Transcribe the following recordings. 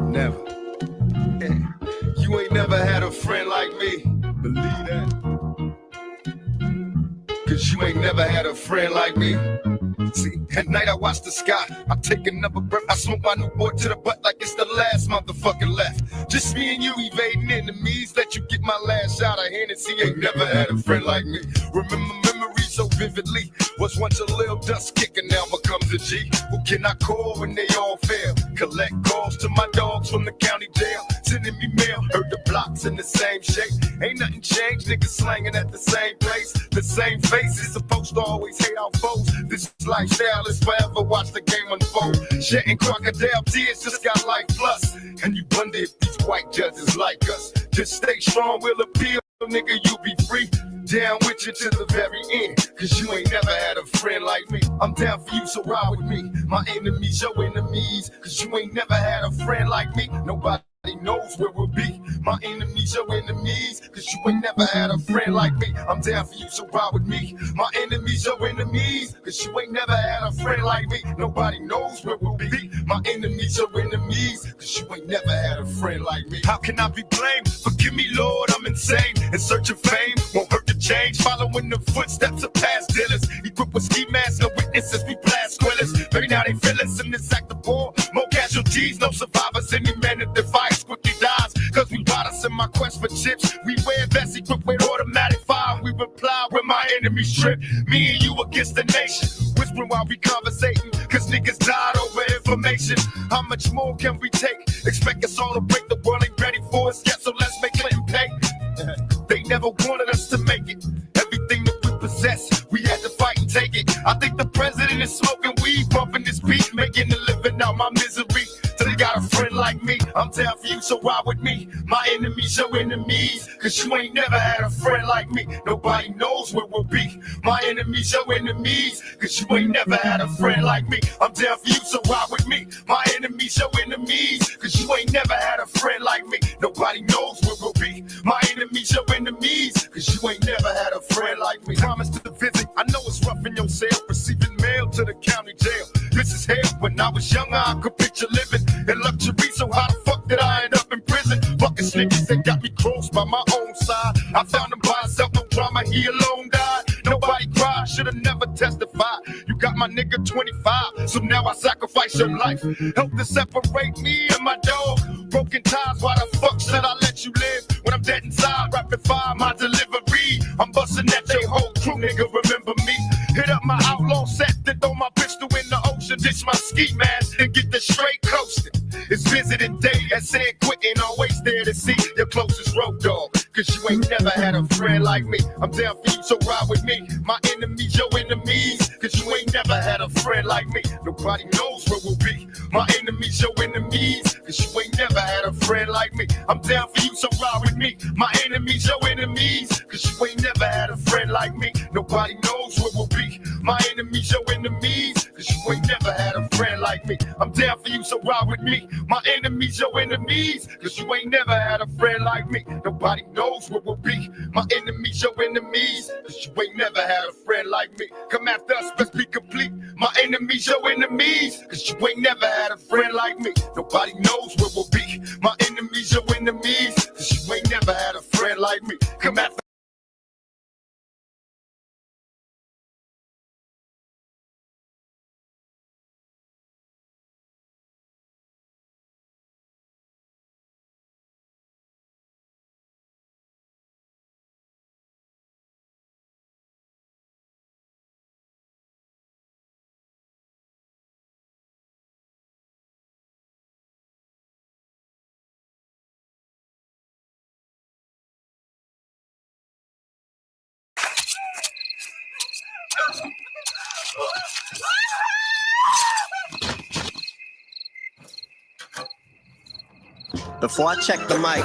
Never. You ain't never had a friend like me. Believe that. Cause you ain't never had a friend like me. See, at night I watch the sky, I take another breath, I smoke my new boy to the butt like it's the last motherfucker left. Just me and you evading enemies, let you get my last shot of Hennessy. Ain't never had a friend like me. Remember memories so vividly. Was once a little dust kicker, now becomes a G. Who can I call when they all fail? Collect calls to my dogs from the county jail, sending me mail. Heard the blocks in the same shape. Ain't nothing changed, niggas slanging at the same place. The same faces supposed to always hate our foes. This lifestyle is forever, watch the game unfold. Shedding crocodile tears just got life plus. And you wonder if these white judges like us. Just stay strong, we'll appeal, nigga, you be free. Down with you to the very end, cause you ain't never had a friend like me. I'm down for you, so ride with me. My enemies, your enemies, cause you ain't never had a friend like me. Nobody knows where we'll be. My enemies, your enemies, cause you ain't never had a friend like me. I'm down for you, so ride with me. My enemies, your enemies, cause you ain't never had a friend like me. Nobody knows where we'll be. My enemies, your enemies, cause you ain't never had a friend like me. How can I be blamed? Forgive me, Lord, I'm insane. In search of fame, won't hurt to change. Following the footsteps of past dealers. Equipped with ski masks, no witnesses, we blast squillers. Maybe now they feel us in this act of war. More casualties, no survivors. Any man that defies quickly dies. Cause we brought us in my quest for chips. We wear vests equipped with automatic fire. We reply when my enemies trip. Me and you against the nation. Whispering while we conversating. Cause niggas died over information. How much more can we take? Expect us all to break, the world ain't ready for us yet. So let's make Clinton pay. They never wanted us to make it. Everything that we possess, we had to fight and take it. I think the president is smoking weed, bumping this beat, making a living out my misery. So they got a friend like me. I'm down for you, so ride with me. My enemies, your enemies, cause you ain't never had a friend like me. Nobody knows where we'll be. My enemies, your enemies, cause you ain't never had a friend like me. I'm down for you, so ride with me. My enemies, your enemies, cause you ain't never had a friend like me. Nobody knows where we'll be. My enemies, your enemies, cause you ain't never had a friend like me. Promise to visit, I know it's rough in your cell, receiving mail to the county jail. This is hell. When I was younger, I could picture living in luxury, so how the fuck did I end up in prison? Fucking niggas that got me crossed by my own side. I found him by himself, no drama, he alone died. Nobody cried, should've never testified. You got my nigga 25, so now I sacrifice your life. Help to separate me and my dog. Broken ties, why the fuck should I let you live? When I'm dead inside, rapid fire my delivery. I'm busting at your whole crew, nigga, remember me. Hit up my outlaw set, then throw my pistol in the ocean. Ditch my ski mask and get the straight coasting. It's visiting day at San Quentin, always there to see your closest road dog. Cause you ain't never had a friend like me. I'm down for you, so ride with me. My enemies, your enemies, cause you ain't never had a friend like me. Nobody knows where we'll be. My enemies, your enemies, cause you ain't never had a friend like me. I'm down for you, so ride with me. My enemies, your enemies, cause you ain't never had a friend like me. Nobody knows where we'll be. My enemies, your enemies, cause you ain't never had a friend like me. I'm down for you, so ride with me. My enemies, your enemies, cause you ain't never had a friend like me. Nobody knows where we'll be. My enemies, your enemies, cause you ain't never had a friend like me. Come after us, let's be complete. My enemies, your enemies, cause you ain't never had a friend like me. Nobody knows where we'll be. My enemies, your enemies, cause you ain't never had a friend like me. Come after Before I check the mic,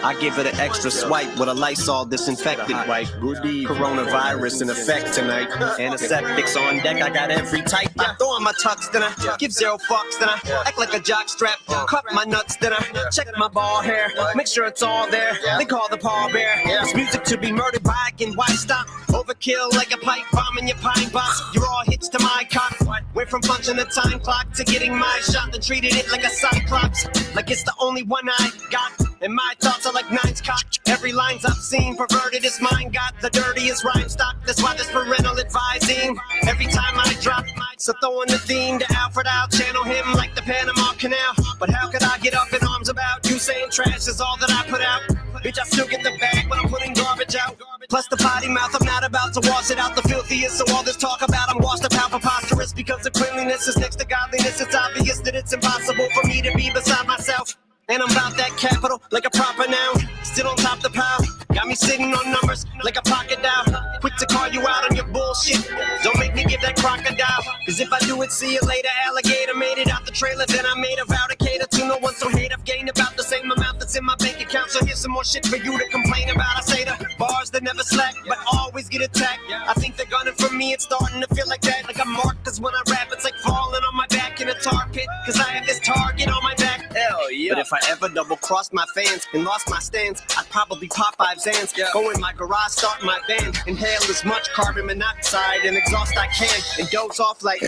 I give it an extra swipe with a Lysol disinfectant wipe. Coronavirus in effect tonight. Antiseptics on deck, I got every type. I throw on my tux, then I give 0 fucks, then I act like a jock strap. Cut my nuts, then I check my ball hair. Make sure it's all there. They call the pallbearer. It's music to be murdered by, and why stop? Overkill like a pipe bomb in your pine box. You're all hitched to my cock. Went from punching the time clock to getting my shot and treated it like a cyclops. Like it's the only one I got. And my thoughts are like nines cock. Every line's obscene, perverted as mine. Got the dirtiest rhyme stock. That's why there's parental advising. Every time I drop, so throwing the theme to Alfred, I'll channel him like the Panama Canal. But how could I get up in arms about you saying trash is all that I put out? Bitch, I still get the bag when I'm putting garbage out. Plus the potty mouth, I'm not about to wash it out the filthiest. So all this talk about I'm washed up how preposterous. Because the cleanliness is next to godliness. It's obvious that it's impossible for me to be beside myself. And I'm about that capital like a proper noun. Still on top the pile. Got me sitting on numbers like a pocket dial. Quick to call you out on your bullshit. Don't make me give that crocodile. Cause if I do it, see you later. Alligator made it out the trailer. Then I made a vow to cater to no one. So hate I've gained about the same amount that's in my bank account. So here's some more shit for you to complain about. I say the bars that never slack but always get attacked. I think they're gunning for me. It's starting to feel like that. Like I'm marked. Cause when I rap it's like falling on my back in a tar pit. Cause I have this target on my back. Hell yeah. But if I ever double-crossed my fans and lost my stance, I'd probably pop 5 Xans, go in my garage, start my band, inhale as much carbon monoxide and exhaust I can, and doze off like,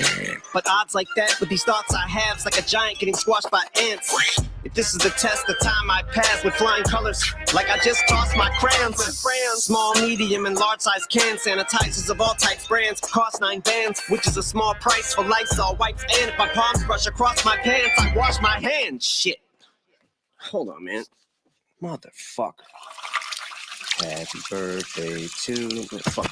but odds like that with these thoughts I have, it's like a giant getting squashed by ants. If this is the test, the time I pass with flying colors, like I just tossed my crayons. Small, medium, and large size cans, sanitizers of all types, brands, cost 9 bands, which is a small price for Lysol wipes, and if my palms brush across my pants, I wash my hands. Shit. Hold on, man. Motherfucker. Happy birthday to... Fuck.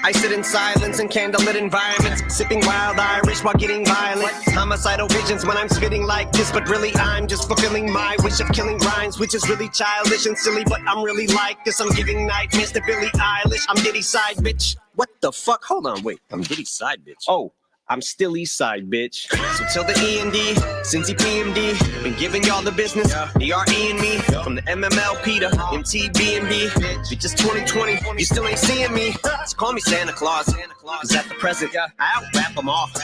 I sit in silence in candlelit environments, sipping wild Irish while getting violent. Homicidal visions when I'm spitting like this, but really I'm just fulfilling my wish of killing rhymes, which is really childish and silly, but I'm really like this. I'm giving nightmares to Billie Eilish. I'm Diddy side bitch. What the fuck? Hold on, wait. I'm Diddy side bitch. Oh. I'm still East Side, bitch. So till the E&D, Cincy PMD, been giving y'all the business. DRE and me, from the MMLP to MTB&B. Bitch, it's 2020, you still ain't seeing me. So call me Santa Claus, cause at the present, I out-rap them off.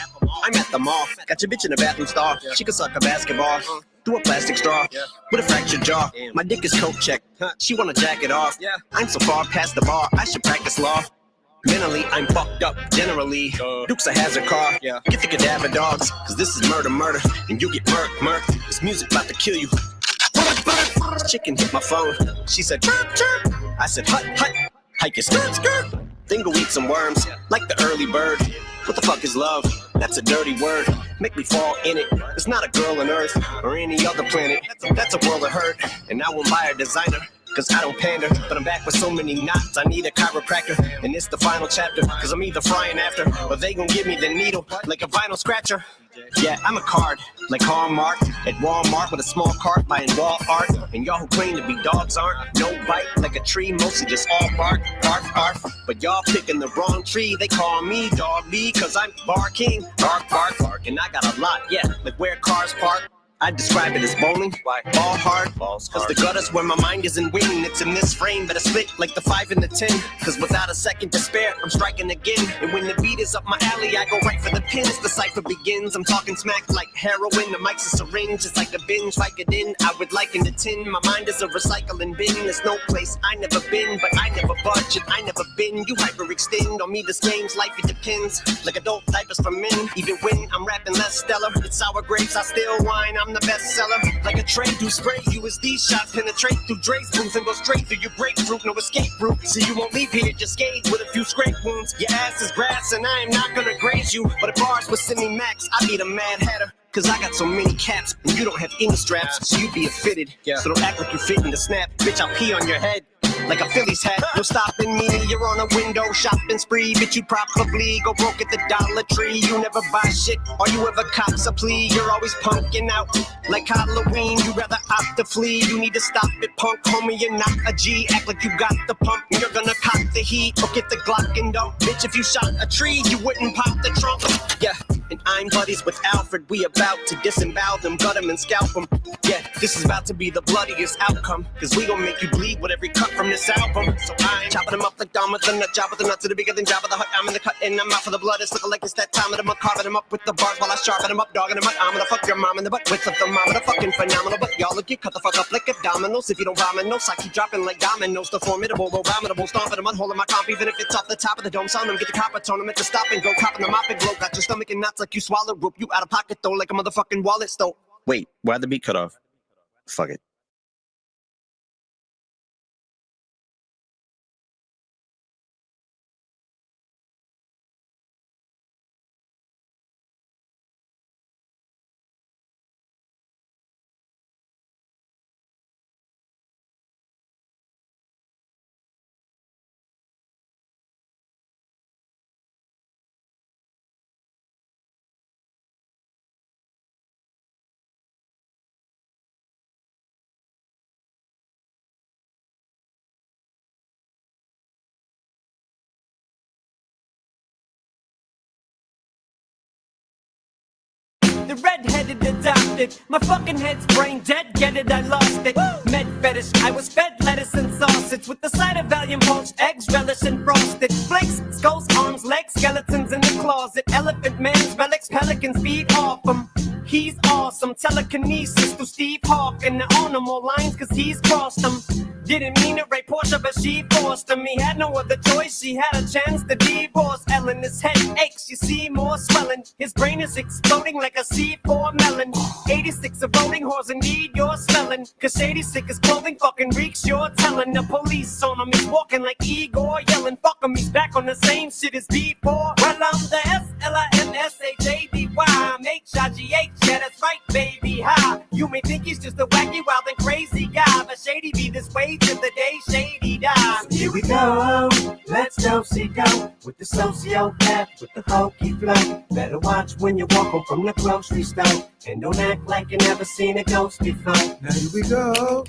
I'm at the mall, got your bitch in a bathroom stall. She can suck a basketball through a plastic straw with a fractured jaw. My dick is coke checked, she wanna jack it off. I'm so far past the bar, I should practice law. Mentally, I'm fucked up, generally. Duke's a hazard car. Get the cadaver dogs, cause this is murder, and you get murk. This music about to kill you. This chicken hit my phone. She said, chirp, chirp. I said, hut, hut. Hike your skirt. Then go eat some worms, like the early bird. What the fuck is love? That's a dirty word. Make me fall in it. It's not a girl on Earth or any other planet. That's a world of hurt, and I won't buy a designer. Cause I don't pander, but I'm back with so many knots. I need a chiropractor, and it's the final chapter. Cause I'm either frying after, or they gon' give me the needle like a vinyl scratcher. Yeah, I'm a card, like Hallmark at Walmart with a small cart buying wall art. And y'all who claim to be dogs aren't. No bite, like a tree, mostly just all bark, bark. But y'all picking the wrong tree. They call me Dog B, cause I'm barking, bark. And I got a lot, yeah, like where cars park. I describe it as bowling, ball hard, cause the gutter's where my mind isn't winning. It's in this frame, better split like the 5 and the 10. Cause without a second to spare, I'm striking again. And when the beat is up my alley, I go right for the pin as the cipher begins. I'm talking smack like heroin, the mic's a syringe. It's like a binge, Vicodin, I would liken the tin. My mind is a recycling bin. There's no place I never been, but I never budge and I never been. You hyperextend on me, this game's life, it depends. Like adult diapers for men, even when I'm rapping less stellar. It's sour grapes, I still whine, I'm the bestseller. Like a tray do spray you as these shots penetrate through Dre's booth and go straight through your grapefruit. No escape route, so you won't leave here just scathed with a few scrape wounds. Your ass is grass and I am not gonna graze you, but if bars with semi-max, I be the mad hatter. Cause I got so many caps and you don't have any straps, so you be a fitted. So don't act like you fit in the snap. Bitch, I'll pee on your head like a Phillies hat. No stopping me, you're on a window shopping spree. Bitch, you probably go broke at the Dollar Tree. You never buy shit, or you ever cops a plea. You're always punking out like Halloween. You rather opt to flee. You need to stop it, punk, homie, you're not a G. Act like you got the pump, you're gonna cop the heat. Or get the Glock and dump. Bitch, if you shot a tree, you wouldn't pop the trunk. Yeah, and I'm buddies with Alfred. We about to disembowel them, gut them, and scalp them. Yeah, this is about to be the bloodiest outcome. Cause we gon' make you bleed with every cut from this album. So I'm chopping them up like Dom with the nut job with the nuts to the bigger than job of the hut. I'm in the cut and I'm out for the blood. It's looking like it's that time of the month. Carving them up with the bars while I sharpen them up, dogging them up. I'm gonna fuck your mom in the butt with the thermometer. Fucking phenomenal, but y'all look, get cut the fuck up like abdominals. If you don't vomit, no, I keep dropping like dominoes. The formidable, abominable, stomping them, unholding my comp. Even if it's off the top of the dome, sound them, get the copper tournament to stop and go. Copping the mop and glow. Got your stomach and knots like you swallow rope. You out of pocket though, like a motherfucking wallet stole. Wait, why'd the beat cut off? Fuck it. The red-headed adopted. My fucking head's brain dead, get it, I lost it. Med fetish, I was fed lettuce and sausage with the side of Valium poached eggs, relish and frosted. Flakes, skulls, arms, legs, skeletons in the closet. Elephant man's relics, pelicans feed off them. He's awesome, telekinesis through Steve Hawking. On him all lines cause he's crossed them. Didn't mean to rape Portia, but she forced him. He had no other choice, she had a chance to divorce Ellen. His head aches, you see more swelling. His brain is exploding like a C4 melon. 86 of voting whores in need your smelling. Cause Shady sick his clothing fucking reeks, you're telling. The police on him, he's walking like Igor yelling. Fuck him, he's back on the same shit as before. Well, I'm the SLIMSHADY. I'm HIGH, yeah, that's right, baby. Ha! You may think he's just a wacky, wild, and crazy guy, but Shady be this way till the day Shady dies. So here we go, let's go, see go. With the sociopath, with the hokey flow. Better watch when you walk home from the grocery store. And don't act like you never seen a ghost before. Now here we go,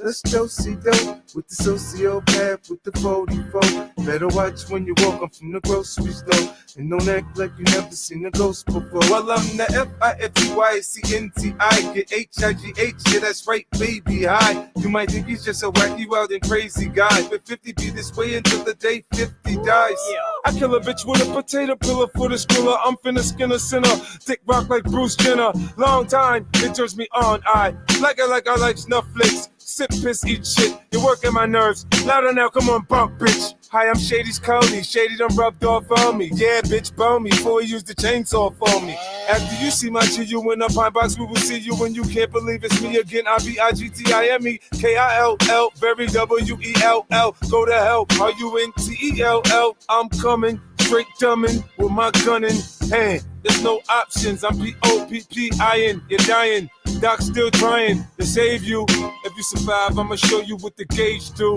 let's go see dope with the sociopath with the 44. Better watch when you walk up from the grocery store and don't act like you never seen a ghost before. Well, I'm the FIFTYCNTI, get HIGH, yeah, that's right, baby. Hi, you might think he's just a wacky, wild, and crazy guy, but 50 be this way until the day 50 dies. I kill a bitch with a potato pillar for the skriller. I'm finna skin a sinner, dick rock like Bruce Jenner. Long time, it turns me on. I like Netflix. Sip, piss, eat shit. You're working my nerves. Louder now, come on, bump, bitch. Hi, I'm Shady's Cody. Shady done rubbed off on me. Yeah, bitch, bone me before he used the chainsaw for me. After you see my GU in a pine box, we will see you when you can't believe it's me again. IBIGTIMEKILL, very WELL. Go to hell, RUNTELL. I'm coming, straight dumbing with my gun in hand. There's no options, I'm POPPIN. You're dying, Doc's still trying to save you. If you survive, I'ma show you what the gauge do.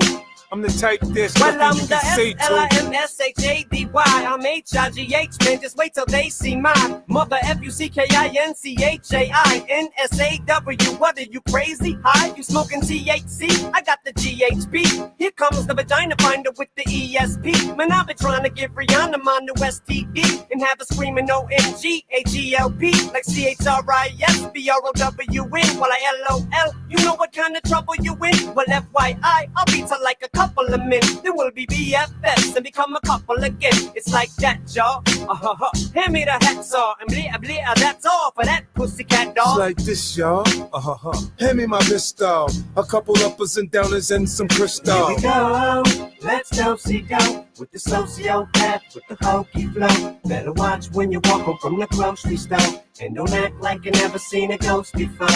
I'm the type that's well, I'm you the can say to. SLIMSHADY. I'm HIGH, man, just wait till they see mine. Mother FUCKINCHAINSAW. What are you crazy? Hi, you smoking THC? I got the GHB. Here comes the vagina finder with the ESP. Man, I've been trying to give Rihanna my new STD and have her screaming OMG, HELP, like CHRISBROWN while I LOL. You know what kind of trouble you in? Well, FYI, I'll beat her like a couple of men. Then we'll be BFFs and become a couple again. It's like that, y'all. Hand me the hacksaw and blah, blah, that's all for that pussycat dog. It's like this, y'all. Hand me my pistol. A couple uppers and downers and some crystal. Here we go, let's go, see go. With the sociopath, with the hokey flow. Better watch when you walk home from the grocery store. And don't act like you never seen a ghost before.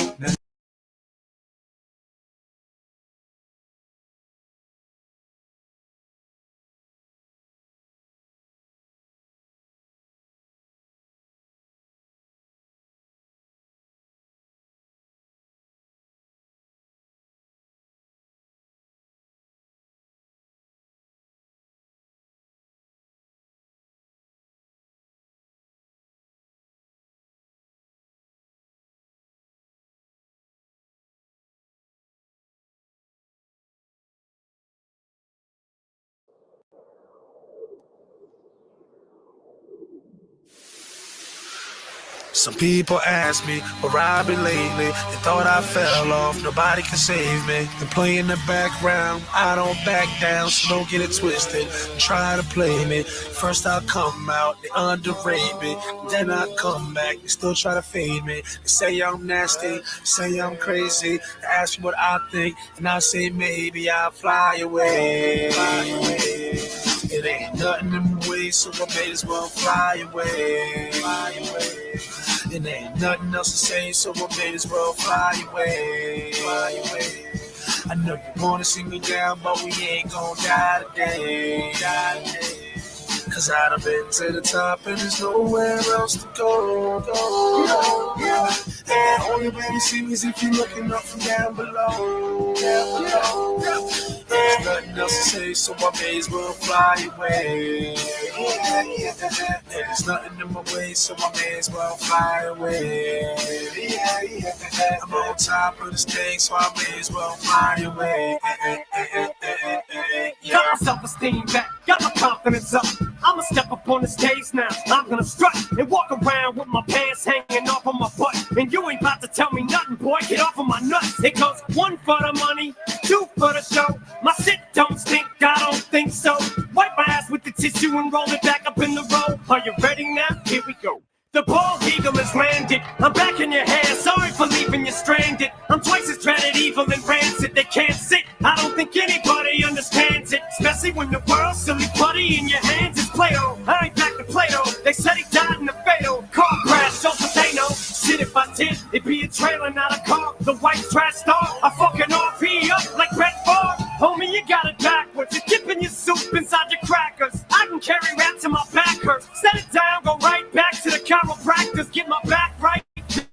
Some people ask me where I've been lately. They thought I fell off, nobody can save me. They play in the background, I don't back down, so don't get it twisted. Try to play me. First I'll come out, they underrate me. Then I come back, they still try to fade me. They say I'm nasty, say I'm crazy. They ask me what I think, and I say maybe I'll fly away. Fly away. It ain't nothing in my way, so I may as well fly away. Fly away. It ain't nothing else to say, so I may as well fly away. Fly away. I know you wanna see me down, but we ain't gon' die today. Die today. Cause I done been to the top and there's nowhere else to go. And only way you see me is if you're looking up from down below. There's nothing else to say, so I may as well fly away. There's nothing in my way, so I may as well fly away. I'm on top of this thing, so I may as well fly away. Got my self-esteem back, got my confidence up. I'ma step up on the stage now. I'm gonna strut and walk around with my pants hanging off of my butt. And you ain't about to tell me nothing, boy. Get off of my nuts. It goes 1 for the money, 2 for the show. My shit don't stink, I don't think so. Wipe my ass with the tissue and roll it back up in the row. Are you ready now? Here we go. The bald eagle has landed. I'm back in your hair. Sorry for leaving you stranded. I'm twice as dreaded, evil and rancid. They can't sit. I don't think anybody understands it. Especially when the world's silly putty in your hands is Play-Doh. I ain't back to Play-Doh. They said he died in a fatal car crash. So they know. Shit, if I did, it'd be a trailer, not a car. The white trash star. I fucking RP up like Brett Favre. Homie, you got it backwards. You're dipping your soup inside your crackers. I can carry rap till my back hurts. Set it down, go right back to the chiropractors. Get my back right.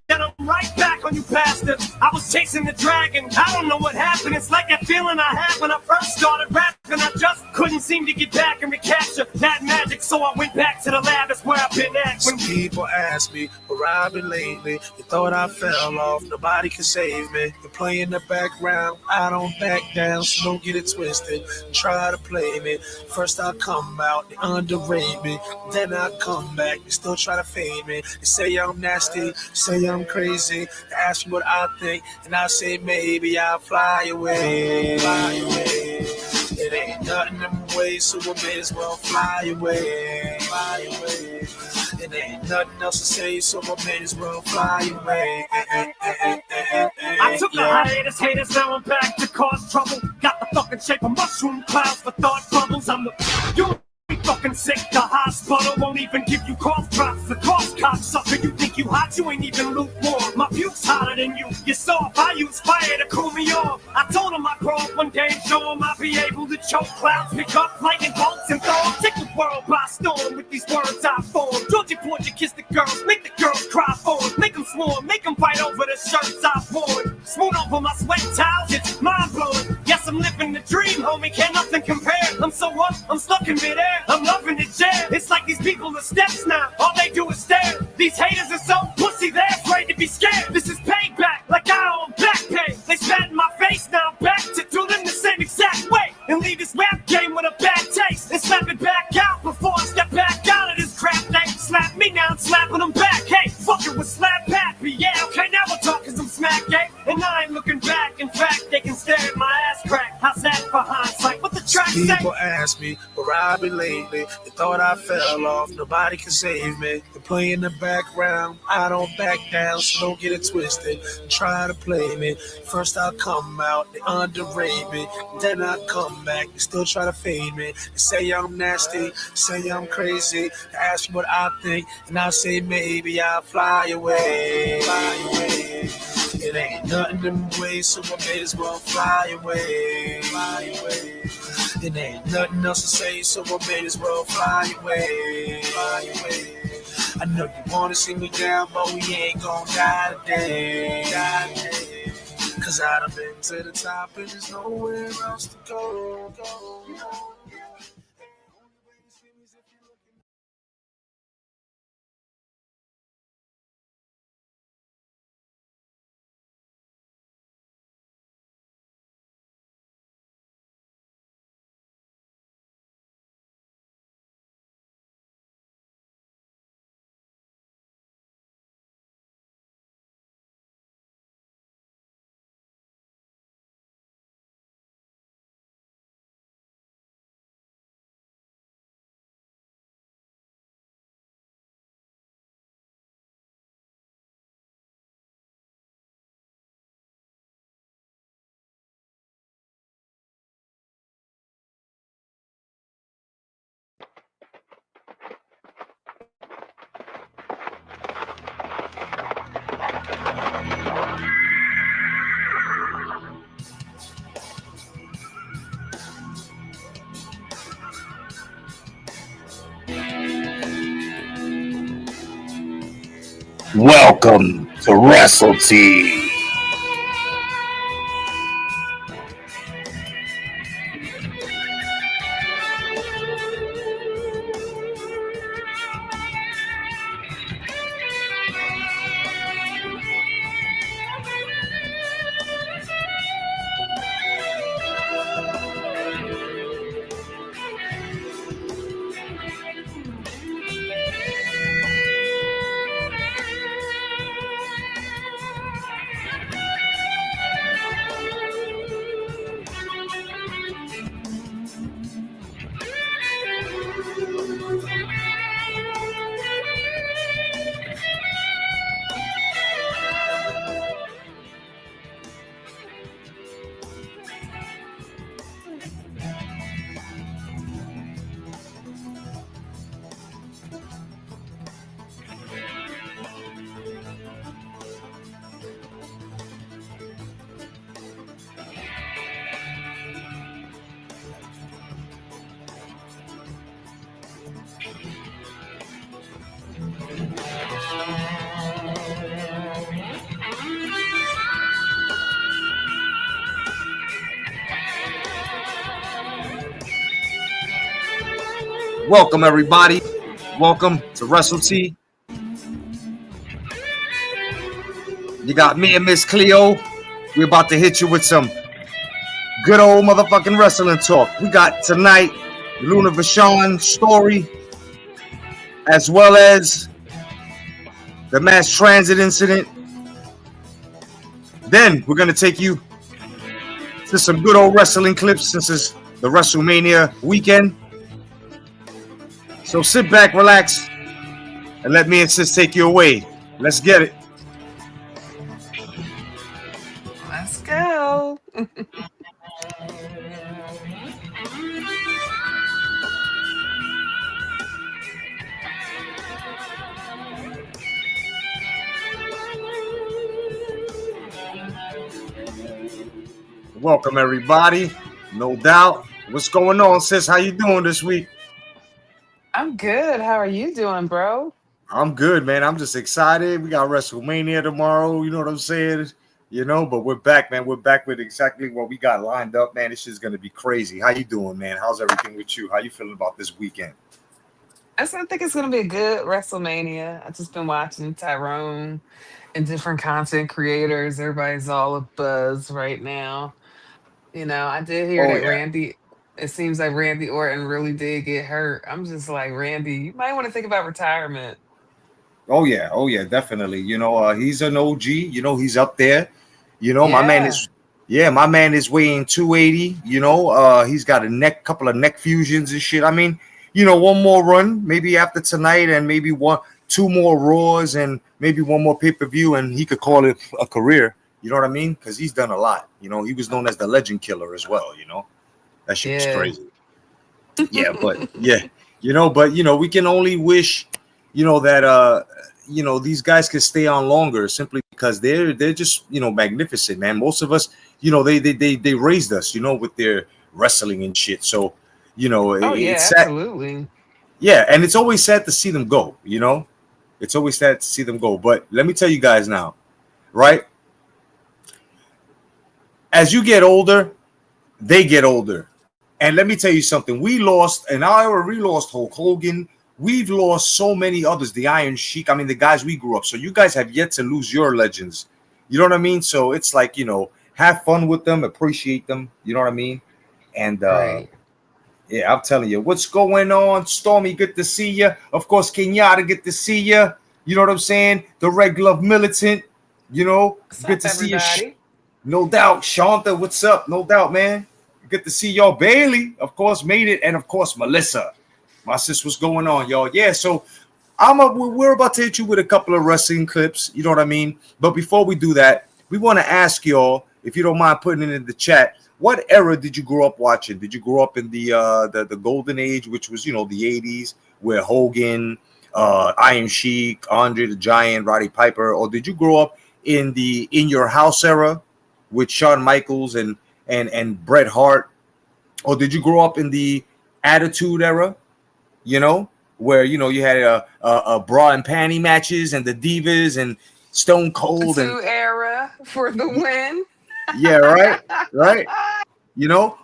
Then I'm right back on you bastards. I was chasing the dragon. I don't know what happened. It's like that feeling I had when I first started rapping. I just couldn't seem to get back and recapture that magic. So I went back to the lab. That's where I've been at. Some people ask me where I've been lately. They thought I fell off. Nobody can save me. They play in the background. I don't back down, so don't get it twisted. Try to play me. First I come out. They underrate me. Then I come back. They still try to fade me. They say I'm nasty. Say I'm crazy. They ask me what I think, and I say maybe I'll fly away. Fly away. It ain't nothing in my way, so I may as well fly away. Fly away. It ain't nothing else to say, so I may as well fly away. I took a hiatus, haters, now I'm back to cause trouble. Got the fucking shape of mushroom clouds for thought bubbles. I'm the you be fucking sick. The hospital won't even give you cough drops. The cough cocksucker, you think you hot, you ain't even lukewarm. My puke's hotter than you. You soft, I use fire to cool me off. I told him I'd grow up one day and show him I'll be able to choke clouds, pick up lightning bolts and throw. Take the world by storm with these words I form. Georgia Portia kiss the girls, make the girls cry for it. Make them swarm, make them fight over the shirts I've worn. Smooth over my sweat towels, it's mind-blowing. Yes, I'm living the dream, homie, can't nothing compare. I'm so up, I'm stuck in midair. I'm loving it, yeah. It's like these people are steps now. All they do is stare. These haters are so pussy, they're afraid to be scared. This is payback, like I owe back pay. They spat in my face, now I'm back to do them the same exact way. And leave this rap game with a bad taste. And slap it back out before I step back out of this crap. They slap me, now I'm slapping them back. Hey, fuck it with slap happy. Yeah, okay, now we're talking some smack, eh? And I ain't looking back. In fact, they can stare at my ass crack. How's that for hindsight? What the track say? People ask me where I've been lately. They thought I fell off. Nobody can save me. They play in the background. I don't back down, so don't get it twisted. Try to play me. First I'll come out. They underrate me. Then I come back. They still try to fade me. They say I'm nasty. Say I'm crazy. They ask me what I think, and I say maybe I'll fly away. Fly away. It ain't nothing in my way, so I may as well fly away. Fly away. It ain't nothing else to say, so I may as well fly away. Fly away. I know you wanna see me down, but we ain't gon' die today. Die today. Cause I done been to the top and there's nowhere else to go. Welcome to Wrestle-Tea. Welcome, everybody. Welcome to Wrestle-Tea. You got me and Miss Cleo. We're about to hit you with some good old motherfucking wrestling talk. We got tonight Luna Vachon story, as well as the mass transit incident. Then we're going to take you to some good old wrestling clips since it's the Wrestlemania weekend. So sit back, relax, and let me and Sis take you away. Let's get it. Let's go. Welcome, everybody. No doubt. What's going on, Sis? How you doing this week? I'm good. How are you doing, bro? I'm good, man. I'm just excited. We got WrestleMania tomorrow. You know what I'm saying? But we're back, man. We're back with exactly what we got lined up, man. This shit's going to be crazy. How you doing, man? How's everything with you? How you feeling about this weekend? I think it's going to be a good WrestleMania. I've just been watching Tyrone and different content creators. Everybody's all a buzz right now. I did hear Oh, that yeah. it seems like Randy Orton really did get hurt. I'm just like, Randy, you might want to think about retirement. Oh, yeah, definitely. He's an OG. He's up there. My man is weighing 280. He's got couple of neck fusions and shit. I mean, one more run, maybe after tonight, and maybe two more Raws, and maybe one more pay-per-view, and he could call it a career. You know what I mean? Because he's done a lot. He was known as the Legend Killer as well. That shit was crazy. We can only wish, that these guys can stay on longer simply because they're just magnificent, man. Most of us, they raised us, with their wrestling and shit. So, it's sad. Absolutely. Yeah, and it's always sad to see them go. It's always sad to see them go. But let me tell you guys now, right? As you get older, they get older. And let me tell you something. We lost Hulk Hogan. We've lost so many others, the Iron Sheik. I mean, the guys we grew up. So you guys have yet to lose your legends. You know what I mean? So it's like, have fun with them, appreciate them. You know what I mean? And Right. yeah, I'm telling you, what's going on? Stormy, good to see you. Of course, Kenyatta, good to see you. You know what I'm saying? The Red Glove Militant, What's good up, to see you. everybody? No doubt. Shanta, what's up? No doubt, man. Good to see y'all. Bailey, of course, made it. And of course, Melissa. My sis, what's going on, y'all? Yeah, so we're about to hit you with a couple of wrestling clips. You know what I mean? But before we do that, we want to ask y'all, if you don't mind putting it in the chat, what era did you grow up watching? Did you grow up in the golden age, which was, the 80s, where Hogan, Iron Sheik, Andre the Giant, Roddy Piper, or did you grow up in Your House era with Shawn Michaels and Bret Hart, or did you grow up in the Attitude era? where you had a bra and panty matches and the Divas and Stone Cold and Two era for the win. yeah, right.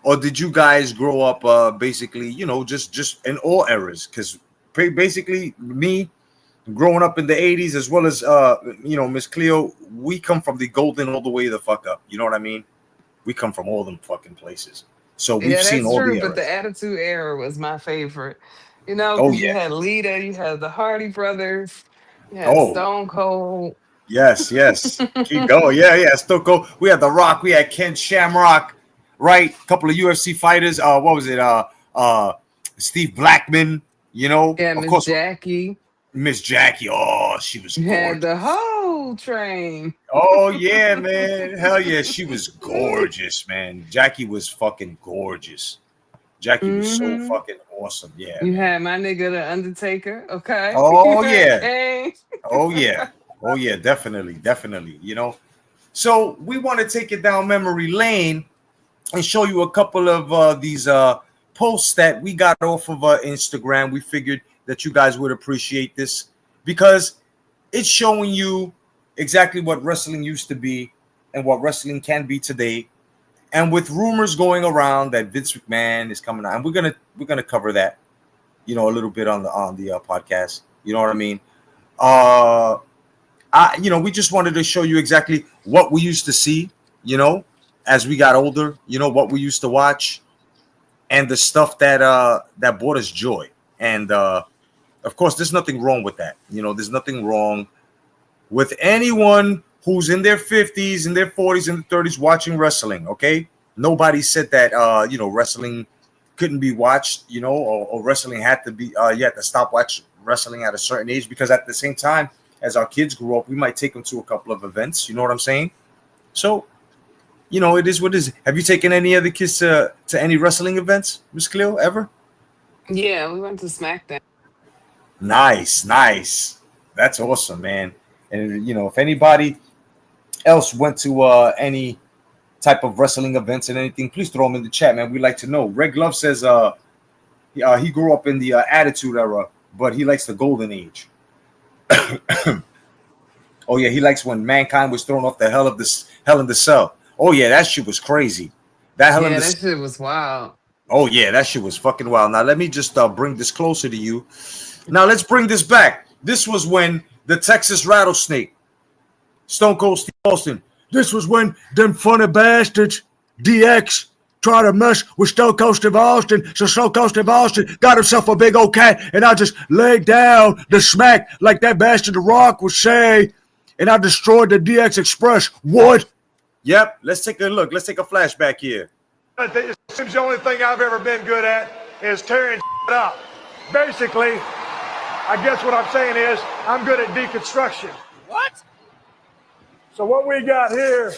Or did you guys grow up basically, just in all eras? Because basically, me growing up in the 80s, as well as Miss Cleo, we come from the golden all the way the fuck up. You know what I mean? We come from all them fucking places. So we've Yeah, seen that's all true. the But the eras. Attitude Era was my favorite. Oh Because you yeah. had Lita, you had the Hardy Brothers, you had Oh Stone Cold. yes. Keep going. Yeah. Still go. We had The Rock. We had Ken Shamrock. Right. A couple of UFC fighters. What was it? Steve Blackman. Yeah, Of Miss course, Jackie. Miss Jackie. Oh, she was You had gorgeous. the whole train. Oh yeah, man. Hell yeah, she was gorgeous, man. Jackie was fucking gorgeous. Jackie was so Hmm. fucking awesome. Yeah, You man. had my nigga, the Undertaker. Okay. You Oh had yeah. Kane. Oh yeah. Oh yeah, definitely. So we want to take it down memory lane and show you a couple of these posts that we got off of Instagram. We figured that you guys would appreciate this because it's showing you exactly what wrestling used to be and what wrestling can be today. And with rumors going around that Vince McMahon is coming out, and we're gonna cover that, a little bit on the podcast. You know what I mean? We just wanted to show you exactly what we used to see, as we got older, what we used to watch and the stuff that brought us joy. And of course, there's nothing wrong with that. There's nothing wrong with anyone who's in their 50s, in their 40s, and 30s watching wrestling. Okay, nobody said that wrestling couldn't be watched, or wrestling had to be you had to stop watching wrestling at a certain age, because at the same time as our kids grew up, we might take them to a couple of events. You know what I'm saying? So it is what it is. Have you taken any other kids to any wrestling events, Miss Cleo, ever? Yeah, we went to SmackDown. Nice. That's awesome, man. And if anybody else went to any type of wrestling events and anything, please throw them in the chat, man. We'd like to know. Red Glove says he grew up in the Attitude Era, but he likes the Golden Age. Oh yeah, he likes when Mankind was thrown off the Hell in the Cell. Oh yeah, that shit was crazy. That Hell in Yeah, the that shit was wild. Oh yeah, that shit was fucking wild. Now let me just bring this closer to you. Now let's bring this back. This was when the Texas Rattlesnake, Stone Cold Steve Austin. This was when them funny bastards, DX, tried to mess with Stone Cold Steve Austin. So Stone Cold Steve Austin got himself a big old cat, and I just laid down the smack like that bastard The Rock would say, and I destroyed the DX Express. What? Yep. Let's take a look. Let's take a flashback here. It seems the only thing I've ever been good at is tearing up. Basically, I guess what I'm saying is I'm good at deconstruction. What? So what we got here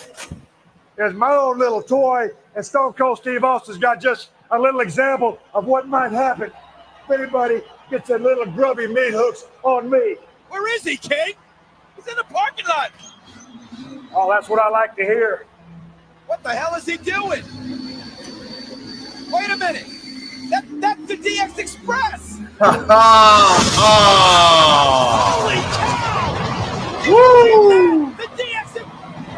is my own little toy, and Stone Cold Steve Austin's got just a little example of what might happen if anybody gets a little grubby meat hooks on me. Where is he, King? He's in the parking lot. Oh, that's what I like to hear. What the hell is he doing? Wait a minute. That's the DX Express. Holy cow! Woo! The DX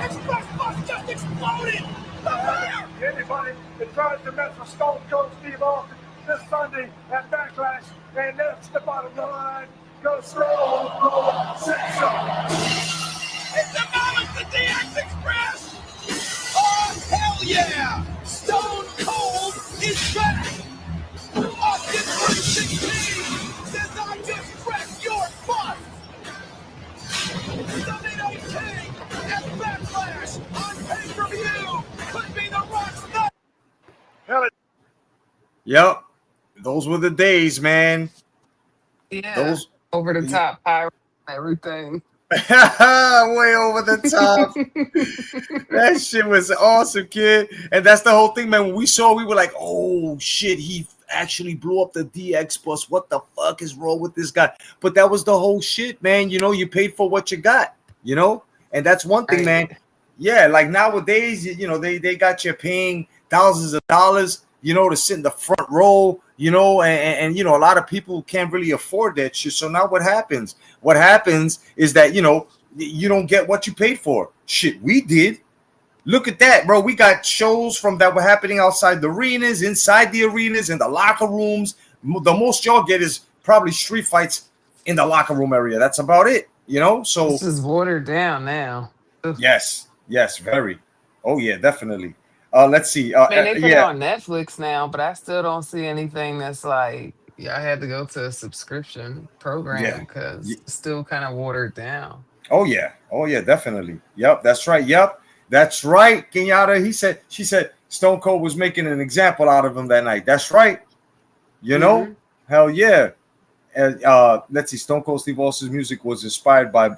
Express bus just exploded. The fire! Anybody that tries to mess with Stone Cold Steve Austin this Sunday at Backlash, and that's the bottom line. Go Stone Cold, say so. It's demolished the DX Express. Oh, hell yeah! Stone Cold is back. Austin 316 says I just wrecked your bus. Sunday Night King at Backlash on pay-per-view could be the Rock's night. Yep. Those were the days, man. Yeah. Those Over the top pirate and everything. way over the top. That shit was awesome, kid. And that's the whole thing, man. When we saw, we were like, oh shit, he actually blew up the DX bus. What the fuck is wrong with this guy? But that was the whole shit, man. You paid for what you got, and that's one thing, man. Yeah, like nowadays, they got you paying thousands of dollars, to sit in the front row, you know, and you know, a lot of people can't really afford that shit. So now what happens? What happens is that, you know, you don't get what you paid for. Shit, we did. Look at that, bro. We got shows from that were happening outside the arenas, inside the arenas, in the locker rooms. The most y'all get is probably street fights in the locker room area. That's about it, you know? So This is watered down now. Ugh. yes, very. Oh yeah, definitely. Let's see. Man, they put it Yeah, on Netflix now, but I still don't see anything that's like, yeah, I had to go to a subscription program yeah. because it's still kind of watered down. Oh yeah, definitely. Yep, that's right. Yep, that's right. Kenyatta, she said Stone Cold was making an example out of him that night. That's right. You know, Hmm. hell yeah. And let's see, Stone Cold Steve Austin's music was inspired by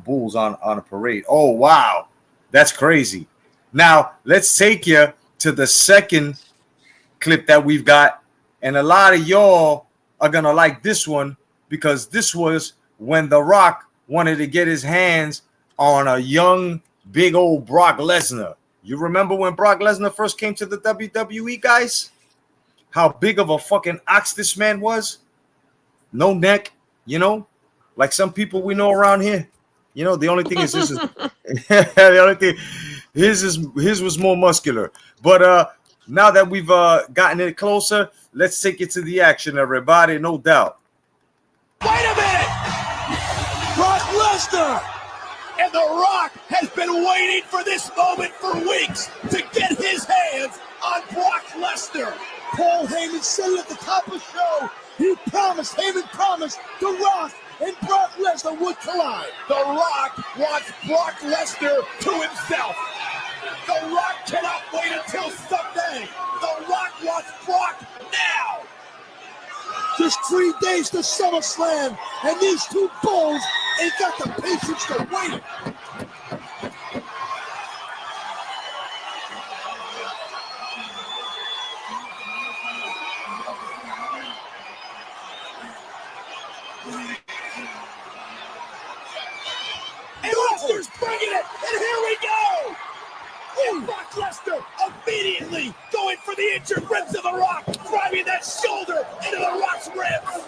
bulls on a parade. Oh wow, that's crazy. Now let's take you to the second clip that we've got, and a lot of y'all are gonna like this one because this was when The Rock wanted to get his hands on a young, big old Brock Lesnar. You remember when Brock Lesnar first came to the WWE, guys? How big of a fucking ox this man was? No neck, you know, like some people we know around here. You know, the only thing is this is the only thing his was more muscular. But now that we've gotten it closer, let's take it to the action, everybody. No doubt. Wait a minute! Brock Lesnar! And The Rock has been waiting for this moment for weeks to get his hands on Brock Lesnar. Paul Heyman said it at the top of the show. Heyman promised The Rock and Brock Lesnar would collide. The Rock wants Brock Lesnar to himself. The Rock cannot wait until Sunday. The Rock wants Brock now. Just 3 days to SummerSlam, and these two bulls ain't got the patience to wait. And Lesnar's bringing it, and here we go! And Brock Lesnar immediately going for the injured ribs of The Rock, driving that shoulder into The Rock's ribs.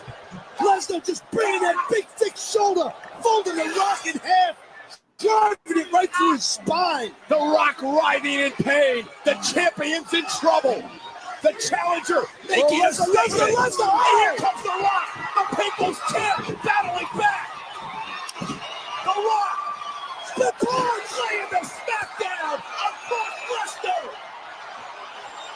Lesnar just bringing that big, thick shoulder, folding The Rock in half, driving it right through his spine. The Rock writhing in pain. The champion's in trouble. The challenger making a statement. And here comes The Rock, the people's champ, battling back. The Rock, the board laying the smackdown of Brock Lesnar.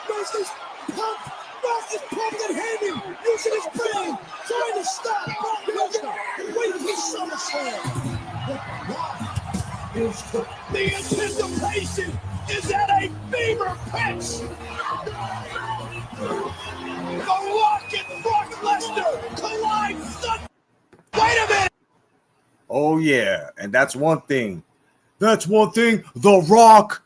Lesnar's pumped. Rock is pumping Heyman, using his brain, trying to stop Brock Lesnar. Wait for SummerSlam. The anticipation is at a fever pitch. The Rock and Brock Lesnar collide Sunday. Wait a minute. Oh yeah, and that's one thing. That's one thing. The Rock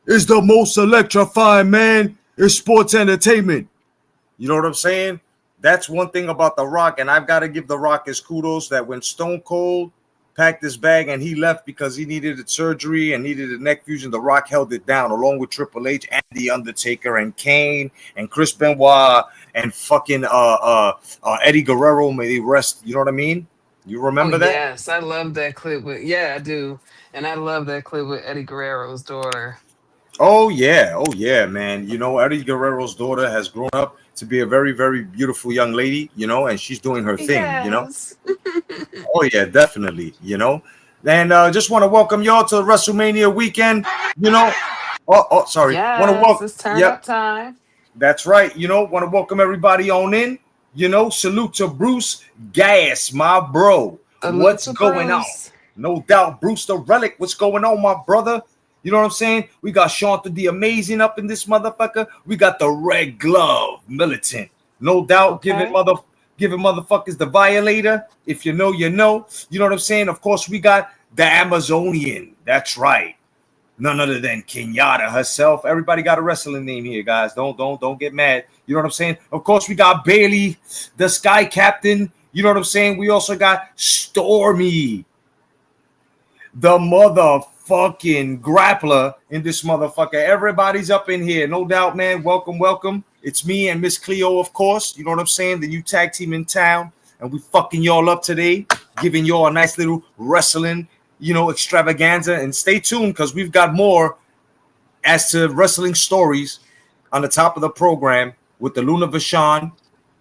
is the most electrifying man in sports entertainment. You know what I'm saying? That's one thing about The Rock, and I've got to give The Rock his kudos that when Stone Cold packed his bag and he left because he needed a surgery and needed a neck fusion, The Rock held it down along with Triple H and The Undertaker and Kane and Chris Benoit and fucking Eddie Guerrero, may he rest. You know what I mean? You remember that? Yes, I love that clip with, yeah, I do. And I love that clip with Eddie Guerrero's daughter. Oh yeah, man. You know, Eddie Guerrero's daughter has grown up to be a very, very beautiful young lady, you know, and she's doing her thing, you know. Oh yeah, definitely, you know. And just want to welcome y'all to WrestleMania weekend, you know. Sorry. Want to welcome. It's turn up time. That's right. You know, want to welcome everybody on in. You know, salute to Bruce Gas, my bro. What's going on? No doubt, Bruce the Relic. What's going on, my brother? You know what I'm saying? We got Shanta the Amazing up in this motherfucker. We got the Red Glove Militant. No doubt. Okay. Giving motherfuckers the Violator. If you know, you know. You know what I'm saying? Of course, we got the Amazonian. That's right. None other than Kenyatta herself. Everybody got a wrestling name here, guys. Don't get mad. You know what I'm saying? Of course, we got Bailey, the Sky Captain. You know what I'm saying? We also got Stormy, the motherfucking grappler in this motherfucker. Everybody's up in here, no doubt, man. Welcome. It's me and Miss Cleo, of course. You know what I'm saying? The new tag team in town. And we fucking y'all up today, giving y'all a nice little wrestling, extravaganza. And stay tuned because we've got more as to wrestling stories on the top of the program with the Luna Vachon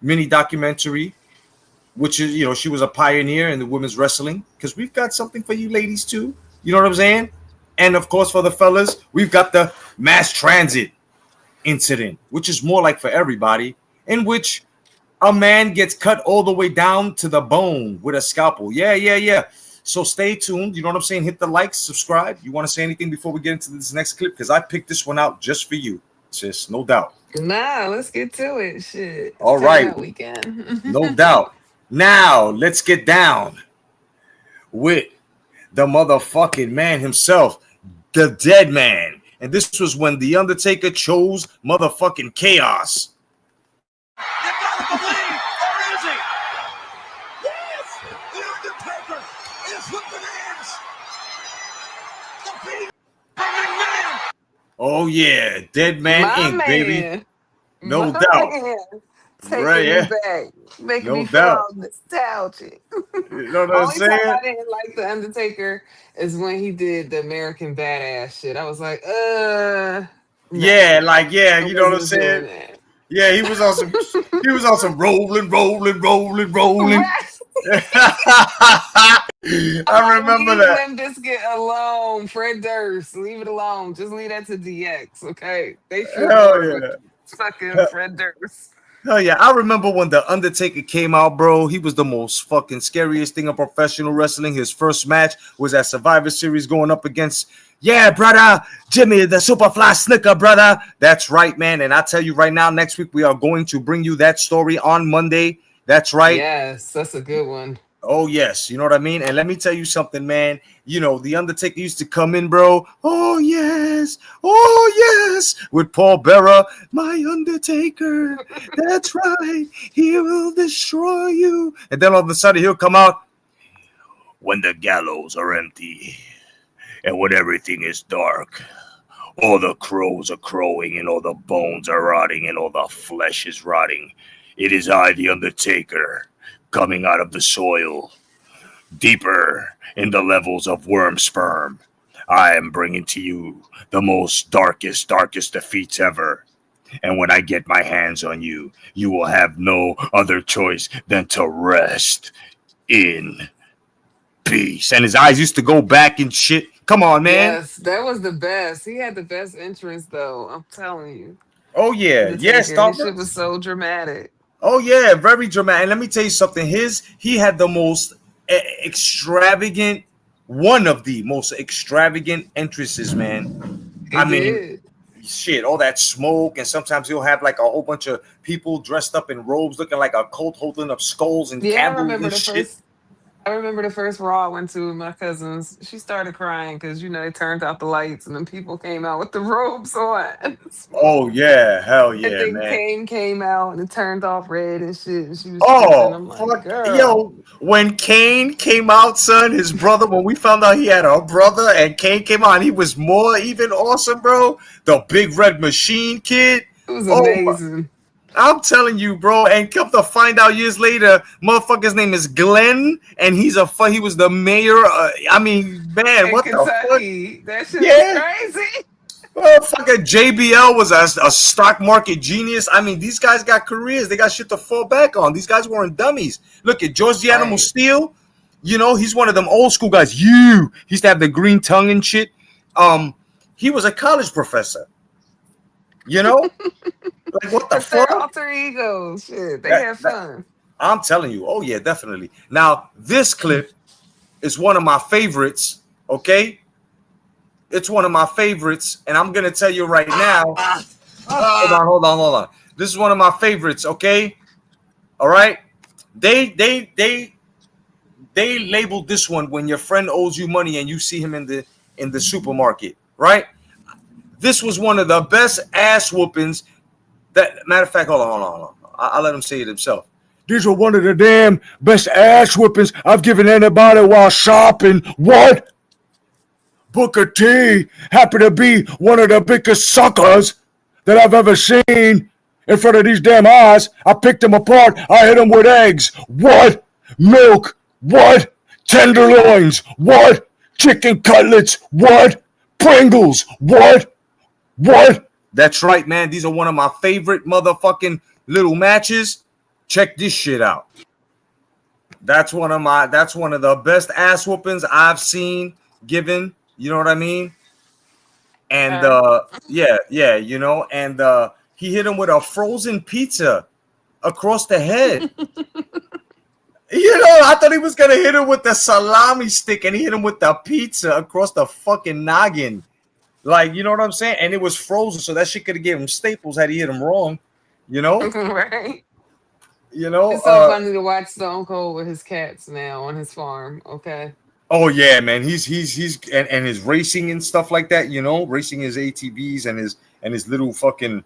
mini documentary, which is, she was a pioneer in the women's wrestling, because we've got something for you ladies too. You know what I'm saying? And of course, for the fellas, we've got the mass transit incident, which is more like for everybody, in which a man gets cut all the way down to the bone with a scalpel. Yeah. So stay tuned. You know what I'm saying? Hit the like, subscribe. You want to say anything before we get into this next clip? Because I picked this one out just for you, sis. No doubt. Nah, let's get to it. Shit. It's all right. turnout weekend. No doubt. Now, let's get down with the motherfucking man himself, the dead man. And this was when The Undertaker chose motherfucking chaos. You gotta believe, or is he? Yes! The Undertaker is with the Nance! The beat from man! Oh, yeah. Dead Man My Inc., man. baby. No My doubt. man. Taking Right, me back. Making No me feel doubt. all nostalgic. You know what I'm Only time saying? I didn't like The Undertaker is when he did the American Badass shit. I was like, Yeah, I you know what I'm wasn't saying? doing that. Yeah, he was on some rolling. I remember leave that. Limp Bizkit alone. Fred Durst, leave it alone. Just leave that to DX, okay? They should Hell more yeah. fucking Fred Durst. Hell yeah. I remember when The Undertaker came out, bro. He was the most fucking scariest thing in professional wrestling. His first match was at Survivor Series going up against, brother, Jimmy, the Superfly Snicker, brother. That's right, man. And I tell you right now, next week we are going to bring you that story on Monday. That's right. Yes, that's a good one. Oh, yes. You know what I mean? And let me tell you something, man. The Undertaker used to come in, bro. Oh, yes. With Paul Bearer. My Undertaker. That's right. He will destroy you. And then all of a sudden he'll come out. When the gallows are empty and when everything is dark, all the crows are crowing and all the bones are rotting and all the flesh is rotting. It is I, the Undertaker, coming out of the soil, deeper in the levels of worm sperm. I am bringing to you the most darkest defeats ever. And when I get my hands on you, you will have no other choice than to rest in peace. And his eyes used to go back and shit. Come on, man. Yes, that was the best. He had the best entrance, though. I'm telling you. Oh, yeah. Yes, That shit was so dramatic. Oh, yeah, very dramatic. And let me tell you something. He had the most extravagant, one of the most extravagant entrances, man. I mean, shit, all that smoke, and sometimes he'll have like a whole bunch of people dressed up in robes, looking like a cult, holding up skulls and candles and shit. I remember the first Raw I went to with my cousins. She started crying because, they turned out the lights and then people came out with the robes on. Oh, yeah. Hell yeah, and then man. Kane came out and it turned off red and shit. And she was I'm like, girl. Yo, when Kane came out, son, his brother, when we found out he had a brother and Kane came out, he was more even awesome, bro. The Big Red Machine kid. It was amazing. I'm telling you, bro, and come to find out years later, motherfucker's name is Glenn, and he was the mayor. Man, what Kentucky. the fuck? That shit was crazy. Motherfucker, JBL was a stock market genius. I mean, these guys got careers. They got shit to fall back on. These guys weren't dummies. Look at George the Animal Steel. He's one of them old school guys. He used to have the green tongue and shit. He was a college professor. Like, what the fuck? Alter egos. Shit, they had fun. I'm telling you. Oh, yeah, definitely. Now, this clip is one of my favorites, okay? It's one of my favorites, and I'm going to tell you right now. Hold on. This is one of my favorites, okay? All right? They labeled this one when your friend owes you money and you see him in the supermarket, right? This was one of the best ass whoopings. Matter of fact, hold on. I'll let him say it himself. These are one of the damn best ass whippings I've given anybody while shopping. What? Booker T happened to be one of the biggest suckers that I've ever seen. in front of these damn eyes. I picked them apart. I hit them with eggs. What? Milk. What? Tenderloins. What? Chicken cutlets. What? Pringles. What? What? That's right, man. These are one of my favorite motherfucking little matches. Check this shit out. That's one of the best ass whoopings I've seen given. You know what I mean? And yeah, you know, and he hit him with a frozen pizza across the head. You know, I thought he was gonna hit him with the salami stick, and he hit him with the pizza across the fucking noggin. Like, you know what I'm saying? And it was frozen, so that shit could have gave him staples had he hit him wrong. You know, Right. you know. It's so funny to watch Stone Cold with his cats now on his farm. Okay. Oh yeah, man. He's and his racing and stuff like that. You know, racing his ATVs and his little fucking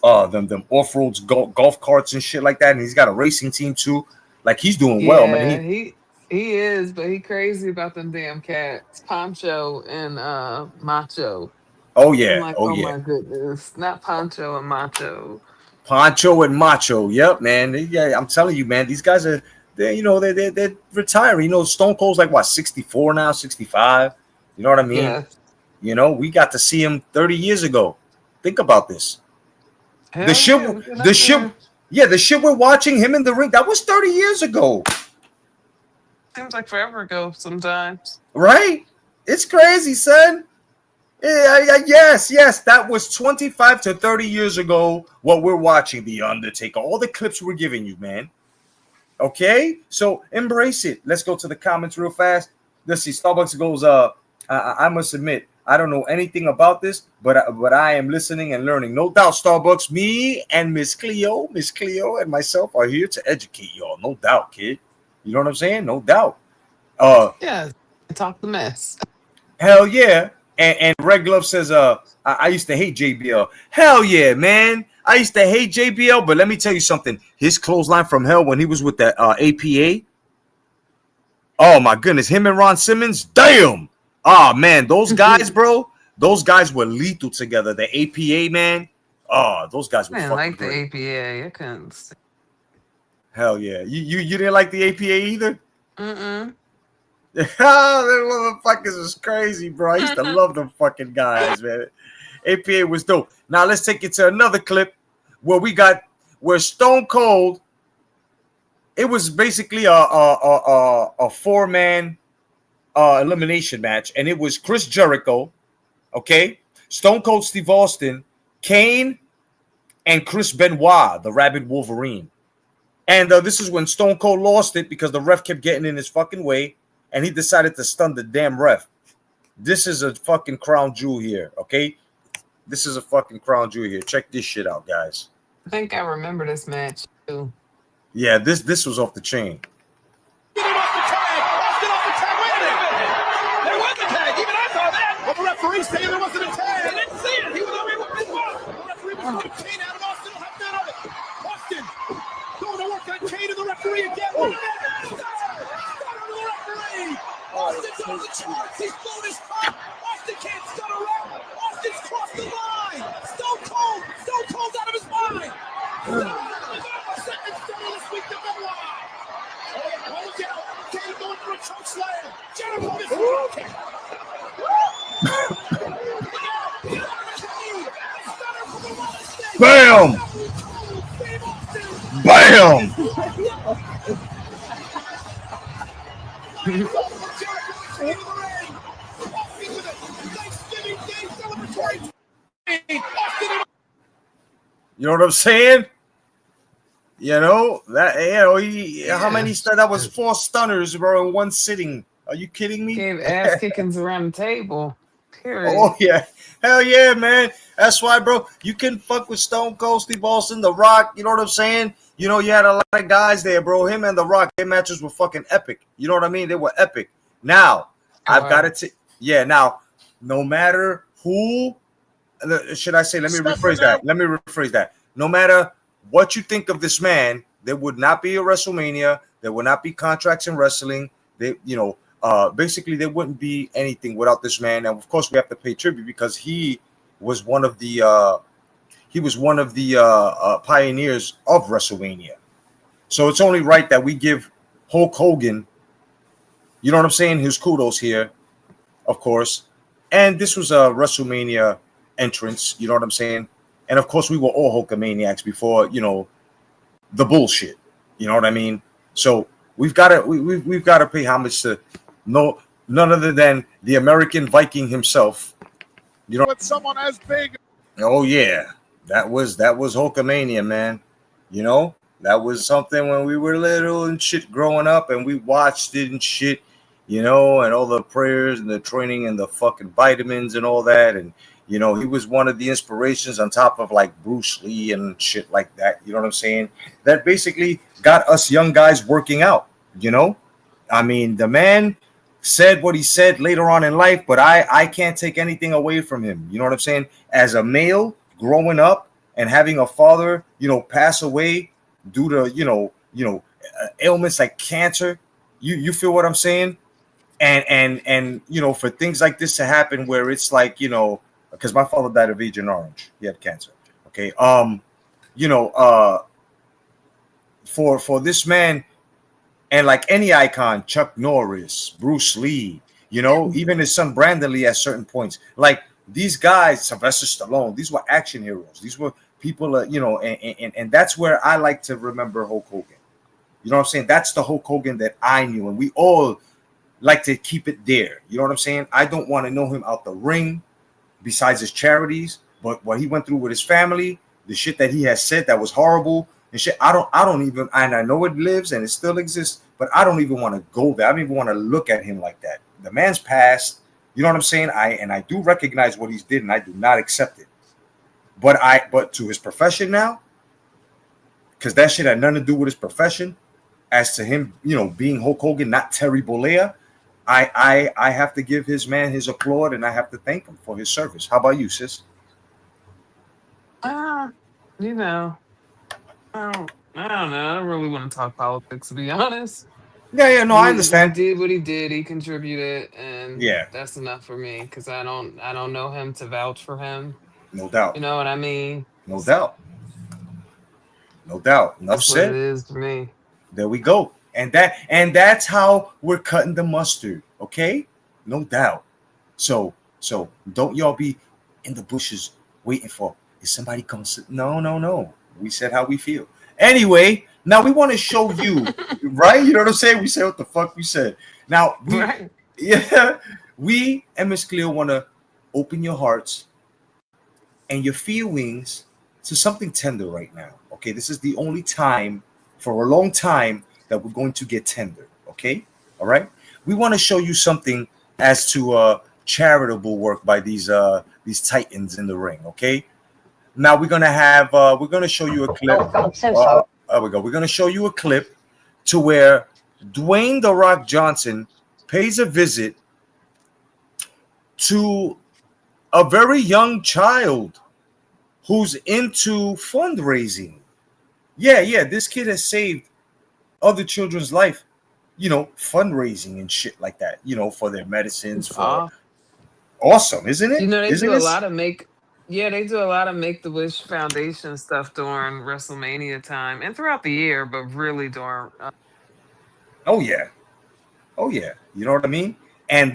them off-roads golf carts and shit like that. And he's got a racing team too. Like, he's doing well, man. He is, but he crazy about them damn cats, Poncho and Macho. Oh yeah, I'm like, oh my goodness, not Poncho and Macho. Poncho and Macho. Yep, man. Yeah, I'm telling you, man. These guys are they're retiring. You know, Stone Cold's like what, 64 now, 65. You know what I mean? Yeah. You know, we got to see him 30 years ago. Think about this. The shit we're watching him in the ring, that was 30 years ago. Seems like forever ago sometimes. Right? It's crazy, son. Yes, that was 25 to 30 years ago what we're watching, The Undertaker. All the clips we're giving you, man. Okay? So embrace it. Let's go to the comments real fast. Let's see. Starbucks goes, I must admit, I don't know anything about this, but I am listening and learning. No doubt, Starbucks, me and Miss Cleo and myself are here to educate y'all. No doubt, kid. You know what I'm saying? No doubt. Yeah, talk the mess. Hell yeah. And Red Glove says, I used to hate JBL. Hell yeah, man. I used to hate JBL, but let me tell you something. His clothesline from hell when he was with the APA. Oh my goodness, him and Ron Simmons. Damn. Oh man, those guys, bro. Those guys were lethal together. The APA, man. Oh, those guys were fucking like great. the APA. I couldn't see. Hell yeah. You didn't like the APA either? Mm-mm. Them motherfuckers was crazy, bro. I used to love them fucking guys, man. APA was dope. Now let's take it to another clip where Stone Cold. It was basically a four-man elimination match, and it was Chris Jericho, okay, Stone Cold Steve Austin, Kane, and Chris Benoit, the Rabid Wolverine. And this is when Stone Cold lost it because the ref kept getting in his fucking way, and he decided to stun the damn ref. This is a fucking crown jewel here, okay? This is a fucking crown jewel here. Check this shit out, guys. I think I remember this match too. Yeah, this was off the chain. Get him off the tag! Austin off the tag! Wait a minute! There was a tag! Even I saw that! But the referee saying there wasn't a tag! I didn't see it! He was already with his ball! The referee was going to chain out and Austin will have none of it! Austin going to work on Kane and the referee again! Wait a minute! Stop the referee! Austin's on the charts! He's blown his top! Austin can't stun around! Austin's crossed the line! Stone Cold out of his mind! Bam! Bam! You know what I'm saying? You know that. How many? That was 4 stunners, bro, in one sitting. Are you kidding me? Gave ass kickings around the table. Period. Oh yeah, hell yeah, man. That's why, bro. You can fuck with Stone Cold Steve Austin, The Rock. You know what I'm saying? You know, you had a lot of guys there, bro. Him and The Rock, their matches were fucking epic. You know what I mean? They were epic. Now, I've got it. Now, no matter who, should I say? Let me rephrase that. No matter what you think of this man, there would not be a WrestleMania. There would not be contracts in wrestling. Basically, there wouldn't be anything without this man. And of course, we have to pay tribute because he was one of the he was one of the pioneers of WrestleMania. So it's only right that we give Hulk Hogan, you know what I'm saying, his kudos here, of course. And this was a WrestleMania entrance, you know what I'm saying? And of course, we were all Hulkamaniacs before, you know, the bullshit. You know what I mean? So we've got to pay homage to none other than the American Viking himself. You know, With someone as big. oh yeah, that was Hulkamania, man. You know, that was something when we were little and shit growing up, and we watched it and shit. You know, and all the prayers and the training and the fucking vitamins and all that, and you know, he was one of the inspirations on top of like Bruce Lee and shit like that. You know what I'm saying? That basically got us young guys working out, you know? I mean, the man said what he said later on in life, but I can't take anything away from him. You know what I'm saying? As a male growing up and having a father, you know, pass away due to, you know, ailments like cancer, you feel what I'm saying? And you know, for things like this to happen where it's like, you know, because my father died of Agent Orange. He had cancer. Okay. You know, for this man, and like any icon, Chuck Norris, Bruce Lee, you know, even his son Brandon Lee at certain points, like these guys, Sylvester Stallone, these were action heroes. These were people, you know, and that's where I like to remember Hulk Hogan. You know what I'm saying? That's the Hulk Hogan that I knew, and we all like to keep it there. You know what I'm saying? I don't want to know him out the ring besides his charities, but what he went through with his family, the shit that he has said that was horrible and shit. I don't even, and I know it lives and it still exists, but I don't even want to go there. I don't even want to look at him like that. The man's passed. You know what I'm saying? I do recognize what he's did, and I do not accept it. But to his profession now, because that shit had nothing to do with his profession. As to him, you know, being Hulk Hogan, not Terry Bollea, I have to give his man his applaud, and I have to thank him for his service. How about you, sis? You know, I don't know. I don't really want to talk politics, to be honest. Yeah, no, I understand. He did what he did. He contributed, and Yeah, that's enough for me because I don't know him to vouch for him. no doubt. You know what I mean? No doubt. No doubt. Enough That's what it said. is for me. There we go. And that's how we're cutting the mustard. Okay? No doubt. So don't y'all be in the bushes waiting for, is somebody gonna sit? No. We said how we feel. Anyway, now we want to show you, right? You know what I'm saying? We said what the fuck we said. Now we and Miss Cleo want to open your hearts and your feelings to something tender right now. Okay, this is the only time for a long time that we're going to get tender. Okay, all right. We want to show you something as to charitable work by these titans in the ring. Okay. Now we're gonna show you a clip. Oh, I'm so sorry. There we go. We're gonna show you a clip to where Dwayne "The Rock" Johnson pays a visit to a very young child who's into fundraising. Yeah, this kid has saved other children's life, you know, fundraising and shit like that, you know, for their medicines. Awesome, isn't it? You know, they Isn't do a this? lot of they do a lot of Make-the-Wish Foundation stuff during WrestleMania time and throughout the year, but really during. Oh yeah. You know what I mean? And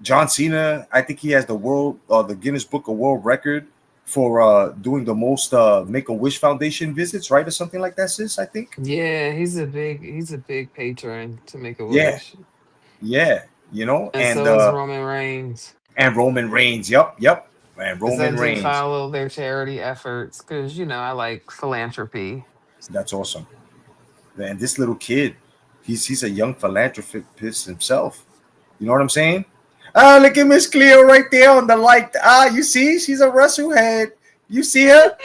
John Cena, I think he has the Guinness Book of World Record for doing the most Make-a-Wish Foundation visits, right, or something like that, sis. I think. Yeah, he's a big patron to Make-a-Wish. Yeah. You know, and so is Roman Reigns. And Roman Reigns, yep. And Roman Reigns. Follow their charity efforts because, you know, I like philanthropy. That's awesome. And this little kid, he's a young philanthropist himself. You know what I'm saying? Look at Miss Cleo right there on the light. You see, she's a wrestle head. You see her?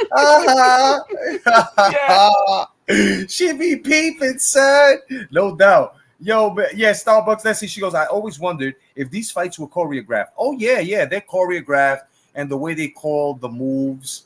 She be peeping, son. No doubt. Yo, but yeah, Starbucks, let's see. She goes, I always wondered if these fights were choreographed. Oh, yeah, they're choreographed. And the way they call the moves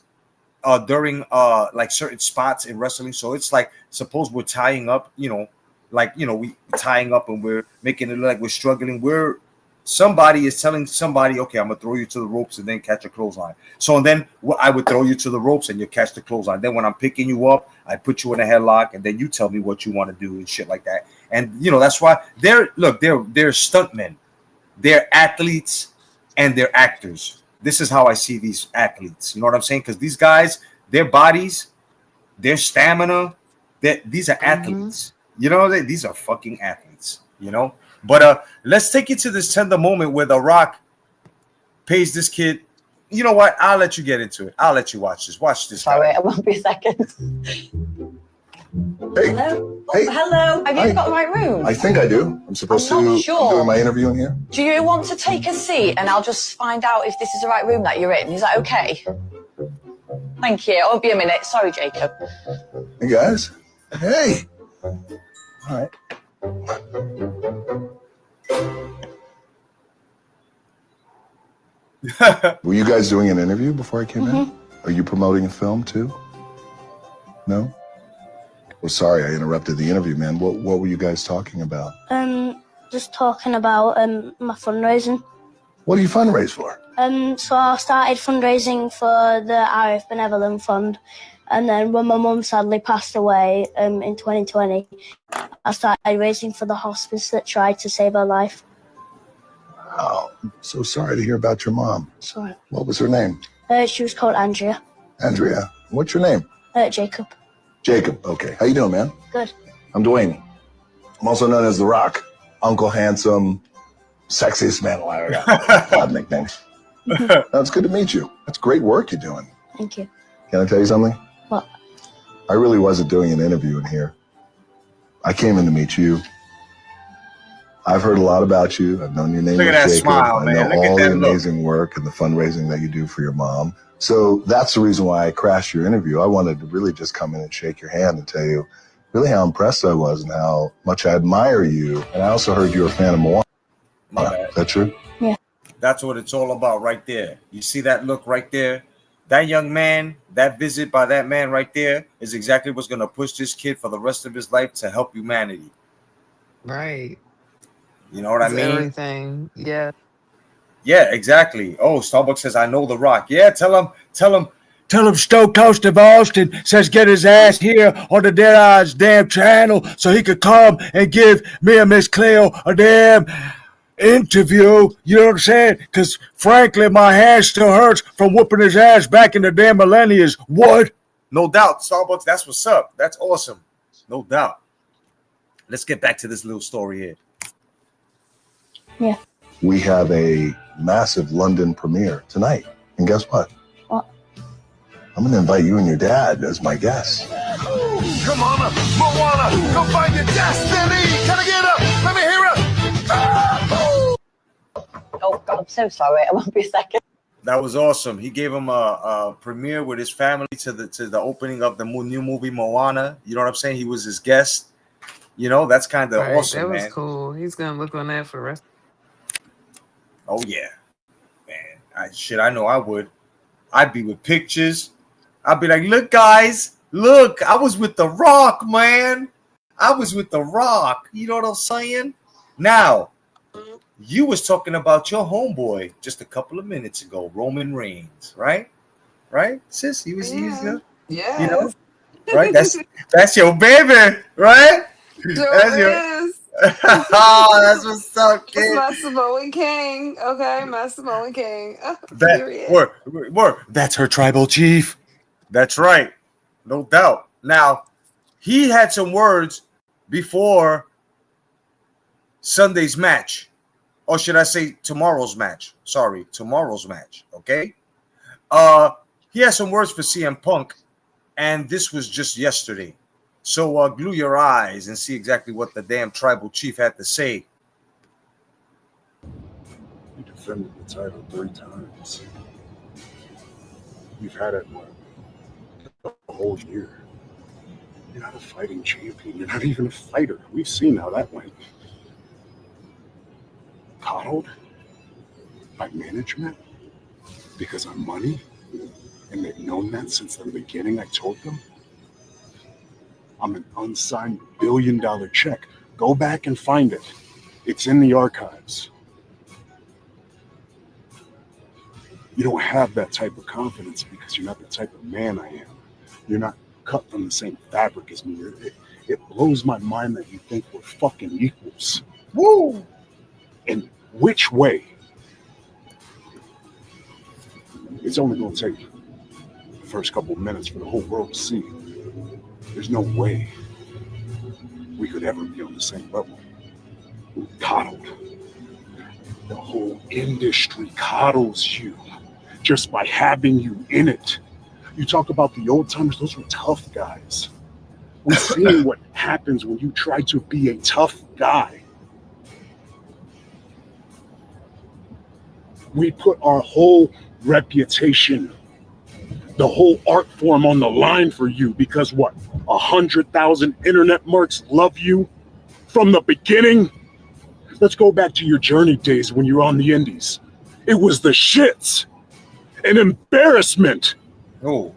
during like certain spots in wrestling. So it's like, suppose we're tying up, you know, like, you know, we tying up and we're making it look like we're struggling. We're somebody is telling somebody, okay, I'm gonna throw you to the ropes and then catch a clothesline. So and then I would throw you to the ropes and you catch the clothesline. Then when I'm picking you up, I put you in a headlock and then you tell me what you want to do and shit like that. And you know, that's why they're stuntmen, they're athletes, and they're actors. This is how I see these athletes. You know what I'm saying? Because these guys, their bodies, their stamina, these are athletes. You know, these are fucking athletes. You know. But let's take it to this tender moment where The Rock pays this kid. You know what? I'll let you get into it. I'll let you watch this. Watch this. Sorry, it won't be a second. Hey. Hello? Hey. Oh, hello? Have you got the right room? I think I do. I'm supposed I'm to not sure. doing my interview in here. Do you want to take a seat and I'll just find out if this is the right room that you're in? Is that okay? Thank you. I'll be a minute. Sorry, Jacob. Hey, guys. Hey. All right. Were you guys doing an interview before I came in? Are you promoting a film too? No? Well, sorry, I interrupted the interview, man. What were you guys talking about? Just talking about my fundraising. What do you fundraise for? So I started fundraising for the RF Benevolent Fund, and then when my mum sadly passed away in 2020, I started raising for the hospice that tried to save her life. Oh, I'm so sorry to hear about your mom. Sorry. What was her name? She was called Andrea. Andrea. What's your name? Jacob. Jacob. Okay. How you doing, man? Good. I'm Dwayne. I'm also known as The Rock. Uncle Handsome, sexiest man alive. I got a lot of nicknames. It's good to meet you. That's great work you're doing. Thank you. Can I tell you something? What? I really wasn't doing an interview in here. I came in to meet you. I've heard a lot about you. I've known your name. Look at that Jacob. smile, I man. know Look at all that the look. amazing work and the fundraising that you do for your mom. So that's the reason why I crashed your interview. I wanted to really just come in and shake your hand and tell you really how impressed I was and how much I admire you. And I also heard you're a fan of Moana. My bad. Is that true? Yeah. That's what it's all about right there. You see that look right there? That young man, that visit by that man right there is exactly what's going to push this kid for the rest of his life to help humanity. Right. You know what I It's mean? everything. Yeah. Yeah, exactly. Oh, Starbucks says, I know The Rock. Yeah, tell him. Tell him Stoke Coast of Austin says get his ass here on the Dead Eyes damn channel so he could come and give me and Miss Cleo a damn interview. You know what I'm saying? Because frankly, my hand still hurts from whooping his ass back in the damn millennials. What? No doubt, Starbucks, that's what's up. That's awesome. No doubt. Let's get back to this little story here. Yeah. We have a massive London premiere tonight. And guess what? What? I'm going to invite you and your dad as my guests. Come on, Moana, go find your destiny. Can I get up? Let me hear it. Oh, God, I'm so sorry. It won't be a second. That was awesome. He gave him a premiere with his family to the opening of the new movie Moana. You know what I'm saying? He was his guest. You know, that's kind of Right. awesome, That was man. cool. He's gonna look on that for the rest. Oh yeah, man. I know I would. I'd be with pictures. I'd be like, look, guys, look, I was with The Rock, man. I was with The Rock. You know what I'm saying? Now, you was talking about your homeboy just a couple of minutes ago, Roman Reigns, right? Right, sis? He was Yeah. Yeah. you know, right? That's your baby, right? That's your is. oh, that's what's up, It's kid. my Samoan king. Okay, my Samoan king. Period. Word. That's her tribal chief. That's right. No doubt. Now, he had some words before Sunday's match. Or should I say tomorrow's match? Sorry, tomorrow's match. Okay. He has some words for CM Punk, and this was just yesterday. So glue your eyes and see exactly what the damn tribal chief had to say. You defended the title 3 times. You've had it, what, a whole year. You're not a fighting champion. You're not even a fighter. We've seen how that went. Coddled by management because of money, and they've known that since the beginning. I told them. I'm an unsigned $1 billion check. Go back and find it. It's in the archives. You don't have that type of confidence because you're not the type of man I am. You're not cut from the same fabric as me. It blows my mind that you think we're fucking equals. Woo! And which way? It's only going to take the first couple of minutes for the whole world to see. There's no way we could ever be on the same level. We're coddled. The whole industry coddles you just by having you in it. You talk about the old timers, those were tough guys. I'm seeing what happens when you try to be a tough guy. We put our whole reputation, the whole art form on the line for you because what? 100,000 internet marks love you from the beginning? Let's go back to your journey days when you were on the indies. It was the shits. An embarrassment. Oh.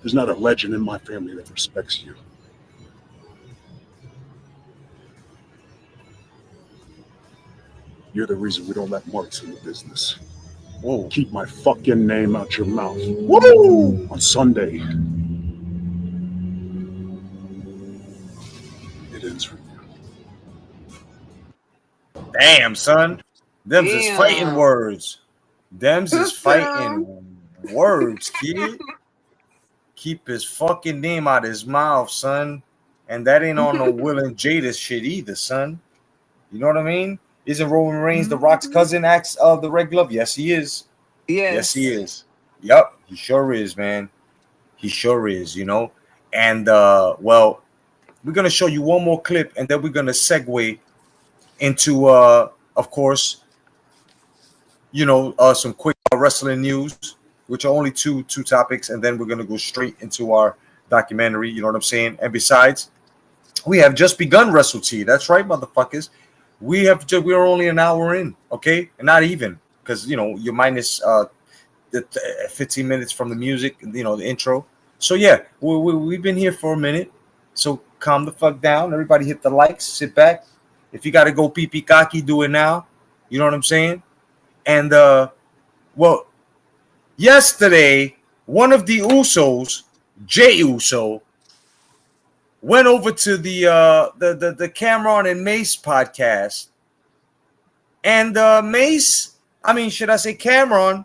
There's not a legend in my family that respects you. You're the reason we don't let marks in the business. Whoa. Keep my fucking name out your mouth. Woo! On Sunday. It ends for you. Damn, son. Them's is Damn. fighting words. Them's is fighting words, kid. Keep his fucking name out his mouth, son. And that ain't on no Will and Jada shit either, son. You know what I mean? Isn't Roman Reigns the Rock's cousin, acts of the Red Glove? Yes, he is. Yes, he is. Yep, he sure is, man. He sure is, you know. And well, we're gonna show you one more clip, and then we're gonna segue into of course, you know, some quick wrestling news, which are only two topics, and then we're gonna go straight into our documentary. You know what I'm saying? And besides, we have just begun Wrestle-Tea. That's right, motherfuckers. We're only an hour in, okay, and not even because you know you're minus the 15 minutes from the music, you know, the intro. So yeah, we've been here for a minute. So calm the fuck down. Everybody hit the likes. Sit back. If you got to go pee cocky, do it now. You know what I'm saying? And well, yesterday one of the Usos, Jey Uso, went over to the Cameron and Mace podcast, and Mace, I mean, should I say Cameron,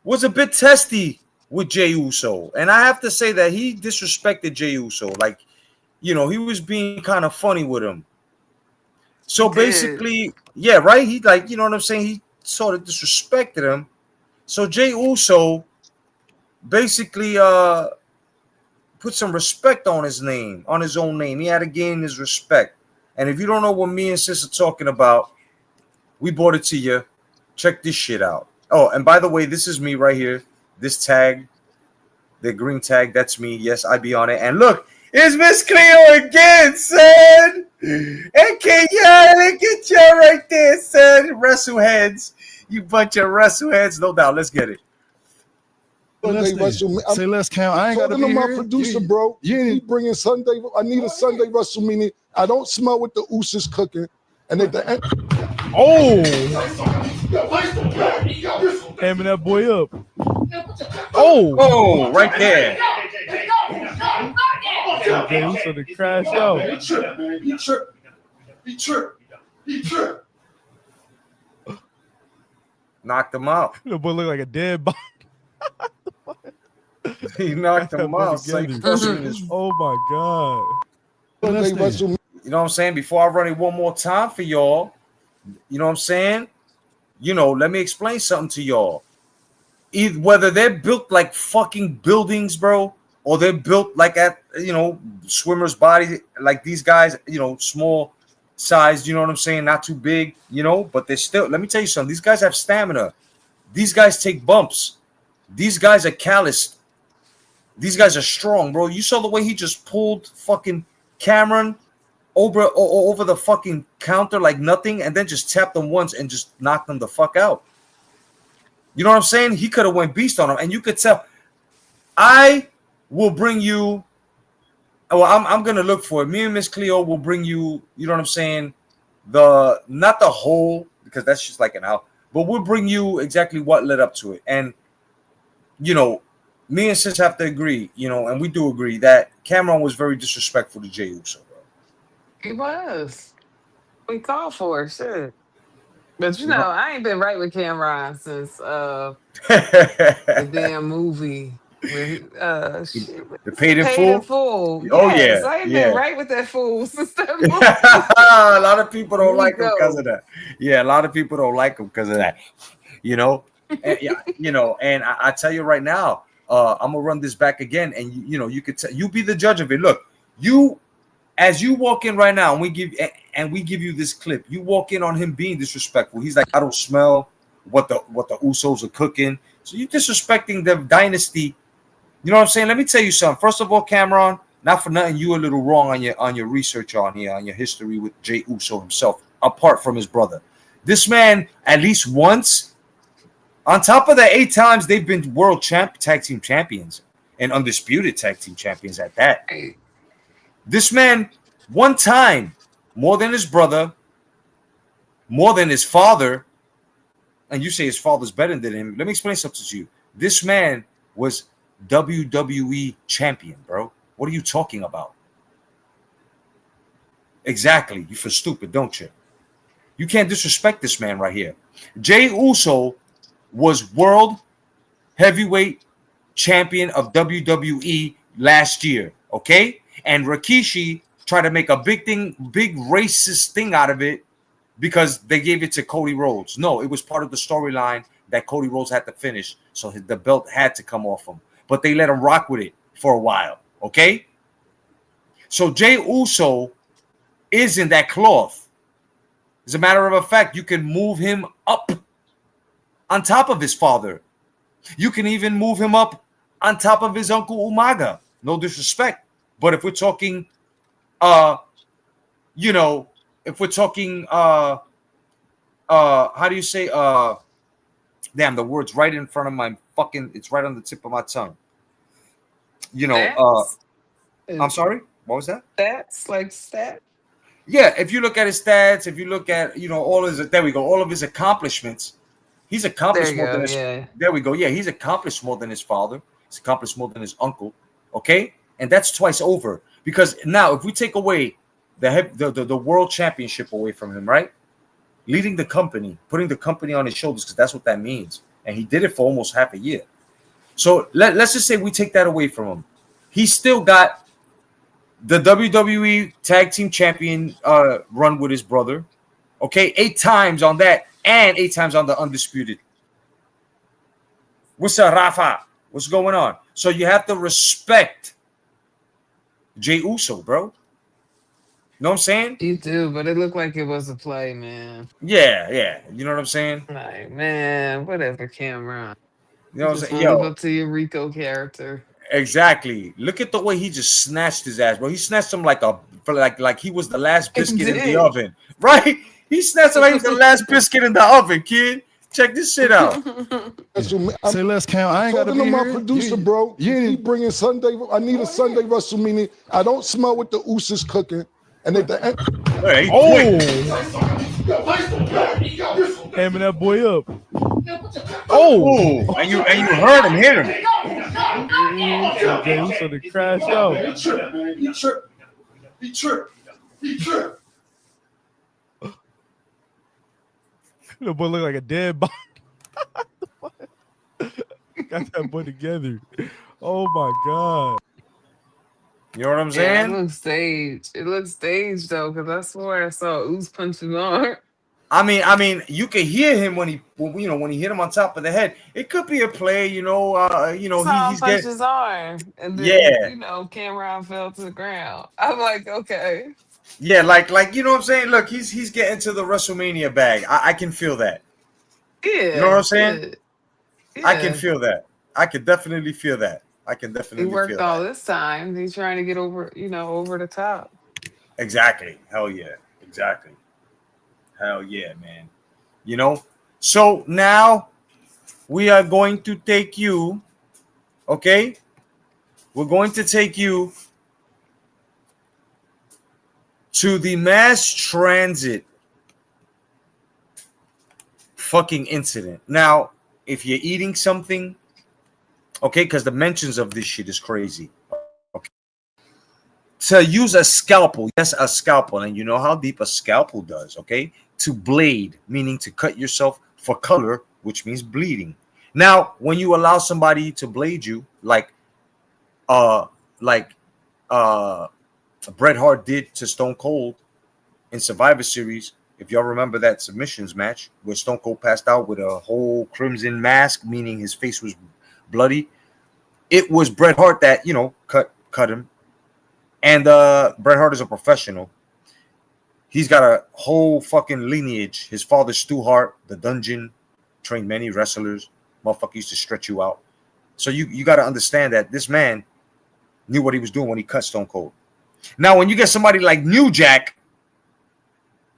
was a bit testy with Jey Uso, and I have to say that he disrespected Jey Uso, like, you know, he was being kind of funny with him. So basically, yeah, right. He, like, you know what I'm saying, he sort of disrespected him. So Jey Uso basically put some respect on his name, on his own name. He had to gain his respect. And if you don't know what me and Sis are talking about, we brought it to you. Check this shit out. Oh, and by the way, this is me right here. This tag, the green tag, that's me. Yes, I be on it. And look, it's Miss Cleo again, son. Okay, yeah, look at you right there, son. Wrestleheads. You bunch of wrestleheads. No doubt. Let's get it. Say less, Cam. I ain't got to be my here. producer, bro. He bringing Sunday. I need a Sunday WrestleMania. I don't smell what the Usos cooking. And at the end, Hamming that boy up. Oh, right there. Jey Uso to crash out. He tripped. Knocked him out. The boy look like a dead body. He knocked him out. Oh my god. You know what I'm saying? Before I run it one more time for y'all, you know what I'm saying? You know, let me explain something to y'all. Whether they're built like fucking buildings, bro, or they're built like at, you know, swimmers' body, like these guys, you know, small size, you know what I'm saying? Not too big, you know, but they're still, let me tell you something. These guys have stamina. These guys take bumps. These guys are calloused. These guys are strong, bro. You saw the way he just pulled fucking Cameron over the fucking counter like nothing, and then just tapped him once and just knocked him the fuck out. You know what I'm saying? He could have went beast on him, and you could tell. I will bring you. Well, I'm gonna look for it. Me and Miss Cleo will bring you. You know what I'm saying? Not the whole because that's just like an out. But we'll bring you exactly what led up to it. And, you know, me and Sis have to agree, you know, and we do agree that Cameron was very disrespectful to Jey Uso, bro. He was. We called for it, shit. But you You know, know? I ain't been right with Cameron since the damn movie where shit, The Paid in Paid in Full? Full. Oh, Yes, yeah, I ain't been yeah. right with that fool since that movie. A lot of people don't like him because Rico. of that. Yeah, a lot of people don't like him because of that. You know, and, yeah, you know, and I tell you right now, I'm gonna run this back again, and you know, you could you be the judge of it. Look, you as you walk in right now, and we give you this clip. You walk in on him being disrespectful. He's like, I don't smell what the Usos are cooking. So you disrespecting the dynasty. You know what I'm saying? Let me tell you something. First of all, Cameron, not for nothing, you a little wrong on your research on here, on your history with Jey Uso himself, apart from his brother. This man, at least once, on top of the 8 times they've been world tag team champions and undisputed tag team champions at that. Hey, This man, one time, more than his brother, more than his father, and you say his father's better than him. Let me explain something to you. This man was WWE champion, bro. What are you talking about? Exactly. You feel stupid, don't you? You can't disrespect this man right here. Jey Uso was world heavyweight champion of WWE last year, okay? And Rikishi tried to make a big racist thing out of it because they gave it to Cody Rhodes. No, it was part of the storyline that Cody Rhodes had to finish, so the belt had to come off him. But they let him rock with it for a while, okay? So Jey Uso is in that cloth. As a matter of fact, you can move him up on top of his father. You can even move him up on top of his uncle Umaga. No disrespect. But if we're talking, you know, if we're talking, how do you say, damn, the word's right in front of my fucking, it's right on the tip of my tongue. You know, I'm sorry, what was that? Stats, like stats? Yeah, if you look at his stats, if you look at, you know, there we go, all of his accomplishments, he's accomplished more than his, there we go, yeah, he's accomplished more than his father, he's accomplished more than his uncle, okay? And that's twice over, because now if we take away the world championship away from him, right? Leading the company, putting the company on his shoulders, because that's what that means. And he did it for almost half a year. So let's just say we take that away from him. He's still got the WWE Tag Team Champion run with his brother. Okay, 8 times on that and 8 times on the Undisputed. What's up, Rafa? What's going on? So you have to respect Jey Uso, bro. You know what I'm saying? You do, but it looked like it was a play, man. Yeah. You know what I'm saying? Like, man, whatever, Cameron. You know what I'm Just saying? want to live Yo, up to your Rico character. exactly. Look at the way he just snatched his ass, bro. He snatched him like he was the last biscuit in the oven, right? He snatched him like he was the last biscuit in the oven, kid. Check this shit out. Say less, Cam. I ain't got to be my here. producer, bro. He bringing Sunday. I need a Sunday Wrestlemania. I don't smell what the Usos cooking. And at the end, Hamming that boy up. Oh, and you heard him hit him. Jey Uso to crash out. He tripped. The boy look like a dead body. Got that boy together. Oh my god. You know what I'm Yeah, saying? it looks staged. It looks staged though, because I swear I saw Oos punch his arm. I mean, you can hear him when he hit him on top of the head. It could be a play, Saw him he's punch getting, his arm, and then Cameron fell to the ground. I'm like, okay. yeah, like you know what I'm saying. Look, he's getting to the WrestleMania bag. I can feel that. Yeah, You know what I'm saying? Yeah. I can feel that. I can definitely feel that. He worked all this time. He's trying to get over the top. Exactly. Hell yeah. Exactly. Hell yeah, man. You know? So now we are going to take you, okay? We're going to take you to the mass transit fucking incident. Now, if you're eating something, okay, because the mentions of this shit is crazy. Okay. To use a scalpel, yes, a scalpel, and you know how deep a scalpel does, okay? To blade, meaning to cut yourself for color, which means bleeding. Now, when you allow somebody to blade you, like Bret Hart did to Stone Cold in Survivor Series, if y'all remember that submissions match where Stone Cold passed out with a whole crimson mask, meaning his face was bloody, it was Bret Hart that, you know, cut him. And Bret Hart is a professional. He's got a whole fucking lineage. His father, Stu Hart, the Dungeon, trained many wrestlers. Motherfucker used to stretch you out. So you got to understand that this man knew what he was doing when he cut Stone Cold. Now, when you get somebody like New Jack,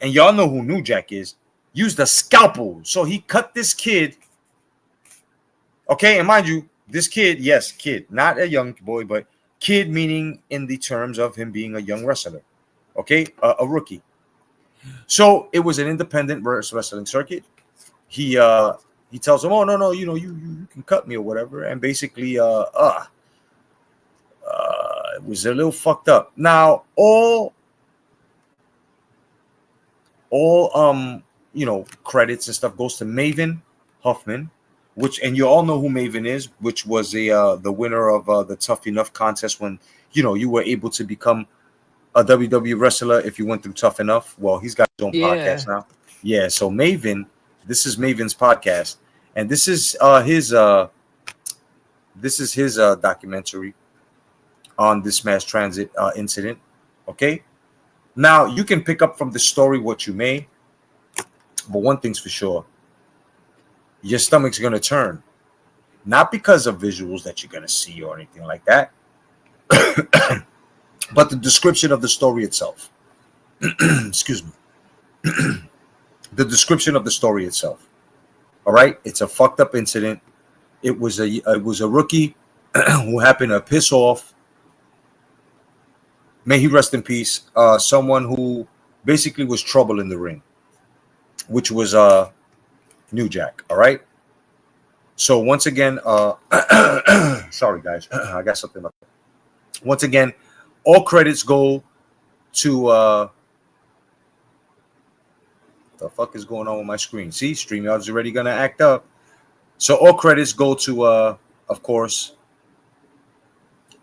and y'all know who New Jack is, used a scalpel. So he cut this kid. Okay, and mind you, this kid, yes, kid, not a young boy, but kid meaning in the terms of him being a young wrestler. Okay, a rookie. So it was an independent wrestling circuit. He tells him, "Oh no, you know you can cut me or whatever," and basically, it was a little fucked up. Now all you know, credits and stuff goes to Maven Huffman, and you all know who Maven is, which was the winner of the Tough Enough contest when, you know, you were able to become a WWE wrestler if you went through Tough Enough. Well, he's got his own podcast now. Yeah, so Maven, this is Maven's podcast, and this is his documentary on this mass transit incident. Okay, now you can pick up from the story what you may, but one thing's for sure: your stomach's gonna turn, not because of visuals that you're gonna see or anything like that, but the description of the story itself. Excuse me. The description of the story itself. All right, it's a fucked up incident. It was a rookie who happened to piss off. May he rest in peace. Someone who basically was trouble in the ring, which was New Jack. All right. So once again, sorry guys, I got something up. Once again, all credits go to the fuck is going on with my screen? See, StreamYard's already gonna act up. So all credits go to of course,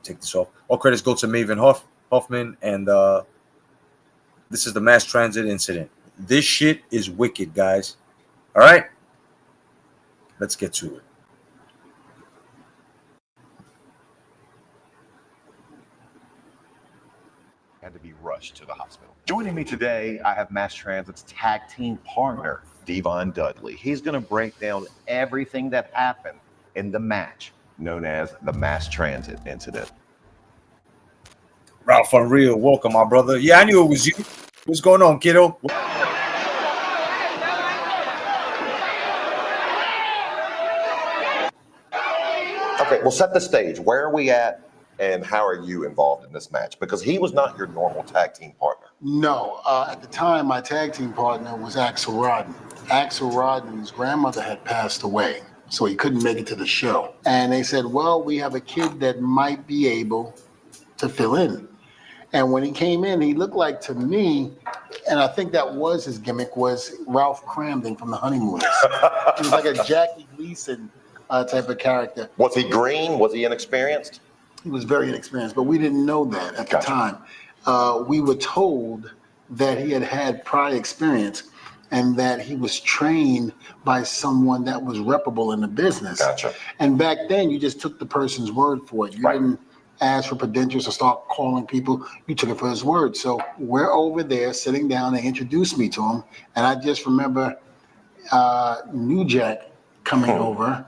take this off. All credits go to Maven Huffman, and this is the mass transit incident. This shit is wicked, guys. All right, let's get to it. Had to be rushed to the hospital. Joining me today, I have Mass Transit's tag team partner, Devon Dudley. He's going to break down everything that happened in the match known as the Mass Transit incident. Ralph Unreal, welcome, my brother. Yeah, I knew it was you. What's going on, kiddo? Okay, well, set the stage. Where are we at, and how are you involved in this match? Because he was not your normal tag team partner. No, at the time, my tag team partner was Axel Rodden. Axel Rodden's grandmother had passed away, so he couldn't make it to the show. And they said, well, we have a kid that might be able to fill in. And when he came in, he looked like, to me, and I think that was his gimmick, was Ralph Cramden from The Honeymooners. He was like a Jackie Gleason type of character. Was he green? Was he inexperienced? He was very inexperienced, but we didn't know that at the time. We were told that he had had prior experience and that he was trained by someone that was reputable in the business. Gotcha. And back then, you just took the person's word for it. You didn't ask for credentials or start calling people. You took it for his word. So we're over there sitting down. They introduced me to him. And I just remember New Jack coming over.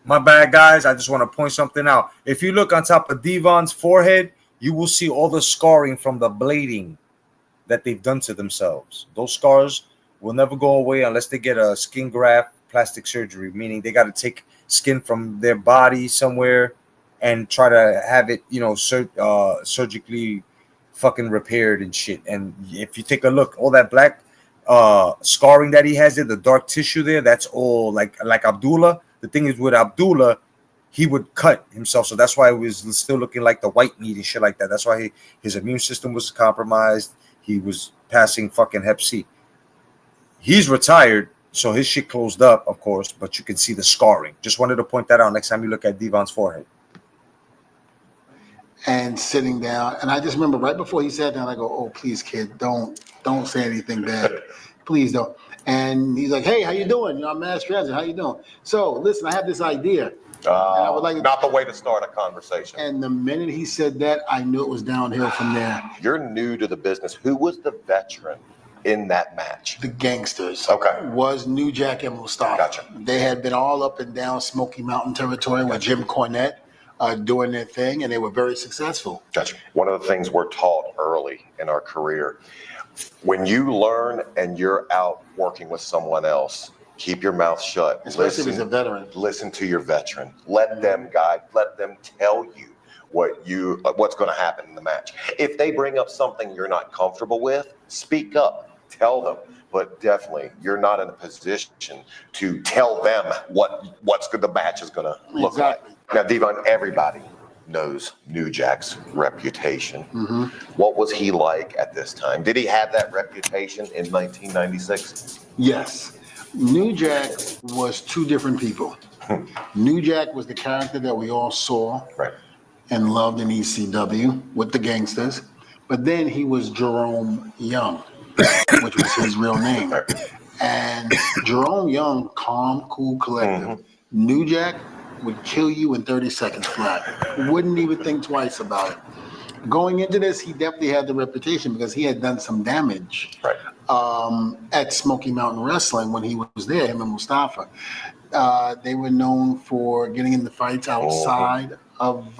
My bad, guys. I just want to point something out. If you look on top of Devon's forehead, you will see all the scarring from the blading that they've done to themselves. Those scars will never go away unless they get a skin graft plastic surgery, meaning they got to take skin from their body somewhere and try to have it, you know, surgically fucking repaired and shit. And if you take a look, all that black scarring that he has there, the dark tissue there, that's all like Abdullah. The thing is with Abdullah, he would cut himself, so that's why it was still looking like the white meat and shit like that. That's why his immune system was compromised. He was passing fucking Hep C. He's retired, so his shit closed up, of course, but you can see the scarring. Just wanted to point that out next time you look at Devon's forehead. And sitting down, and I just remember right before he sat down, I go, "Oh, please, kid, don't say anything bad, please don't." And he's like, "Hey, how you doing? You know, I'm Mass Transit. How you doing? So, listen, I have this idea, and I would like not the way to start a conversation." And the minute he said that, I knew it was downhill from there. You're new to the business. Who was the veteran in that match? The Gangsters. Okay. Was New Jack and Mustafa. Gotcha. They had been all up and down Smoky Mountain territory with Jim Cornette doing their thing, and they were very successful. Gotcha. One of the things we're taught early in our career, when you learn and you're out working with someone else, keep your mouth shut. Especially if he's a veteran. Listen to your veteran. Let them guide. Let them tell you what's going to happen in the match. If they bring up something you're not comfortable with, speak up. Tell them. But definitely, you're not in a position to tell them what's the match is going to look like. Now, Devon, everybody knows New Jack's reputation. Mm-hmm. What was he like at this time? Did he have that reputation in 1996? Yes. New Jack was two different people. New Jack was the character that we all saw and loved in ECW with the Gangsters. But then he was Jerome Young, which was his real name. And Jerome Young, calm, cool, collective. Mm-hmm. New Jack would kill you in 30 seconds flat. Wouldn't even think twice about it. Going into this, he definitely had the reputation because he had done some damage at Smoky Mountain Wrestling when he was there, him and Mustafa. They were known for getting into fights outside of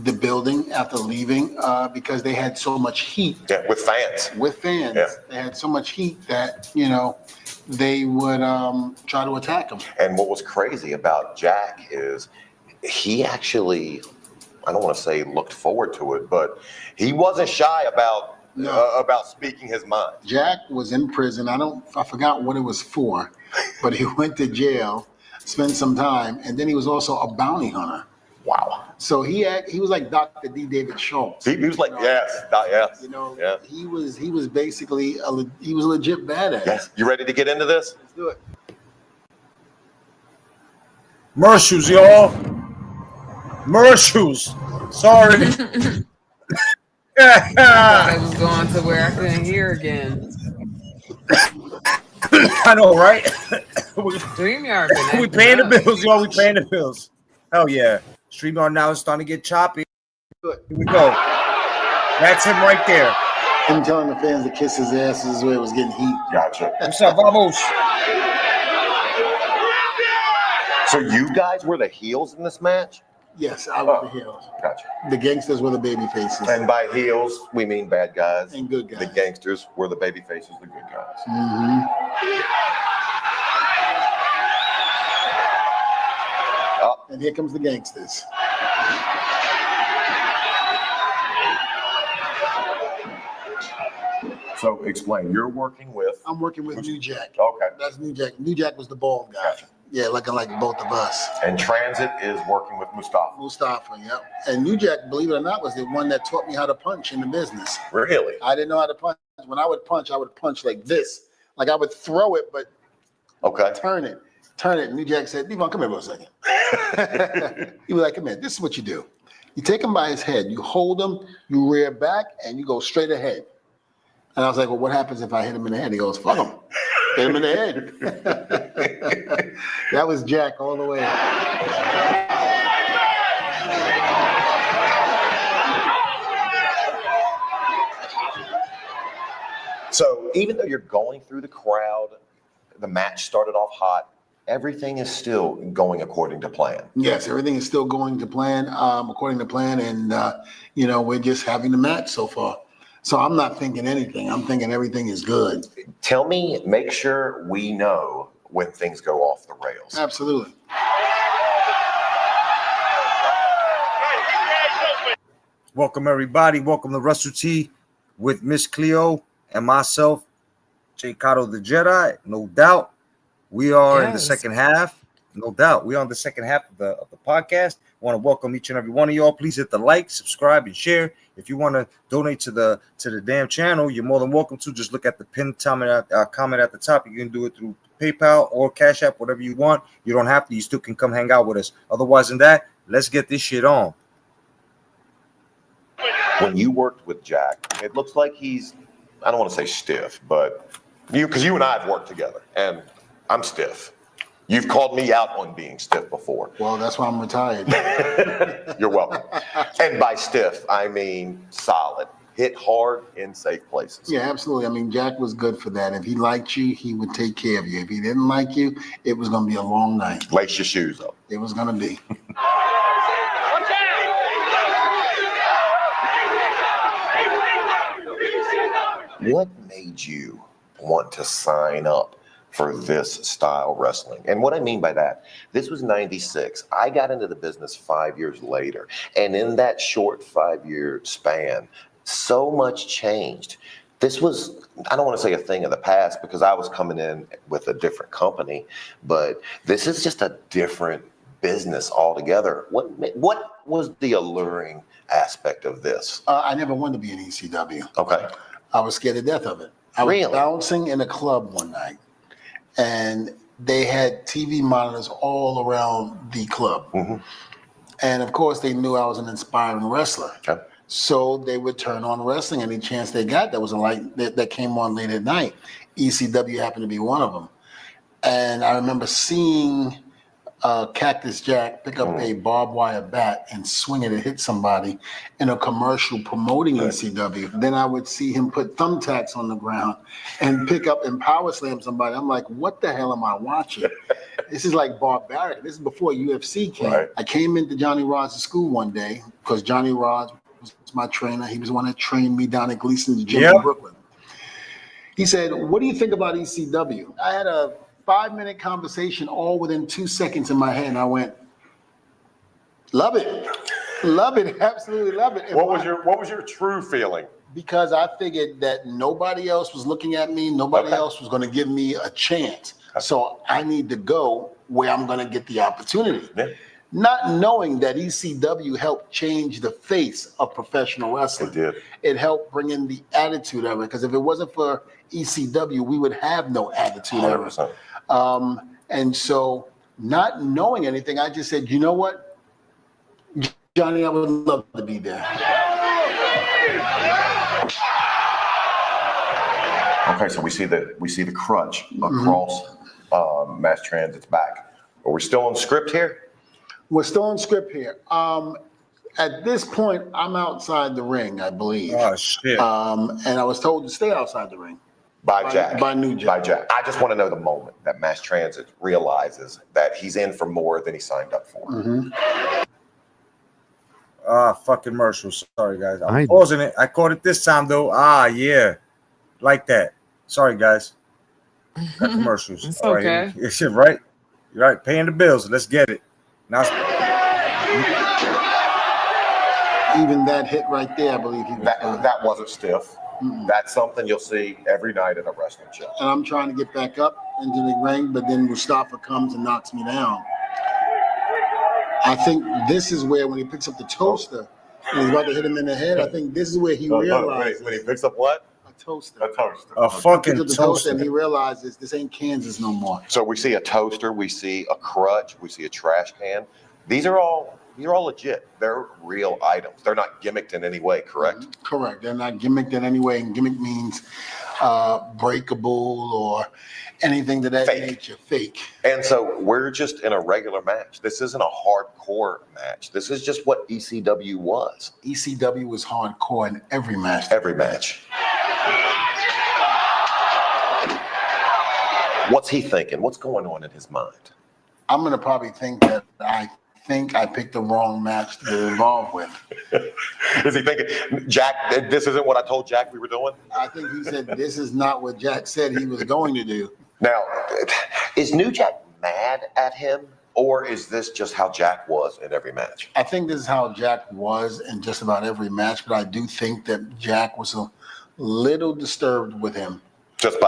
the building after leaving because they had so much heat. Yeah, with fans. With fans. Yeah. They had so much heat that, they would try to attack him. And what was crazy about Jack is he actually, I don't want to say looked forward to it, but he wasn't shy about speaking his mind. Jack was in prison. I forgot what it was for, but he went to jail, spent some time, and then he was also a bounty hunter. Wow. So he was like Dr. D. David Schultz. He was like, yes. He was basically he was a legit badass. Yes. You ready to get into this? Let's do it. Mershus, y'all. Mershus. Sorry. I thought I was going to where I couldn't hear again. I know, right? StreamYard. We paying the bills, y'all. We paying the bills. Hell yeah. StreamYard now is starting to get choppy. Here we go. That's him right there. Him telling the fans to kiss his ass is where it was getting heat. Gotcha. What's up, vamos? So you guys were the heels in this match? Yes, I was the heels. Gotcha. The Gangsters were the baby faces. And by heels, we mean bad guys. And good guys. The Gangsters were the baby faces, the good guys. Mm-hmm. And here comes the Gangsters. So explain. You're working with? I'm working with New Jack. Okay. That's New Jack. New Jack was the bald guy. Gotcha. Yeah, looking like both of us. And Transit is working with Mustafa. Mustafa, yep. And New Jack, believe it or not, was the one that taught me how to punch in the business. Really? I didn't know how to punch. When I would punch like this. Like I would throw it, but turn it. New Jack said, Devon, come here for a second. He was like, come here, this is what you do. You take him by his head, you hold him, you rear back, and you go straight ahead. And I was like, well, what happens if I hit him in the head? He goes, fuck him. Hit him in the head. That was Jack all the way. So even though you're going through the crowd, the match started off hot, everything is still going according to plan. Yes, everything is still going to plan, according to plan. And, we're just having the match so far. So I'm not thinking anything. I'm thinking everything is good. Tell me, make sure we know when things go off the rails. Absolutely. Welcome, everybody. Welcome to Wrestle-Tea with Miss Cleo and myself, Jay Cotto the Jedi, no doubt. We are in the Yes. second half, no doubt. We are on the second half of the podcast. I want to welcome each and every one of y'all. Please hit the like, subscribe, and share. If you want to donate to the damn channel, you're more than welcome to. Just look at the pinned comment at the top. You can do it through PayPal or Cash App, whatever you want. You don't have to. You still can come hang out with us. Otherwise than that, let's get this shit on. When you worked with Jack, it looks like he's, I don't want to say stiff, but because you and I have worked together, and I'm stiff. You've called me out on being stiff before. Well, that's why I'm retired. You're welcome. And by stiff, I mean solid. Hit hard in safe places. Yeah, absolutely. I mean, Jack was good for that. If he liked you, he would take care of you. If he didn't like you, it was going to be a long night. Lace your shoes up. It was going to be. What made you want to sign up for this style wrestling? And what I mean by that, this was 96. I got into the business 5 years later. And in that short 5-year span, so much changed. This was, I don't want to say a thing of the past because I was coming in with a different company, but this is just a different business altogether. What was the alluring aspect of this? I never wanted to be in ECW. Okay. I was scared to death of it. I was bouncing in a club one night, and they had TV monitors all around the club. Mm-hmm. And of course, they knew I was an inspiring wrestler. Okay. So they would turn on wrestling any chance they got. That was a light that came on late at night. ECW happened to be one of them. And I remember seeing Cactus Jack pick up a barbed wire bat and swing it and hit somebody in a commercial promoting ECW. Then I would see him put thumbtacks on the ground and pick up and power slam somebody. I'm like, what the hell am I watching? This is like barbaric. This is before UFC came. Right. I came into Johnny Rod's school one day because Johnny Rod was my trainer. He was the one that trained me down at Gleason's gym in Brooklyn. He said, what do you think about ECW? I had a 5-minute conversation all within 2 seconds in my head, and I went, love it. Love it. Absolutely love it. What was your true feeling? Because I figured that nobody else was looking at me, nobody else was going to give me a chance. So I need to go where I'm going to get the opportunity. Yeah. Not knowing that ECW helped change the face of professional wrestling. It did. It helped bring in the attitude era, because if it wasn't for ECW, we would have no attitude era. 100%. And so not knowing anything, I just said, you know what, Johnny, I would love to be there. Okay, so we see the crutch across Mass Transit's back. Are we still on script here? We're still on script here. At this point, I'm outside the ring, I believe. Oh, shit. And I was told to stay outside the ring. By Jack. By New Jack. By Jack. I just want to know the moment that Mass Transit realizes that he's in for more than he signed up for. Mm-hmm. Fucking Marshall. Sorry, guys. I'm pausing it. I caught it this time, though. Yeah. Like that. Sorry, guys. Got commercials. It's All okay. Right. Right? You're right. Paying the bills. Let's get it. Now, even that hit right there, I believe he was that wasn't stiff. Mm-mm. That's something you'll see every night at a wrestling show. And I'm trying to get back up into the ring, but then Mustafa comes and knocks me down. I think this is where, when he picks up the toaster and he's about to hit him in the head, I think this is where he realizes. When he picks up what? A toaster. A toaster. A fucking he picks up the toaster. And he realizes this ain't Kansas no more. So we see a toaster, we see a crutch, we see a trash can. These are all legit. They're real items. They're not gimmicked in any way, correct? Mm-hmm. Correct. They're not gimmicked in any way. And gimmick means breakable or anything to that nature. Fake. And so we're just in a regular match. This isn't a hardcore match. This is just what ECW was. ECW was hardcore in every match. Every match. What's he thinking? What's going on in his mind? I'm going to probably think that I picked the wrong match to get involved with. Is he thinking, Jack, this isn't what I told Jack we were doing? I think he said, this is not what Jack said he was going to do. Now, is New Jack mad at him, or is this just how Jack was in every match? I think this is how Jack was in just about every match, but I do think that Jack was a little disturbed with him. Just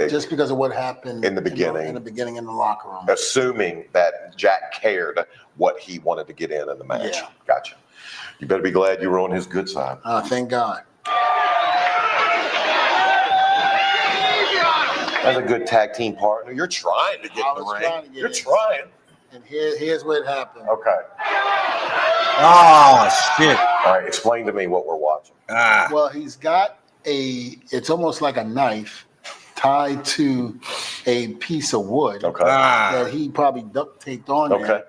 just because of what happened in the beginning. In the beginning in the locker room. Assuming that Jack cared what he wanted to get in the match. Yeah. Gotcha. You better be glad you were on his good side. Thank God. As a good tag team partner, you're trying to get in the ring. You're trying. And here's what happened. Okay. Oh, shit. All right, explain to me what we're watching. Well, he's got it's almost like a knife tied to a piece of wood that he probably duct taped on there.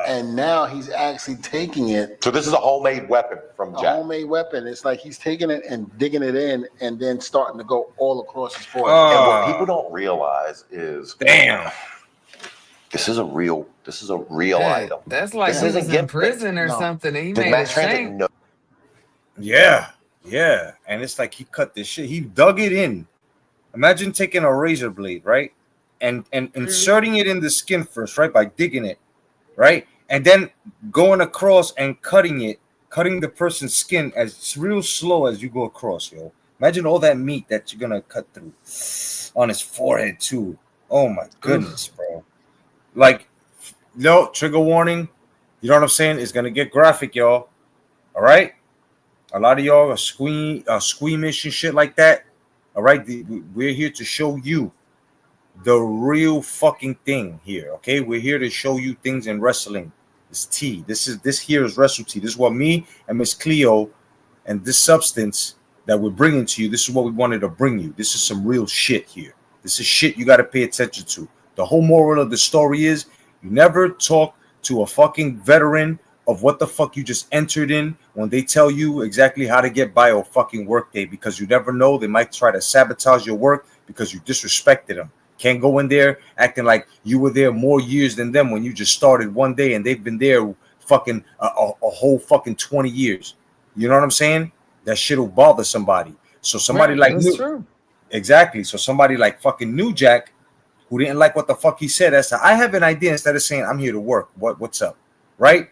And now he's actually taking it. So this is a homemade weapon from Jack. A homemade weapon. It's like he's taking it and digging it in and then starting to go all across his forehead. And what people don't realize is, this is a real item. That's like he was in prison or something. And he made a shank. Yeah. And it's like he cut this shit. He dug it in. Imagine taking a razor blade, right? And inserting it in the skin first, right? By digging it, right? And then going across and cutting the person's skin as real slow as you go across, yo. Imagine all that meat that you're gonna cut through on his forehead too. Oh my goodness, bro. Like, no, trigger warning. You know what I'm saying? It's gonna get graphic, y'all. All right? A lot of y'all are squeamish and shit like that. All right, we're here to show you the real fucking thing here. Okay, we're here to show you things in wrestling. It's tea. This here is Wrestle-Tea. This is what me and Miss Cleo and this substance that we're bringing to you. This is what we wanted to bring you. This is some real shit here. This is shit you got to pay attention to. The whole moral of the story is you never talk to a fucking veteran of what the fuck you just entered in when they tell you exactly how to get by a fucking work day, because you never know. They might try to sabotage your work because you disrespected them. Can't go in there acting like you were there more years than them when you just started one day and they've been there fucking a whole fucking 20 years. You know what I'm saying? That shit will bother somebody. So somebody exactly. So somebody like fucking New Jack who didn't like what the fuck he said. That's I have an idea, instead of saying I'm here to work. What's up? Right?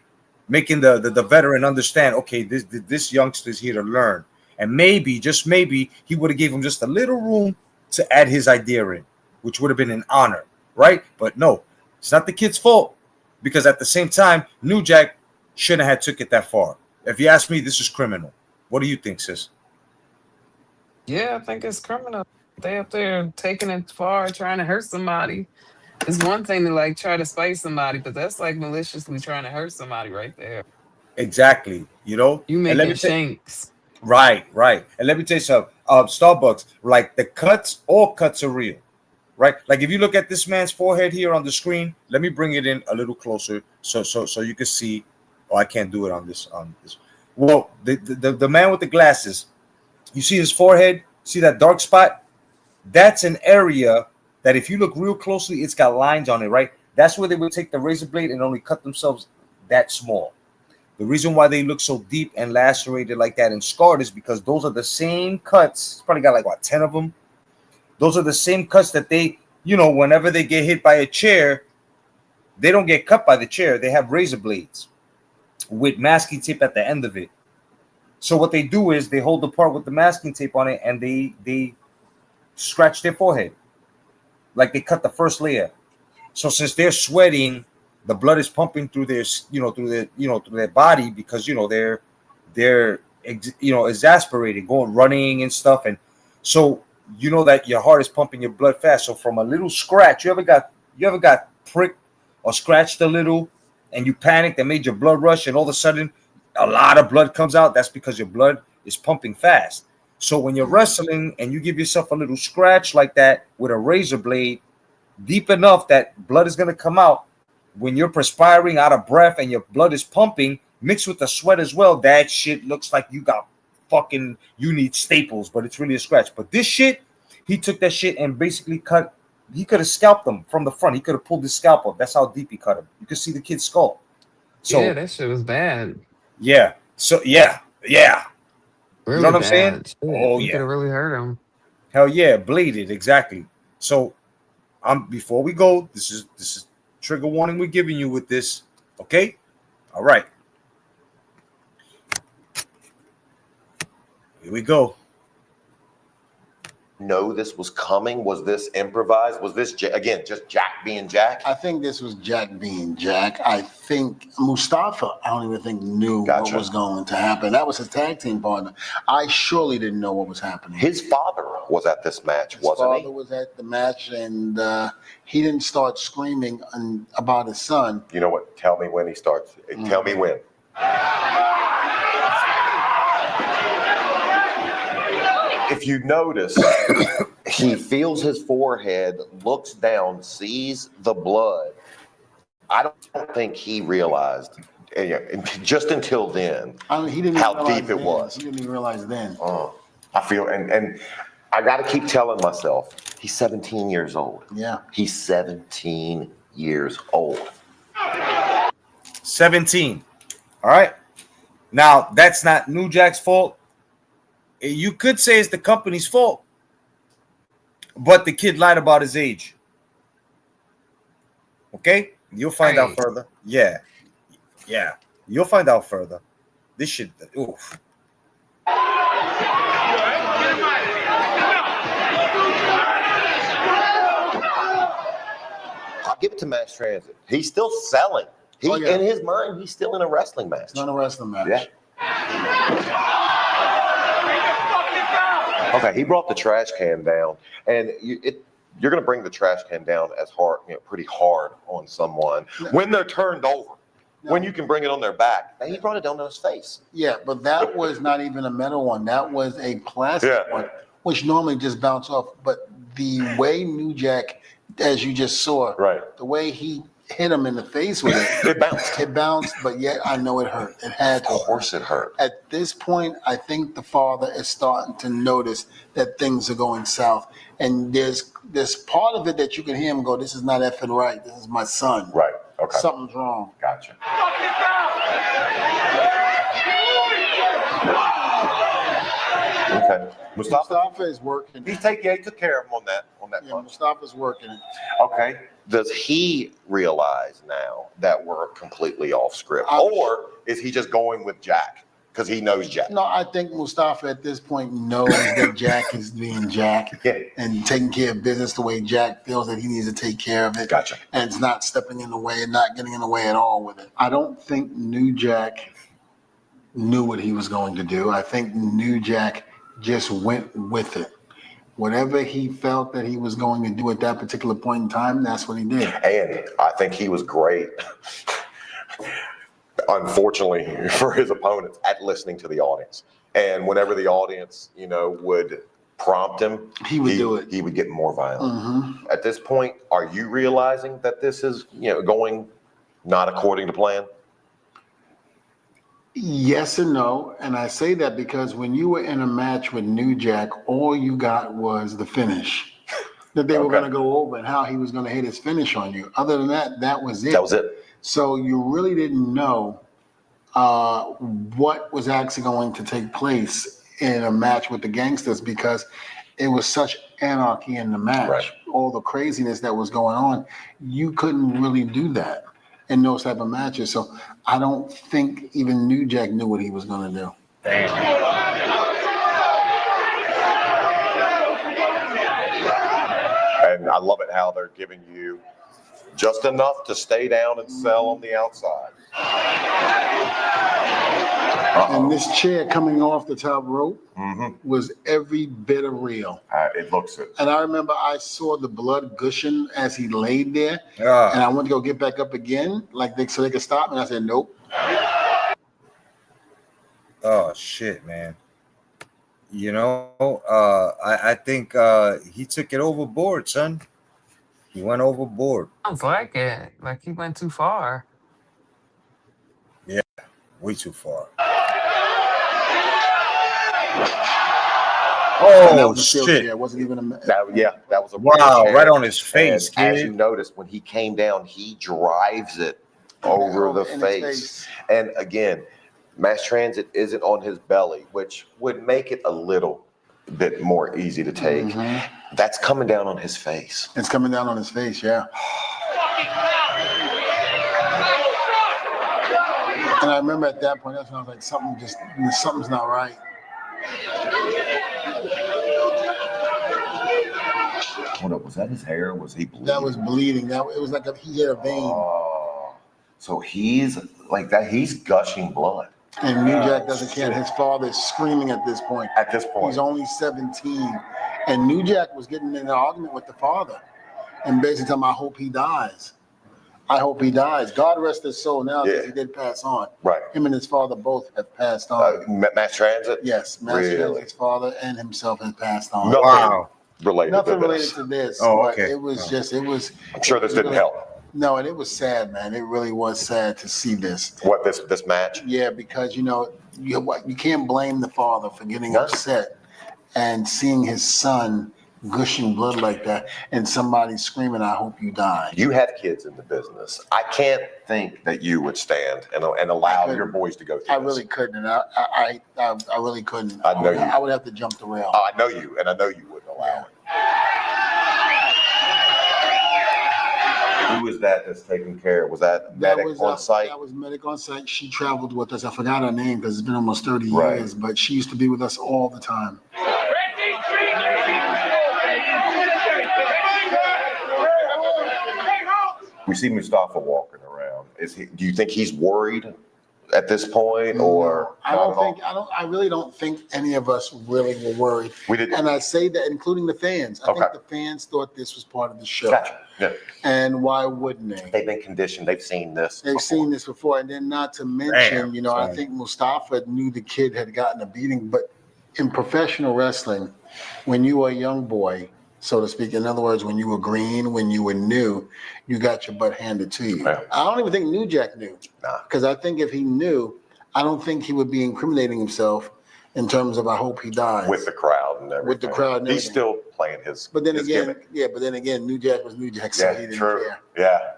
Making the veteran understand, okay, this youngster's here to learn. And maybe, just maybe, he would have gave him just a little room to add his idea in, which would have been an honor, right? But no, it's not the kid's fault, because at the same time, New Jack shouldn't have took it that far. If you ask me, this is criminal. What do you think, sis? Yeah, I think it's criminal. They up there taking it far, trying to hurt somebody. It's one thing to like try to spite somebody, but that's like maliciously trying to hurt somebody right there. Exactly. You know, you making shanks. Right. And let me tell you something. Starbucks, like all cuts are real, right? Like if you look at this man's forehead here on the screen, let me bring it in a little closer so you can see. Oh, I can't do it on this. Well, the man with the glasses, you see his forehead, see that dark spot? That's an area that if you look real closely, it's got lines on it, right? That's where they would take the razor blade and only cut themselves that small. The reason why they look so deep and lacerated like that and scarred is because those are the same cuts. It's probably got like, 10 of them. Those are the same cuts that they, whenever they get hit by a chair, they don't get cut by the chair. They have razor blades with masking tape at the end of it. So what they do is they hold the part with the masking tape on it and they scratch their forehead. Like they cut the first layer. So since they're sweating, the blood is pumping through their, through their body, because they're exasperated, running and stuff, and so that your heart is pumping your blood fast. So from a little scratch, you ever got pricked or scratched a little, and you panicked and made your blood rush, and all of a sudden a lot of blood comes out? That's because your blood is pumping fast. So when you're wrestling and you give yourself a little scratch like that with a razor blade, deep enough that blood is going to come out, when you're perspiring out of breath and your blood is pumping, mixed with the sweat as well, that shit looks like you need staples, but it's really a scratch. But this shit, he took that shit and basically cut. He could have scalped them from the front. He could have pulled his scalp up. That's how deep he cut him. You could see the kid's skull. So, yeah, that shit was bad. Yeah. So yeah. Really you know what I'm bad. saying? Shit. Oh You yeah. could have really hurt him. Hell yeah, bladed, exactly. So before we go, this is trigger warning we're giving you with this. Okay? All right. Here we go. know this was coming? Was this improvised? Was this, again, just Jack being Jack? I think this was Jack being Jack. I think Mustafa, I don't even think knew what was going to happen. That was his tag team partner. I surely didn't know what was happening. His father was at this match, wasn't he? His father was at the match, and he didn't start screaming about his son. You know what? Tell me when he starts. Tell me when. If you notice, he feels his forehead, looks down, sees the blood. I don't think he realized, just until then, he didn't how realize deep it then. was. He didn't even realize then. I feel, and I got to keep telling myself, he's 17 years old. Yeah. He's 17 years old. 17. All right. Now, that's not New Jack's fault. You could say it's the company's fault. But the kid lied about his age. Okay? You'll find out further. Yeah. Yeah. You'll find out further. This shit, oof. I'll give it to Mass Transit. He's still selling. In his mind, he's still in a wrestling match. It's not a wrestling match. Yeah. Okay, he brought the trash can down, and you're going to bring the trash can down as hard, pretty hard on someone when they're turned over. When you can bring it on their back, and he brought it down on his face. Yeah, but that was not even a metal one. That was a plastic one, which normally just bounce off. But the way New Jack, as you just saw, the way he hit him in the face with it, it bounced. It bounced, but yet I know it hurt. It had to. Of course it hurt. At this point, I think the father is starting to notice that things are going south. And there's part of it that you can hear him go, this is not effing right. This is my son. Right. Okay. Something's wrong. Gotcha. Okay. Mustafa is working. He took care of him on that punch. Mustafa's working it. Okay. Does he realize now that we're completely off script, or is he just going with Jack because he knows Jack? No, I think Mustafa at this point knows that Jack is being Jack and taking care of business the way Jack feels that he needs to take care of it. Gotcha. And it's not stepping in the way and not getting in the way at all with it. I don't think New Jack knew what he was going to do. I think New Jack just went with it. Whatever he felt that he was going to do at that particular point in time, that's what he did. And I think he was great, unfortunately for his opponents, at listening to the audience. And whenever the audience, would prompt him, he would do it. He would get more violent. Mm-hmm. At this point, are you realizing that this is, going not according to plan? Yes and no, and I say that because when you were in a match with New Jack, all you got was the finish that they were going to go over and how he was going to hit his finish on you. Other than that, that was it. That was it. So you really didn't know what was actually going to take place in a match with the Gangsters because it was such anarchy in the match. Right. All the craziness that was going on, you couldn't really do that in those type of matches. So I don't think even New Jack knew what he was going to do. And I love it how they're giving you just enough to stay down and sell on the outside. And this chair coming off the top rope was every bit of real. It looks it. And I remember I saw the blood gushing as he laid there. And I went to go get back up again, so they could stop me. And I said, nope. Oh, shit, man. I think he took it overboard, son. He went overboard. Sounds like it. Like he went too far. Yeah, way too far. Oh, shit. It wasn't even that was a wow, right on his face, and kid. as you notice, when he came down, he drives it over the face. And again, Mass Transit isn't on his belly, which would make it a little bit more easy to take. That's coming down on his face. It's coming down on his face, yeah. And I remember at that point, that's when I was like, something's not right. Hold up, was that his hair? Was he bleeding? That was bleeding. It was like he hit a vein. Oh, so he's like that. He's gushing blood. And New Jack doesn't care. His father is screaming at this point. He's only 17. And New Jack was getting in an argument with the father. And basically telling him, I hope he dies. I hope he dies. God rest his soul now because he did pass on. Right. Him and his father both have passed on. Mass transit? Yes. Mass Transit's father and himself have passed on. Nothing related Nothing to related this. to this. Oh, but okay. It was just, it was. I'm sure this didn't help. No, and it was sad, man. It really was sad to see this. What, this match? Yeah, because, you know, you can't blame the father for getting upset and seeing his son gushing blood like that and somebody screaming, I hope you die. You have kids in the business. I can't think that you would stand and allow your boys to go through I this. really couldn't, and I really couldn't. I know you. I would have to jump the rail. Oh, I know you, and I know you wouldn't allow it. Who is that that's taking care? Was that medic on site? That was medic on site. She traveled with us. I forgot her name because it's been almost 30 Right. years, but she used to be with us all the time. We see Mustafa walking around. Do you think he's worried at this point, or I really don't think any of us really were worried. We didn't. And I say that including the fans. I think the fans thought this was part of the show. Gotcha. Yeah. And why wouldn't they? They've been conditioned. They've seen this. They've seen this before. And then not to mention, I think Mustafa knew the kid had gotten a beating. But in professional wrestling, when you were a young boy, so to speak, in other words, when you were green, when you were new, you got your butt handed to you. Yeah. I don't even think New Jack knew. Because I think if he knew, I don't think he would be incriminating himself in terms of I hope he dies. With the crowd and everything. With the crowd and He's everything. still playing his But then his again, gimmick. New Jack was New Jack, so he didn't care. Yeah.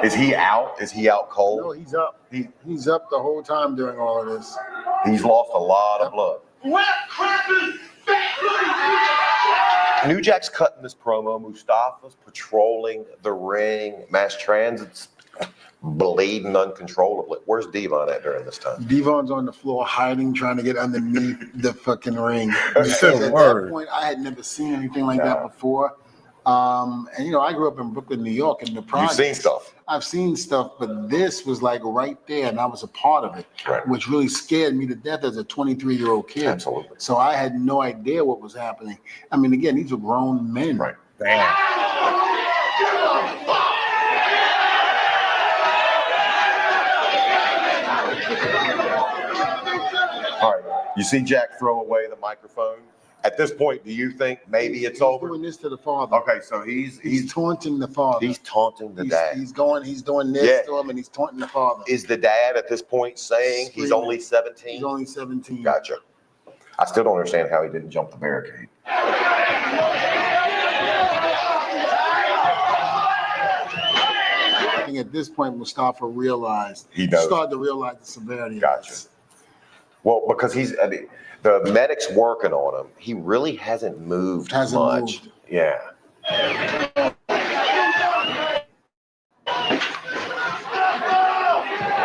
Is he out? Is he out cold? No, he's up. He's up the whole time during all of this. He's lost a lot of blood. New Jack's cutting this promo. Mustafa's patrolling the ring. Mass Transit's bleeding uncontrollably. Where's Devon at during this time? Devon's on the floor hiding, trying to get underneath the fucking ring. That's Because a at word. that point, I had never seen anything like that before. And I grew up in Brooklyn, New York, in the projects. You've seen stuff. I've seen stuff, but this was like right there, and I was a part of it, which really scared me to death as a 23-year-old kid. Absolutely. So I had no idea what was happening. I mean, again, these were grown men. Right. Damn. All right. You see Jack throw away the microphone. At this point, do you think maybe it's over? He's doing this to the father. Okay, so he's taunting the father. He's taunting the dad. He's doing this to him, and he's taunting the father. Is the dad at this point saying he's only 17? He's only 17. Gotcha. I still don't understand how he didn't jump the barricade. I think at this point, Mustafa realized. He knows. Started to realize the severity Gotcha. of this. Well, because the medic's working on him. He really hasn't moved much. Yeah.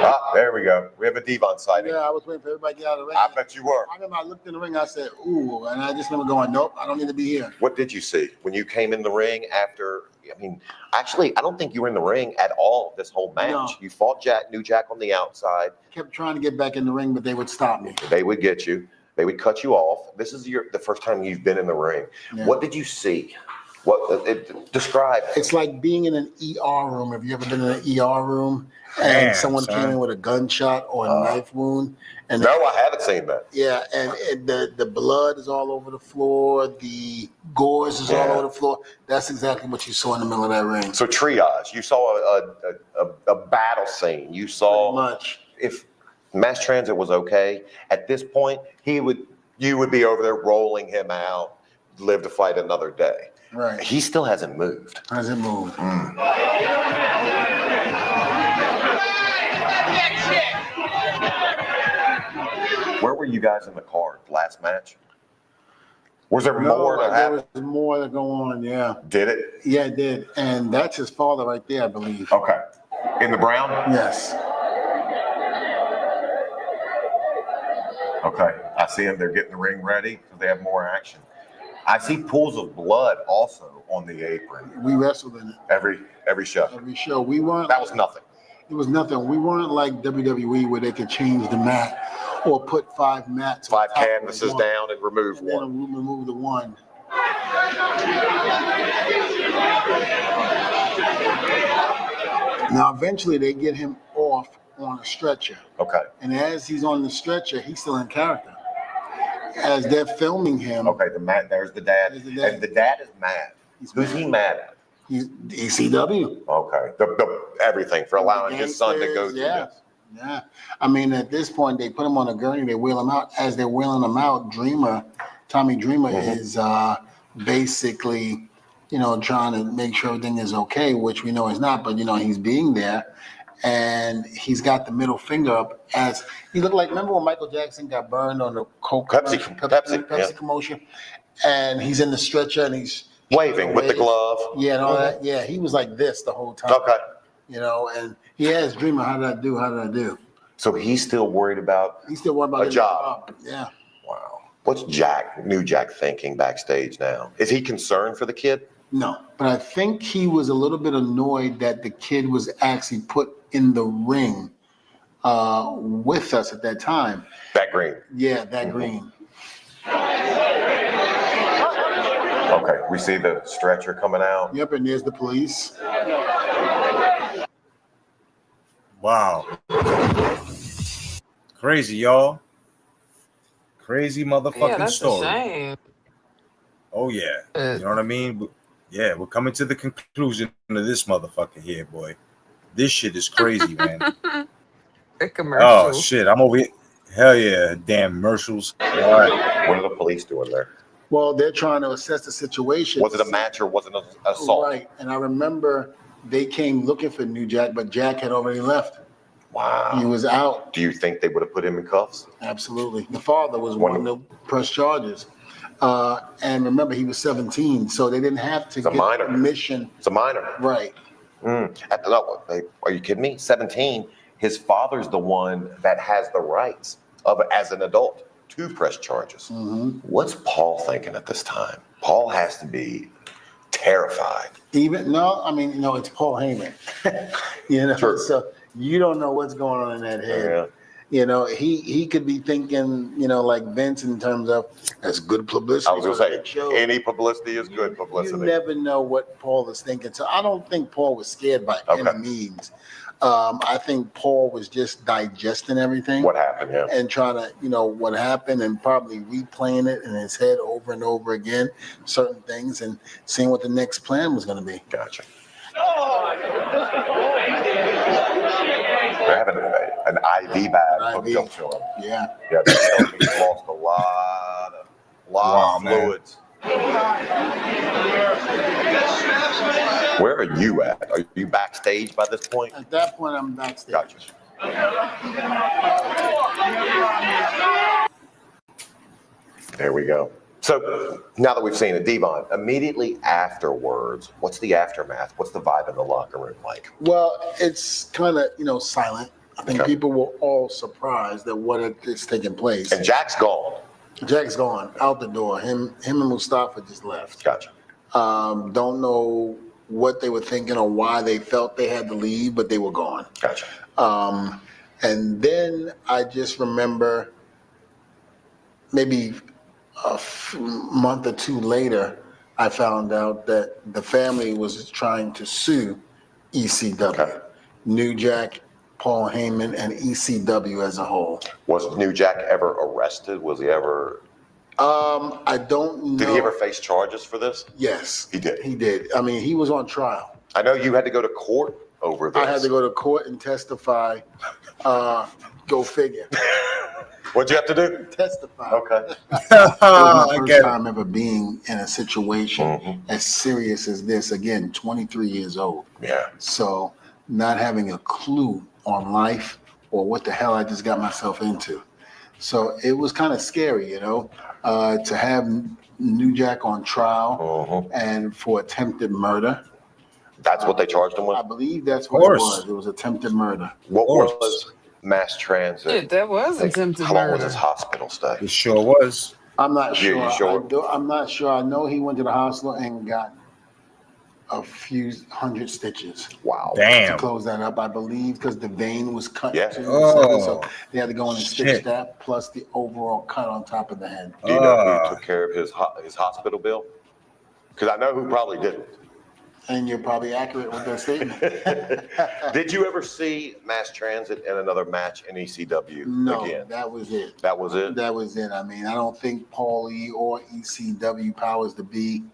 Ah, there we go. We have a Devon sighting. Yeah, I was waiting for everybody to get out of the ring. I bet you were. I remember I looked in the ring, I said, ooh, and I just remember going, nope, I don't need to be here. What did you see when you came in the ring after? I mean, actually, I don't think you were in the ring at all this whole match. No. You fought New Jack on the outside. Kept trying to get back in the ring, but they would stop me. They would get you. They would cut you off. This is the first time you've been in the ring. Yeah. What did you see? Describe. It's like being in an ER room. Have you ever been in an ER room and someone came in with a gunshot or a knife wound? And No, I haven't seen that. Yeah, and the blood is all over the floor. The gauze is all over the floor. That's exactly what you saw in the middle of that ring. So triage. You saw a battle scene. You saw Pretty much. If Mass Transit was okay at this point, you would be over there rolling him out, live to fight another day. Right. He still hasn't moved. Hasn't moved. Where were you guys in the card last match? Was there more to happen? There was more to go on, yeah. Did it? Yeah, it did. And that's his father right there, I believe. Okay. In the brown? Yes. Okay. I see them. They're getting the ring ready because they have more action. I see pools of blood also on the apron. We wrestled in it. Every show. Every show. We weren't. That was nothing. It was nothing. We weren't like WWE where they could change the mat or put 5 mats. 5 canvases down and remove one. Then remove the one. Now, eventually, they get him off on a stretcher. Okay. And as he's on the stretcher, he's still in character. As they're filming him. Okay, there's the dad. And the dad is mad. Who's he mad at? He's ECW. Okay. The everything for allowing his son to go through this. Yeah. I mean, at this point, they put him on a gurney, they wheel him out. As they're wheeling him out, Tommy Dreamer is basically, trying to make sure everything is okay, which we know is not, but, he's being there. And he's got the middle finger up as he looked like, remember when Michael Jackson got burned on the Pepsi commotion? And he's in the stretcher and he's waving with the glove. Yeah, and all that. Yeah, he was like this the whole time. Okay. And he asked Dreamer, how did I do? So he's still worried about a job. Yeah. Wow. What's New Jack thinking backstage now? Is he concerned for the kid? No, but I think he was a little bit annoyed that the kid was actually put in the ring with us at that time. That green. Yeah, that green. Okay, we see the stretcher coming out. Yep, and there's the police. Wow. Crazy, y'all. Crazy motherfucking that's story. A shame. Oh, yeah. You know what I mean? Yeah, we're coming to the conclusion of this motherfucker here, boy. This shit is crazy, man. The commercial. Oh, shit. I'm over here. Hell yeah, damn commercials. All right. What are the police doing there? Well, they're trying to assess the situation. Was it a match or was it an assault? Right, and I remember they came looking for New Jack, but Jack had already left. Wow. He was out. Do you think they would have put him in cuffs? Absolutely. The father was one to press charges. And remember, he was 17, so they didn't have to get permission. It's a minor. Right. Are you kidding me? 17. His father's the one that has the rights as an adult to press charges. What's Paul thinking at this time? Paul has to be terrified. It's Paul Heyman. True. So you don't know what's going on in that head. Yeah. He could be thinking, like Vince in terms of that's good publicity. I was going to say, any publicity is good publicity. You never know what Paul is thinking. So I don't think Paul was scared by any means. I think Paul was just digesting everything. What happened, yeah. And trying to, what happened and probably replaying it in his head over and over again, certain things, and seeing what the next plan was going to be. Gotcha. They're having an IV bag hooked up to him. Yeah. Yeah, he's lost a lot of fluids. Where are you at? Are you backstage by this point? At that point, I'm backstage. Gotcha. There we go. So now that we've seen it, Devon, immediately afterwards, what's the aftermath? What's the vibe in the locker room like? Well, it's kind of, silent. I think people were all surprised at what is taking place. And Jack's gone. Jack's gone, out the door. Him and Mustafa just left. Gotcha. Don't know what they were thinking or why they felt they had to leave, but they were gone. Gotcha. And then I just remember maybe a month or two later, I found out that the family was trying to sue ECW. Okay. New Jack, Paul Heyman, and ECW as a whole. Was New Jack ever arrested? Was he ever? I don't know. Did he ever face charges for this? Yes. He did. He did. I mean, he was on trial. I know you had to go to court over this. I had to go to court and testify. Go figure. What'd you have to do? Testify. Okay. It was my first time ever being in a situation as serious as this. Again, 23 years old. Yeah. So not having a clue on life or what the hell I just got myself into. So it was kind of scary, to have New Jack on trial and for attempted murder. That's what they charged him with? I believe that's what it was. It was attempted murder. What was mass transit? That was attempted How long was murder. his hospital stay? It sure was. I'm not sure. You sure? I'm not sure. I know he went to the hospital and got a few hundred stitches. Wow. To close that up, I believe, because the vein was cut too. So they had to go in and stitch that, plus the overall cut on top of the head. Do you know who took care of his hospital bill? Because I know who probably didn't. And you're probably accurate with that statement. Did you ever see Mass Transit in another match in ECW No, again? that was it. That was it? That was it. I mean, I don't think Paulie or ECW powers to be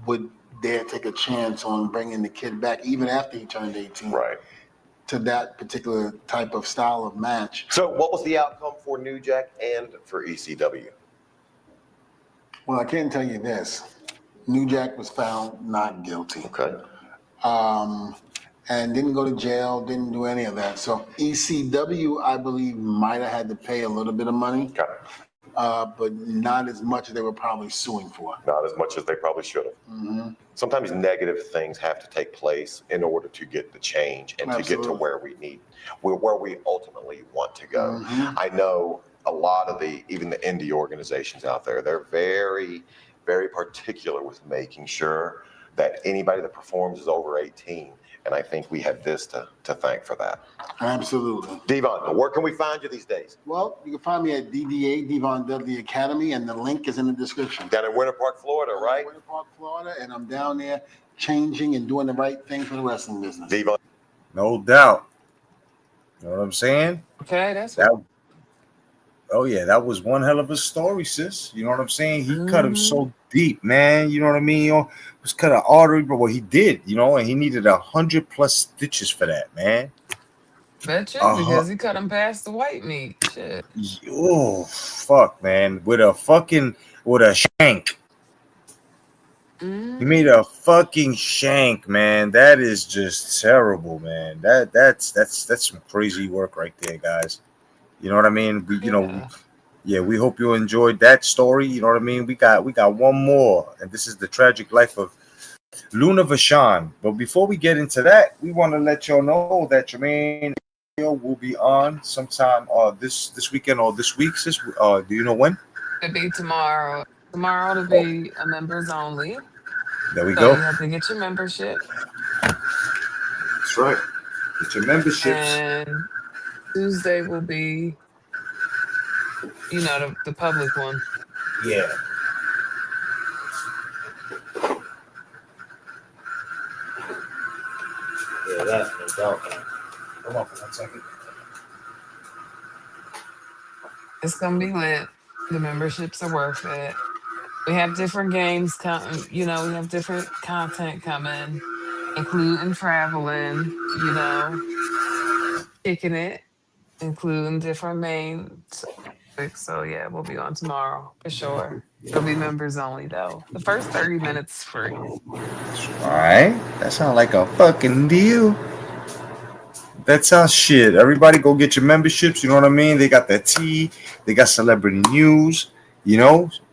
would dare take a chance on bringing the kid back, even after he turned 18. Right. To that particular type of style of match. So what was the outcome for New Jack and for ECW? Well, I can tell you this. New Jack was found not guilty. Okay. And didn't go to jail, didn't do any of that. So ECW, I believe, might have had to pay a little bit of money. Okay. But not as much as they were probably suing for. Not as much as they probably should have. Mm-hmm. Sometimes negative things have to take place in order to get the change and to get to where we ultimately want to go. Mm-hmm. I know a lot of even the indie organizations out there, they're very, very particular with making sure that anybody that performs is over 18. And I think we have this to thank for that. Absolutely. Devon, where can we find you these days? Well, you can find me at DDA, Devon Dudley Academy, and the link is in the description. Down in Winter Park, Florida, right? Winter Park, Florida, and I'm down there changing and doing the right thing for the wrestling business. Devon. No doubt. You know what I'm saying? Okay, that's that. Oh yeah, that was one hell of a story, sis. You know what I'm saying? He cut him so deep, man. You know what I mean? Just cut an artery, but what he did, and he needed 100+ stitches for that, man. Bet you, because he cut him past the white meat. Shit. Oh fuck, man! With a shank. He made a fucking shank, man. That is just terrible, man. That's some crazy work right there, guys. You know what I mean? We hope you enjoyed that story. You know what I mean? We got one more, and this is the tragic life of Luna Vachon. But before we get into that, we want to let y'all know that Jermaine will be on sometime this weekend or this week. Sis, do you know when? It'll be tomorrow. Tomorrow to be a members only. There we go. You have to get your membership. That's right. Get your memberships. And Tuesday will be, the public one. Yeah. Yeah, that's no doubt. Come on for 1 second. It's gonna be lit. The memberships are worth it. We have different games coming. We have different content coming, including traveling. Kicking it, including different main topics. So yeah, we'll be on tomorrow for sure. It'll be members only though. The first 30 minutes free. All right. That sounds like a fucking deal. That sounds shit. Everybody go get your memberships. You know what I mean? They got that tea. They got celebrity news.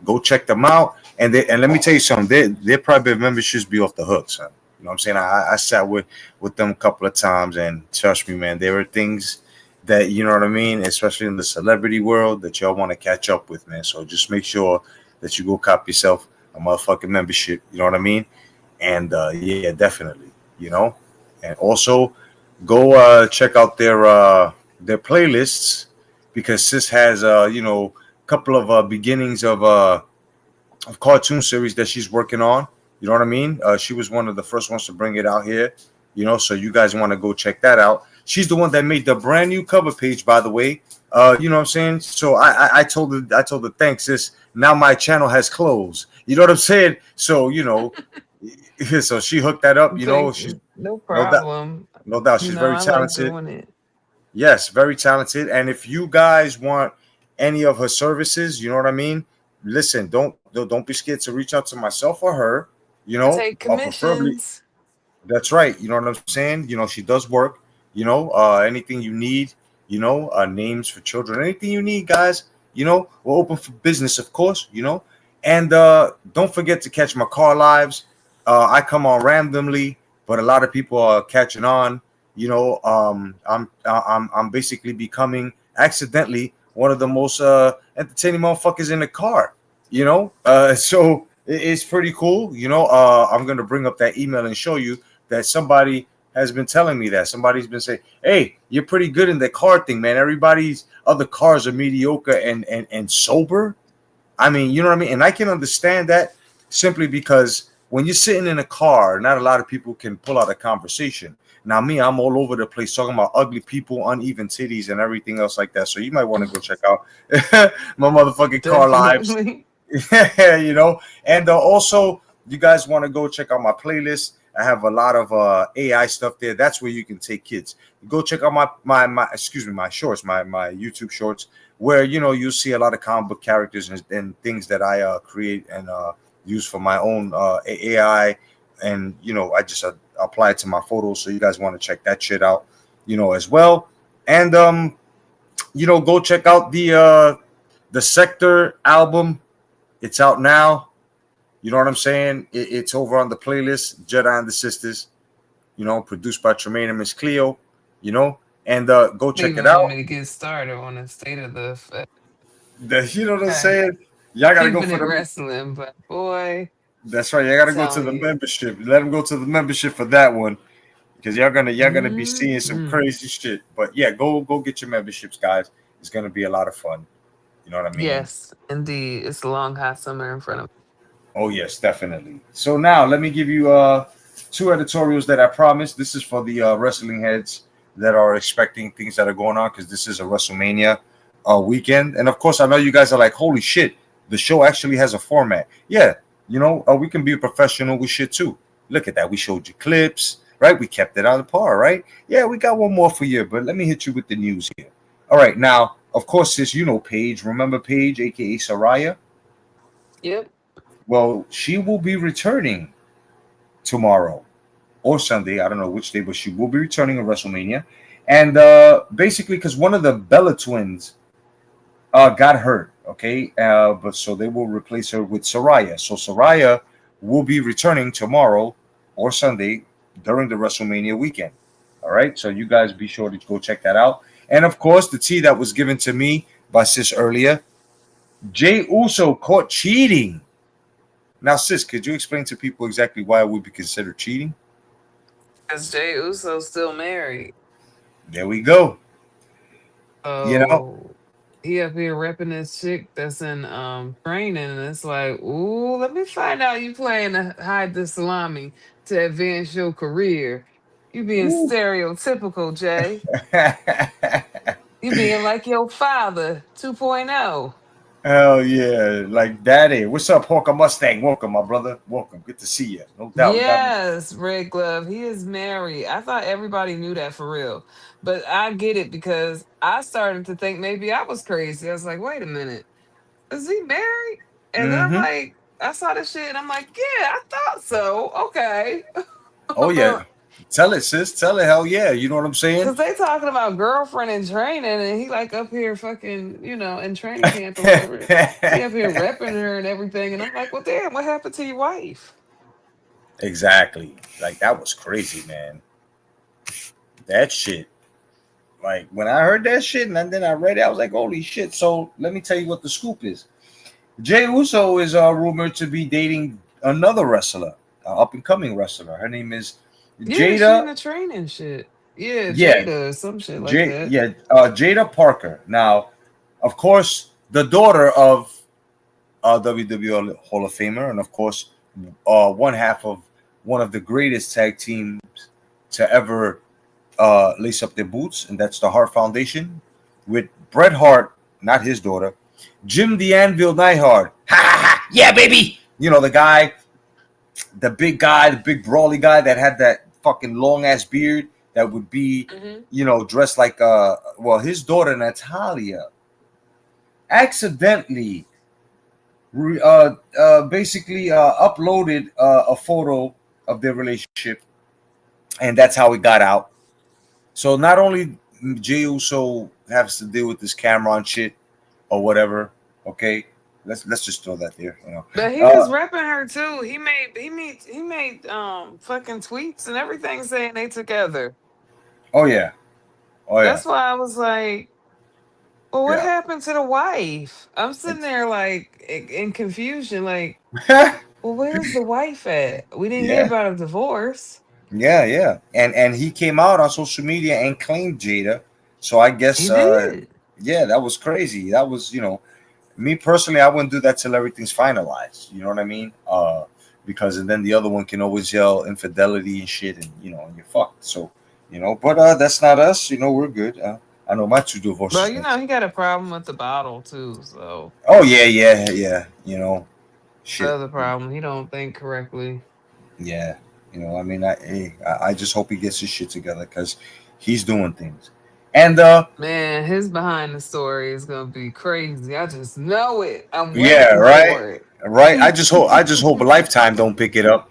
Go check them out. And let me tell you something. Their private memberships be off the hook, son. You know what I'm saying? I sat with them a couple of times, and trust me, man, there are things that, you know what I mean, especially in the celebrity world, that y'all want to catch up with, man. So just make sure that you go cop yourself a motherfucking membership. You know what I mean? And yeah, definitely. And also go check out their playlists, because sis has a couple of beginnings of cartoon series that she's working on. You know what I mean? She was one of the first ones to bring it out here. So you guys want to go check that out. She's the one that made the brand new cover page, by the way. You know what I'm saying? So I told her, thanks, sis. Now my channel has closed. You know what I'm saying? So so she hooked that up. She's no problem. No doubt. She's very talented. Like yes, very talented. And if you guys want any of her services, you know what I mean? Listen, don't be scared to reach out to myself or her. Take commissions. That's right. You know what I'm saying? She does work. Anything you need. Names for children. Anything you need, guys. We're open for business, of course. And don't forget to catch my car lives. I come on randomly, but a lot of people are catching on. I'm basically becoming accidentally one of the most entertaining motherfuckers in the car. You know, so it's pretty cool. You know, I'm gonna bring up that email and show you that somebody has been telling me that somebody's been saying, "Hey, you're pretty good in the car thing, man. Everybody's other cars are mediocre and sober." I mean, you know what I mean? And I can understand that simply because when you're sitting in a car, not a lot of people can pull out a conversation. Now, me, I'm all over the place talking about ugly people, uneven titties, and everything else like that. So you might want to go check out my motherfucking car lives. Definitely. Yeah, you know. And also, you guys want to go check out my playlist. I have a lot of AI stuff there. That's where you can take kids. Go check out my excuse me, my shorts, my YouTube shorts, where you know you'll see a lot of comic book characters and things that I create and use for my own AI, and you know I just apply it to my photos. So you guys want to check that shit out, you know, as well. And you know, go check out the Sector album. It's out now. You know what I'm saying? It's over on the playlist, Jedi and the Sisters, you know, produced by Tremaine and Miss Cleo, you know, and go You check it even want out. me to get started on the state of the effect. You know what I'm Okay. saying? Y'all got to go Keeping for it the. wrestling, but boy, That's right. Y'all got to go to telling the you. membership. Let them go to the membership for that one because y'all gonna be seeing some Mm-hmm. crazy shit. But yeah, go get your memberships, guys. It's gonna be a lot of fun. You know what I mean? Yes, indeed. It's a long, hot summer in front of Oh yes, definitely. So now let me give you two editorials that I promised. This is for the wrestling heads that are expecting things that are going on because this is a WrestleMania weekend, and of course I know you guys are like, holy shit, the show actually has a format. Yeah, you know we can be professional with shit too. Look at that, we showed you clips, right? We kept it on par, right? Yeah, we got one more for you, but let me hit you with the news here. All right, now of course, sis, you know Paige. Remember Paige, aka Saraya? Yep. Well, she will be returning tomorrow or Sunday. I don't know which day, but she will be returning at WrestleMania. And basically, because one of the Bella twins got hurt, okay? But so they will replace her with Soraya. So Soraya will be returning tomorrow or Sunday during the WrestleMania weekend. All right. So you guys be sure to go check that out. And of course, the tea that was given to me by Sis earlier, Jay Uso caught cheating. Now, Sis, could you explain to people exactly why it would be considered cheating? because Jay Uso's still married. There we go. You know, So he up here repping this chick that's in training, and it's like, ooh, let me find out you playing to hide the salami to advance your career. You being stereotypical, Jay. You being like your father 2.0. hell yeah, like daddy. What's up, Hawker Mustang? Welcome, my brother. Welcome. Good to see you. No doubt. We got Yes, Red Glove. He is married. I thought everybody knew that for real. But I get it because I started to think maybe I was crazy. I was like, wait a minute. Is he married? And then I'm Mm-hmm. like, I saw this shit and I'm like, yeah, I thought so. Okay. Oh yeah. Tell it, sis. Tell it. Hell yeah. You know what I'm saying? Because they talking about girlfriend in training and he like up here fucking, in training camp or whatever. He up here repping her and everything. And I'm like, well, damn, what happened to your wife? Exactly. Like that was crazy, man. That shit. Like when I heard that shit and then I read it, I was like, holy shit. So let me tell you what the scoop is. Jay Uso is rumored to be dating another wrestler, up and coming wrestler. Her name is Yeah, she in Jada. the training shit. Yeah, Yeah, Jada or some shit like that. Jada Parker. Now, of course, the daughter of WWE Hall of Famer, and of course, one half of one of the greatest tag teams to ever lace up their boots, and that's the Hart Foundation with Bret Hart, not his daughter, Jim the Anvil Neidhart. Ha ha ha! Yeah, baby. You know the big brawly guy that had that fucking long ass beard that would be, Hmm. dressed like his daughter Natalia accidentally basically uploaded a photo of their relationship, and that's how it got out. So not only Jey Uso has to deal with this Cameron shit or whatever, okay. Let's just throw that there. But he was repping her too. He made fucking tweets and everything saying they together. Oh yeah, oh yeah. That's why I was like, Well, what Yeah. happened to the wife? I'm sitting there like in confusion. Like, well, where's the wife at? We didn't hear Yeah. about a divorce. Yeah. And he came out on social media and claimed Jada. So I guess He did. yeah, that was crazy. That was, me personally, I wouldn't do that till everything's finalized. You know what I mean? Because and then the other one can always yell infidelity and shit, and and you're fucked. So, but that's not us. We're good. I know my two Well, divorces. he got a problem with the bottle too. So Oh yeah. the Shit. other problem, he don't think correctly. Yeah. I mean, I just hope he gets his shit together because he's doing things. And Man, his behind the story is gonna be crazy. I just know it. I'm yeah, waiting right, for it. right. I just hope Lifetime don't pick it up.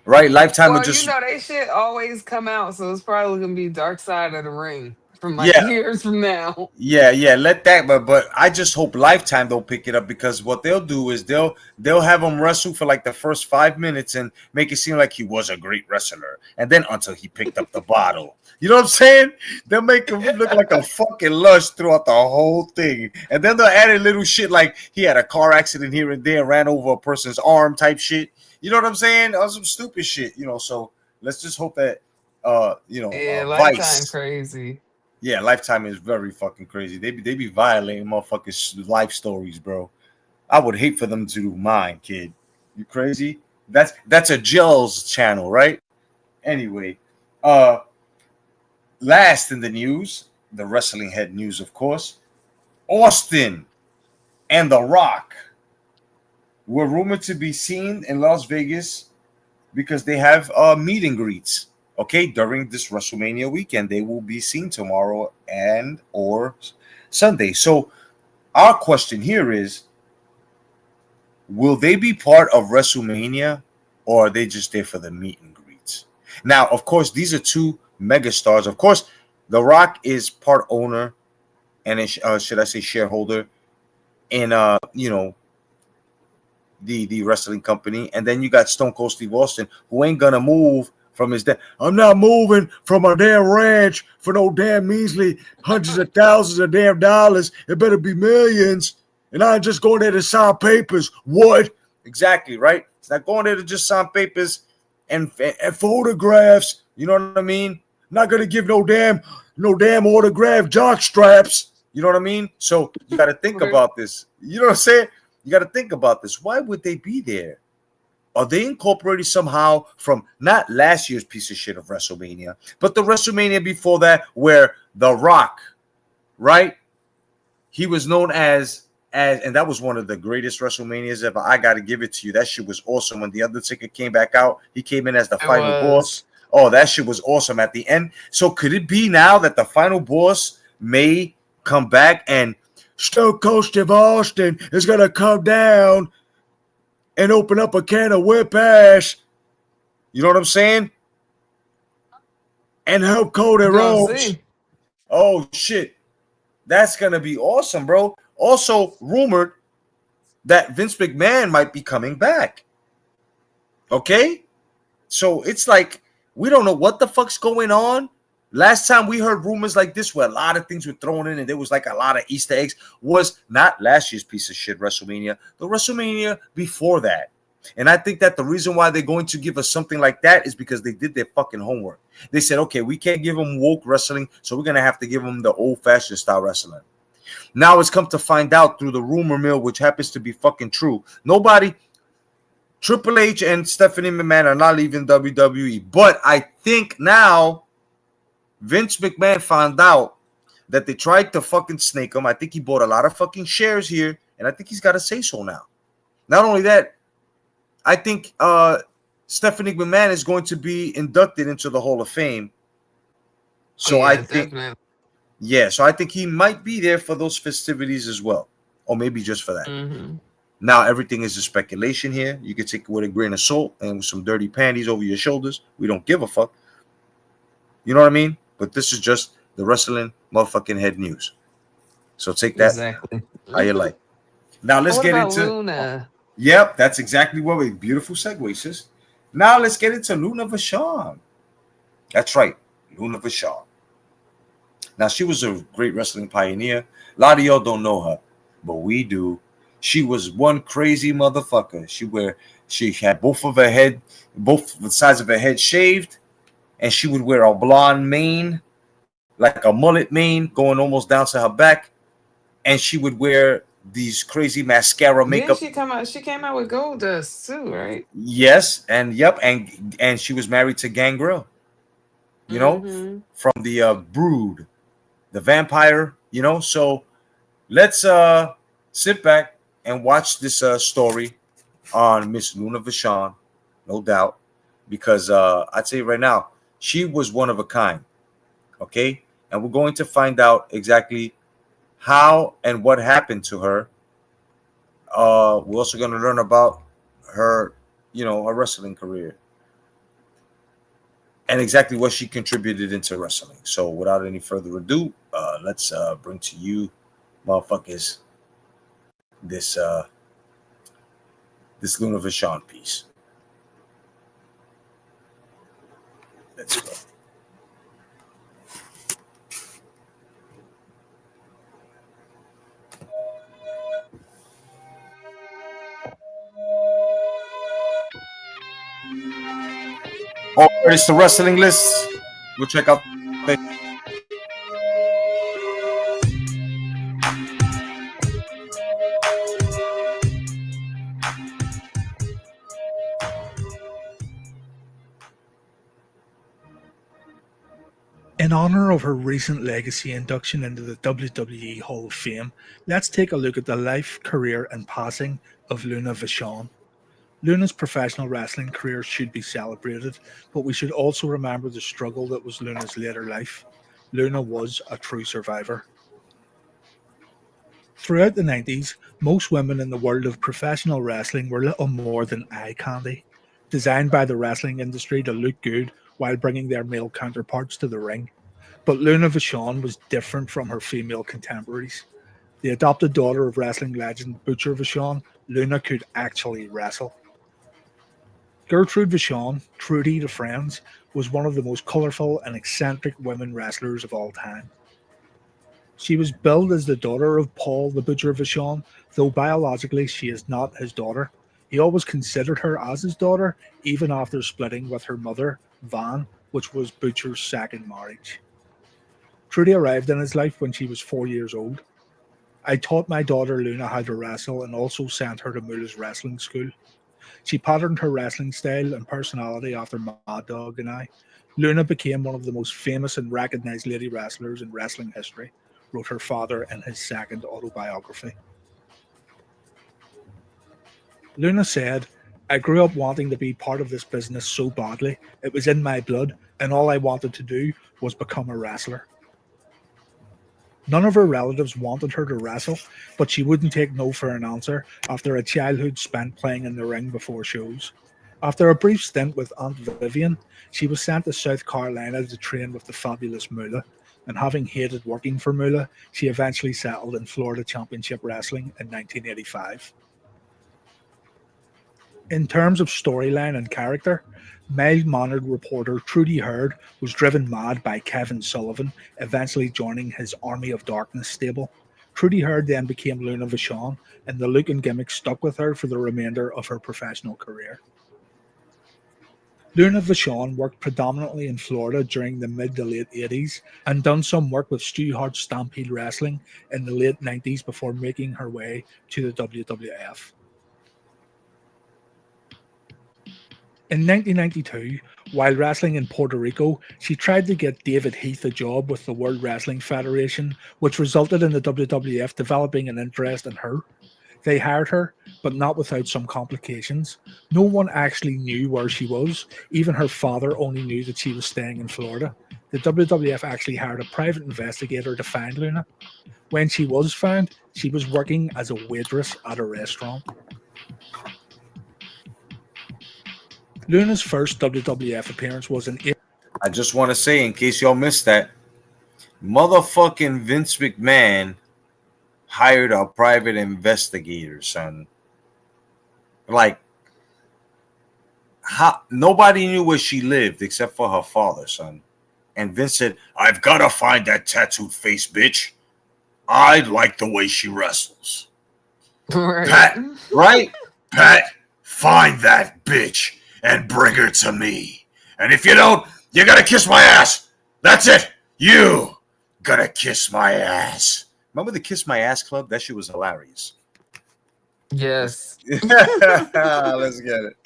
Right, Lifetime will Well, just they shit always come out, so it's probably gonna be Dark Side of the Ring from like yeah, years from now. yeah. Let that, but I just hope Lifetime don't pick it up because what they'll do is they'll have him wrestle for like the first 5 minutes and make it seem like he was a great wrestler, and then until he picked up the bottle. You know what I'm saying? They'll make him look like a fucking lush throughout the whole thing, and then they'll add a little shit like he had a car accident here and there, ran over a person's arm type shit. You know what I'm saying? Or some stupid shit. So let's just hope that Yeah, Lifetime Vice. crazy. Yeah, Lifetime is very fucking crazy. They be violating motherfuckers' life stories, bro. I would hate for them to do mine, kid. You crazy? That's a Jill's channel, right? Anyway, last in the news, the wrestling head news, of course. Austin and The Rock were rumored to be seen in Las Vegas because they have meet and greets. Okay, during this WrestleMania weekend, they will be seen tomorrow and or Sunday. So our question here is, will they be part of WrestleMania or are they just there for the meet and greets? Now, of course, these are two megastars. Of course, The Rock is part owner and should I say shareholder in the wrestling company, and then you got Stone Cold Steve Austin, who ain't gonna move from his I'm not moving from a damn ranch for no damn measly hundreds of thousands of damn dollars. It better be millions, and I'm just going there to sign papers. What? Exactly, right? It's not going there to just sign papers and photographs. You know what I mean? Not gonna give no damn autograph jock straps. You know what I mean? So you got to think about this. You know what I'm saying? You got to think about this. Why would they be there? Are they incorporated somehow from not last year's piece of shit of WrestleMania, but the WrestleMania before that, where The Rock, right? He was known as, and that was one of the greatest WrestleManias ever. I got to give it to you. That shit was awesome. When The Undertaker came back out, he came in as the final boss. Oh, that shit was awesome at the end. So could it be now that the final boss may come back and Stone Cold Steve Austin is going to come down and open up a can of whip ass? You know what I'm saying? And help Cody Rhodes. Oh, shit. That's going to be awesome, bro. Also rumored that Vince McMahon might be coming back. Okay? So it's like, we don't know what the fuck's going on. Last time we heard rumors like this where a lot of things were thrown in and there was like a lot of Easter eggs was not last year's piece of shit WrestleMania, the WrestleMania before that. And I think that the reason why they're going to give us something like that is because they did their fucking homework. They said, okay, we can't give them woke wrestling, so we're going to have to give them the old-fashioned style wrestling. Now it's come to find out through the rumor mill, which happens to be fucking true. Triple H and Stephanie McMahon are not leaving WWE, but I think now Vince McMahon found out that they tried to fucking snake him. I think he bought a lot of fucking shares here, and I think he's got a say-so now. Not only that, I think Stephanie McMahon is going to be inducted into the Hall of Fame. So I think, so I think he might be there for those festivities as well, or maybe just for that. Mm-hmm. Now, everything is a speculation here. You can take it with a grain of salt and with some dirty panties over your shoulders. We don't give a fuck. You know what I mean? But this is just the wrestling motherfucking head news. So take that how you like. Now, let's get into Luna. Yep, that's exactly what we beautiful segue, sis. Now, let's get into Luna Vachon. That's right, Luna Vachon. Now, she was a great wrestling pioneer. A lot of y'all don't know her, but we do. She was one crazy motherfucker. She had both sides of her head shaved, and she would wear a blonde mane, like a mullet mane, going almost down to her back, and she would wear these crazy mascara Didn't makeup. she come out? She came out with Gold Dust too, right? Yes, and yep, and she was married to Gangrel, Mm-hmm. from the Brood, the vampire, So let's sit back and watch this story on Miss Luna Vachon, no doubt, because I'd say right now she was one of a kind. Okay, and we're going to find out exactly how and what happened to her. We're also going to learn about her, her wrestling career and exactly what she contributed into wrestling. So, without any further ado, let's bring to you, motherfuckers, this this Luna Vachon piece. Let's go. Oh, it's the wrestling list. We'll check out the In honor of her recent legacy induction into the WWE Hall of Fame, let's take a look at the life, career, and passing of Luna Vachon. Luna's professional wrestling career should be celebrated, but we should also remember the struggle that was Luna's later life. Luna was a true survivor. Throughout the 90s, most women in the world of professional wrestling were little more than eye candy, designed by the wrestling industry to look good while bringing their male counterparts to the ring. But Luna Vachon was different from her female contemporaries. The adopted daughter of wrestling legend Butcher Vachon, Luna could actually wrestle. Gertrude Vachon, Trudy to friends, was one of the most colourful and eccentric women wrestlers of all time. She was billed as the daughter of Paul the Butcher Vachon, though biologically she is not his daughter. He always considered her as his daughter, even after splitting with her mother, Van, which was Butcher's second marriage. Trudy arrived in his life when she was 4 years old. I taught my daughter Luna how to wrestle and also sent her to Moola's wrestling school. She patterned her wrestling style and personality after Mad Dog and I. Luna became one of the most famous and recognized lady wrestlers in wrestling history, wrote her father in his second autobiography. Luna said, I grew up wanting to be part of this business so badly. It was in my blood, and all I wanted to do was become a wrestler. None of her relatives wanted her to wrestle, but she wouldn't take no for an answer after a childhood spent playing in the ring before shows. After a brief stint with Aunt Vivian, she was sent to South Carolina to train with the fabulous Moolah, and having hated working for Moolah, she eventually settled in Florida Championship Wrestling in 1985. In terms of storyline and character, mild-mannered reporter Trudy Heard was driven mad by Kevin Sullivan, eventually joining his Army of Darkness stable. Trudy Heard then became Luna Vachon, and the look and gimmick stuck with her for the remainder of her professional career. Luna Vachon worked predominantly in Florida during the mid to late 80s and done some work with Stu Hart's Stampede Wrestling in the late 90s before making her way to the WWF. In 1992, while wrestling in Puerto Rico, she tried to get David Heath a job with the World Wrestling Federation, which resulted in the WWF developing an interest in her. They hired her, but not without some complications. No one actually knew where she was. Even her father only knew that she was staying in Florida. The WWF actually hired a private investigator to find Luna. When she was found, she was working as a waitress at a restaurant. Luna's first WWF appearance was in April. I just want to say, in case y'all missed that, motherfucking Vince McMahon hired a private investigator, son. Like, how nobody knew where she lived except for her father, son. And Vince said, I've got to find that tattooed face bitch. I like the way she wrestles. Right. Pat, right? Pat, find that bitch and bring her to me. And if you don't, you gotta kiss my ass. That's it. You gotta kiss my ass. Remember the Kiss My Ass Club? That shit was hilarious. Yes. Let's get it.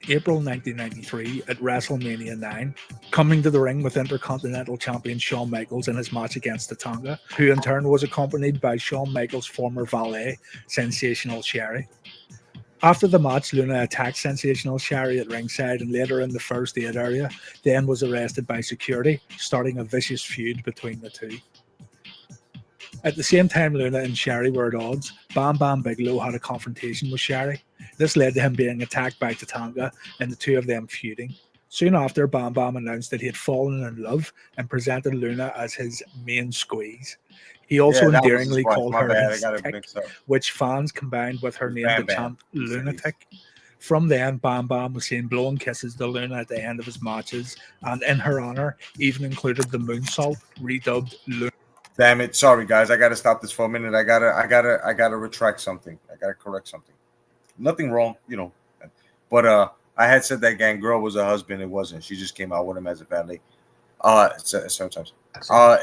April 1993 at Wrestlemania 9, coming to the ring with Intercontinental Champion Shawn Michaels in his match against Tatanka, who in turn was accompanied by Shawn Michaels' former valet, Sensational Sherry. After the match, Luna attacked Sensational Sherry at ringside and later in the first aid area, then was arrested by security, starting a vicious feud between the two. At the same time Luna and Sherry were at odds, Bam Bam Bigelow had a confrontation with Sherry. This led to him being attacked by Tatanka and the two of them feuding. Soon after, Bam Bam announced that he had fallen in love and presented Luna as his main squeeze. He also Yeah, that was his endearingly wife. called My her bad, I his got it tick, mixed up. which fans combined with her name Bam to Bam. chant Lunatic. From then, Bam Bam was seen blowing kisses to Luna at the end of his matches, and in her honor, even included the moonsault, redubbed Luna. Damn it. Sorry, guys. I gotta stop this for a minute. I gotta retract something. I gotta correct something. Nothing wrong, you know. But I had said that Gangrel was her husband. It wasn't. She just came out with him as a valet. Sometimes.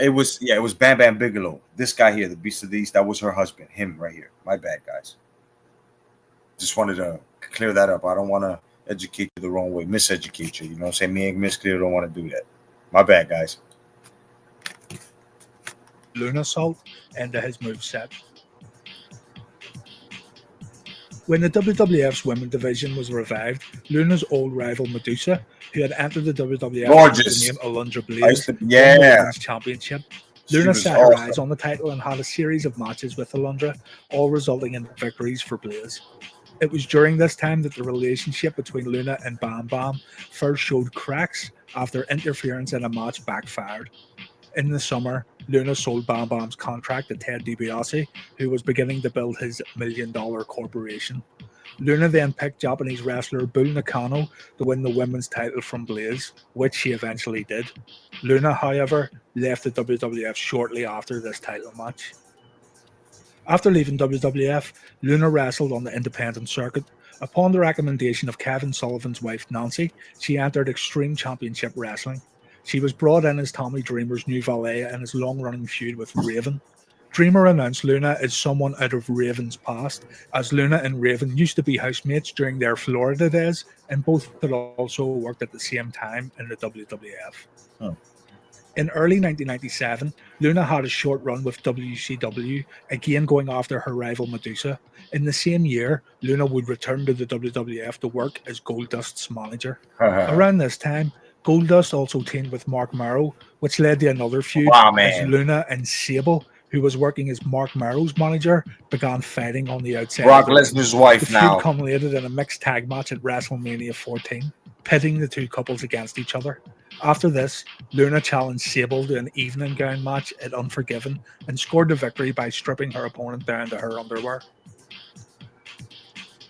It was Bam Bam Bigelow. This guy here, the Beast of the East, that was her husband. Him right here. My bad, guys. Just wanted to clear that up. I don't want to educate you the wrong way, miseducate you. You know what I'm saying? Me and Miss Clear don't want to do that. My bad, guys. Luna Salt into his moveset. When the WWF's women's division was revived, Luna's old rival Medusa, who had entered the WWF under the name Alundra Blaze, won the women's championship. Luna set her eyes on the title and had a series of matches with Alundra, all resulting in victories for Blaze. It was during this time that the relationship between Luna and Bam Bam first showed cracks after interference in a match backfired. In the summer, Luna sold Bam Bam's contract to Ted DiBiase, who was beginning to build his $1 million corporation. Luna then picked Japanese wrestler Bull Nakano to win the women's title from Blaze, which she eventually did. Luna, however, left the WWF shortly after this title match. After leaving WWF, Luna wrestled on the independent circuit. Upon the recommendation of Kevin Sullivan's wife Nancy, she entered Extreme Championship Wrestling. She was brought in as Tommy Dreamer's new valet in his long-running feud with Raven. Dreamer announced Luna as someone out of Raven's past, as Luna and Raven used to be housemates during their Florida days, and both had also worked at the same time in the WWF. Oh. In early 1997, Luna had a short run with WCW, again going after her rival Medusa. In the same year, Luna would return to the WWF to work as Goldust's manager. Around this time, Goldust also teamed with Mark Morrow, which led to another feud as Luna and Sable, who was working as Mark Morrow's manager, began fighting on the outside. Brock Lesnar's wife the now. feud culminated in a mixed tag match at WrestleMania 14, pitting the two couples against each other. After this, Luna challenged Sable to an evening gown match at Unforgiven and scored the victory by stripping her opponent down to her underwear.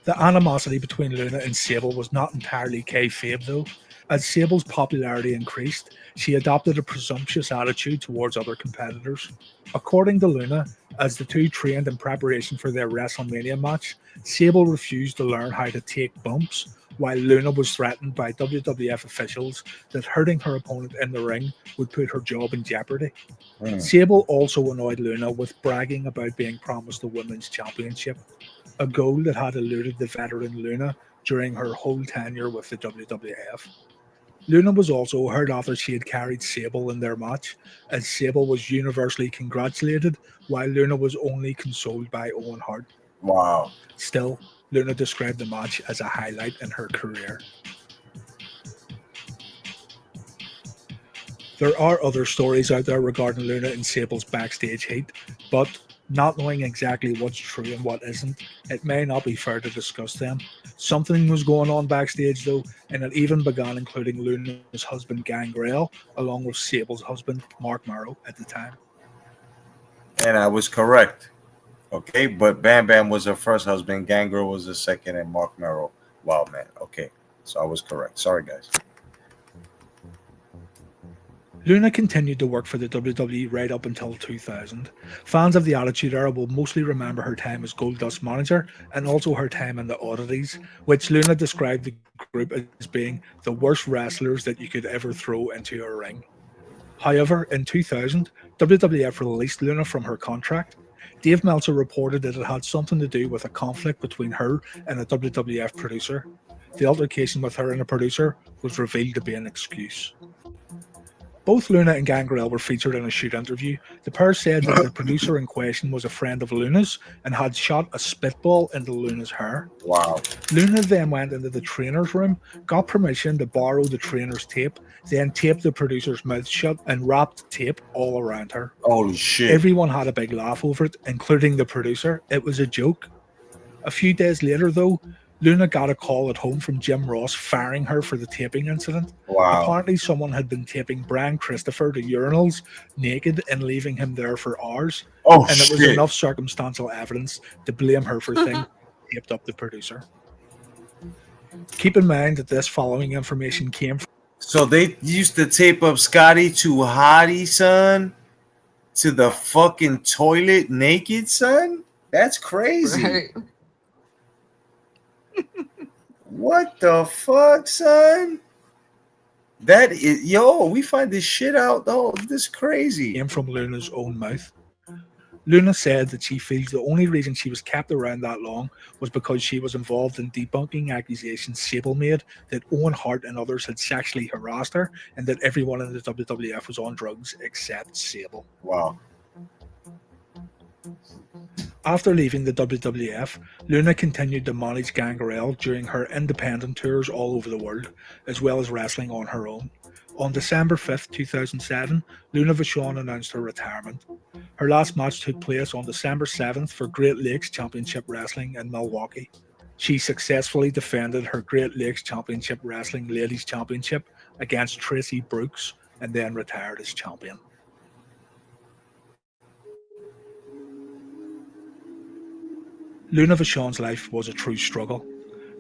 The animosity between Luna and Sable was not entirely kayfabe though. As Sable's popularity increased, she adopted a presumptuous attitude towards other competitors. According to Luna, as the two trained in preparation for their WrestleMania match, Sable refused to learn how to take bumps, while Luna was threatened by WWF officials that hurting her opponent in the ring would put her job in jeopardy. Sable also annoyed Luna with bragging about being promised the Women's Championship, a goal that had eluded the veteran Luna during her whole tenure with the WWF. Luna was also heard after she had carried Sable in their match, as Sable was universally congratulated, while Luna was only consoled by Owen Hart. Wow. Still, Luna described the match as a highlight in her career. There are other stories out there regarding Luna and Sable's backstage heat, but not knowing exactly what's true and what isn't, it may not be fair to discuss them. Something was going on backstage though, and it even began including Luna's husband Gangrel, along with Sable's husband Mark Morrow at the time. And I was correct. Okay, but Bam Bam was her first husband, Gangrel was the second, and Mark Morrow. Wow, man. Okay, so I was correct. Sorry, guys. Luna continued to work for the WWE right up until 2000. Fans of the Attitude Era will mostly remember her time as Goldust manager and also her time in the Oddities, which Luna described the group as being the worst wrestlers that you could ever throw into a ring. However, in 2000, WWF released Luna from her contract. Dave Meltzer reported that it had something to do with a conflict between her and a WWF producer. The altercation with her and a producer was revealed to be an excuse. Both Luna and Gangrel were featured in a shoot interview. The pair said that the producer in question was a friend of Luna's and had shot a spitball into Luna's hair. Wow. Luna then went into the trainer's room, got permission to borrow the trainer's tape, then taped the producer's mouth shut and wrapped tape all around her. Holy shit. Everyone had a big laugh over it, including the producer. It was a joke. A few days later, though, Luna got a call at home from Jim Ross firing her for the taping incident. Wow. Apparently someone had been taping Brian Christopher to urinals naked and leaving him there for hours. Oh, and it was shit. enough circumstantial evidence to blame her for things taped up the producer. Keep in mind that this following information came from... So they used to tape up Scotty to Hottie, son, to the fucking toilet naked, son? That's crazy. Right. What the fuck, son? That is, yo, we find this shit out, though. This is crazy. Came from Luna's own mouth. Luna said that she feels the only reason she was kept around that long was because she was involved in debunking accusations Sable made that Owen Hart and others had sexually harassed her and that everyone in the WWF was on drugs except Sable. Wow. After leaving the WWF, Luna continued to manage Gangrel during her independent tours all over the world, as well as wrestling on her own. On December 5th, 2007, Luna Vachon announced her retirement. Her last match took place on December 7th for Great Lakes Championship Wrestling in Milwaukee. She successfully defended her Great Lakes Championship Wrestling Ladies Championship against Tracy Brooks and then retired as champion. Luna Vachon's life was a true struggle.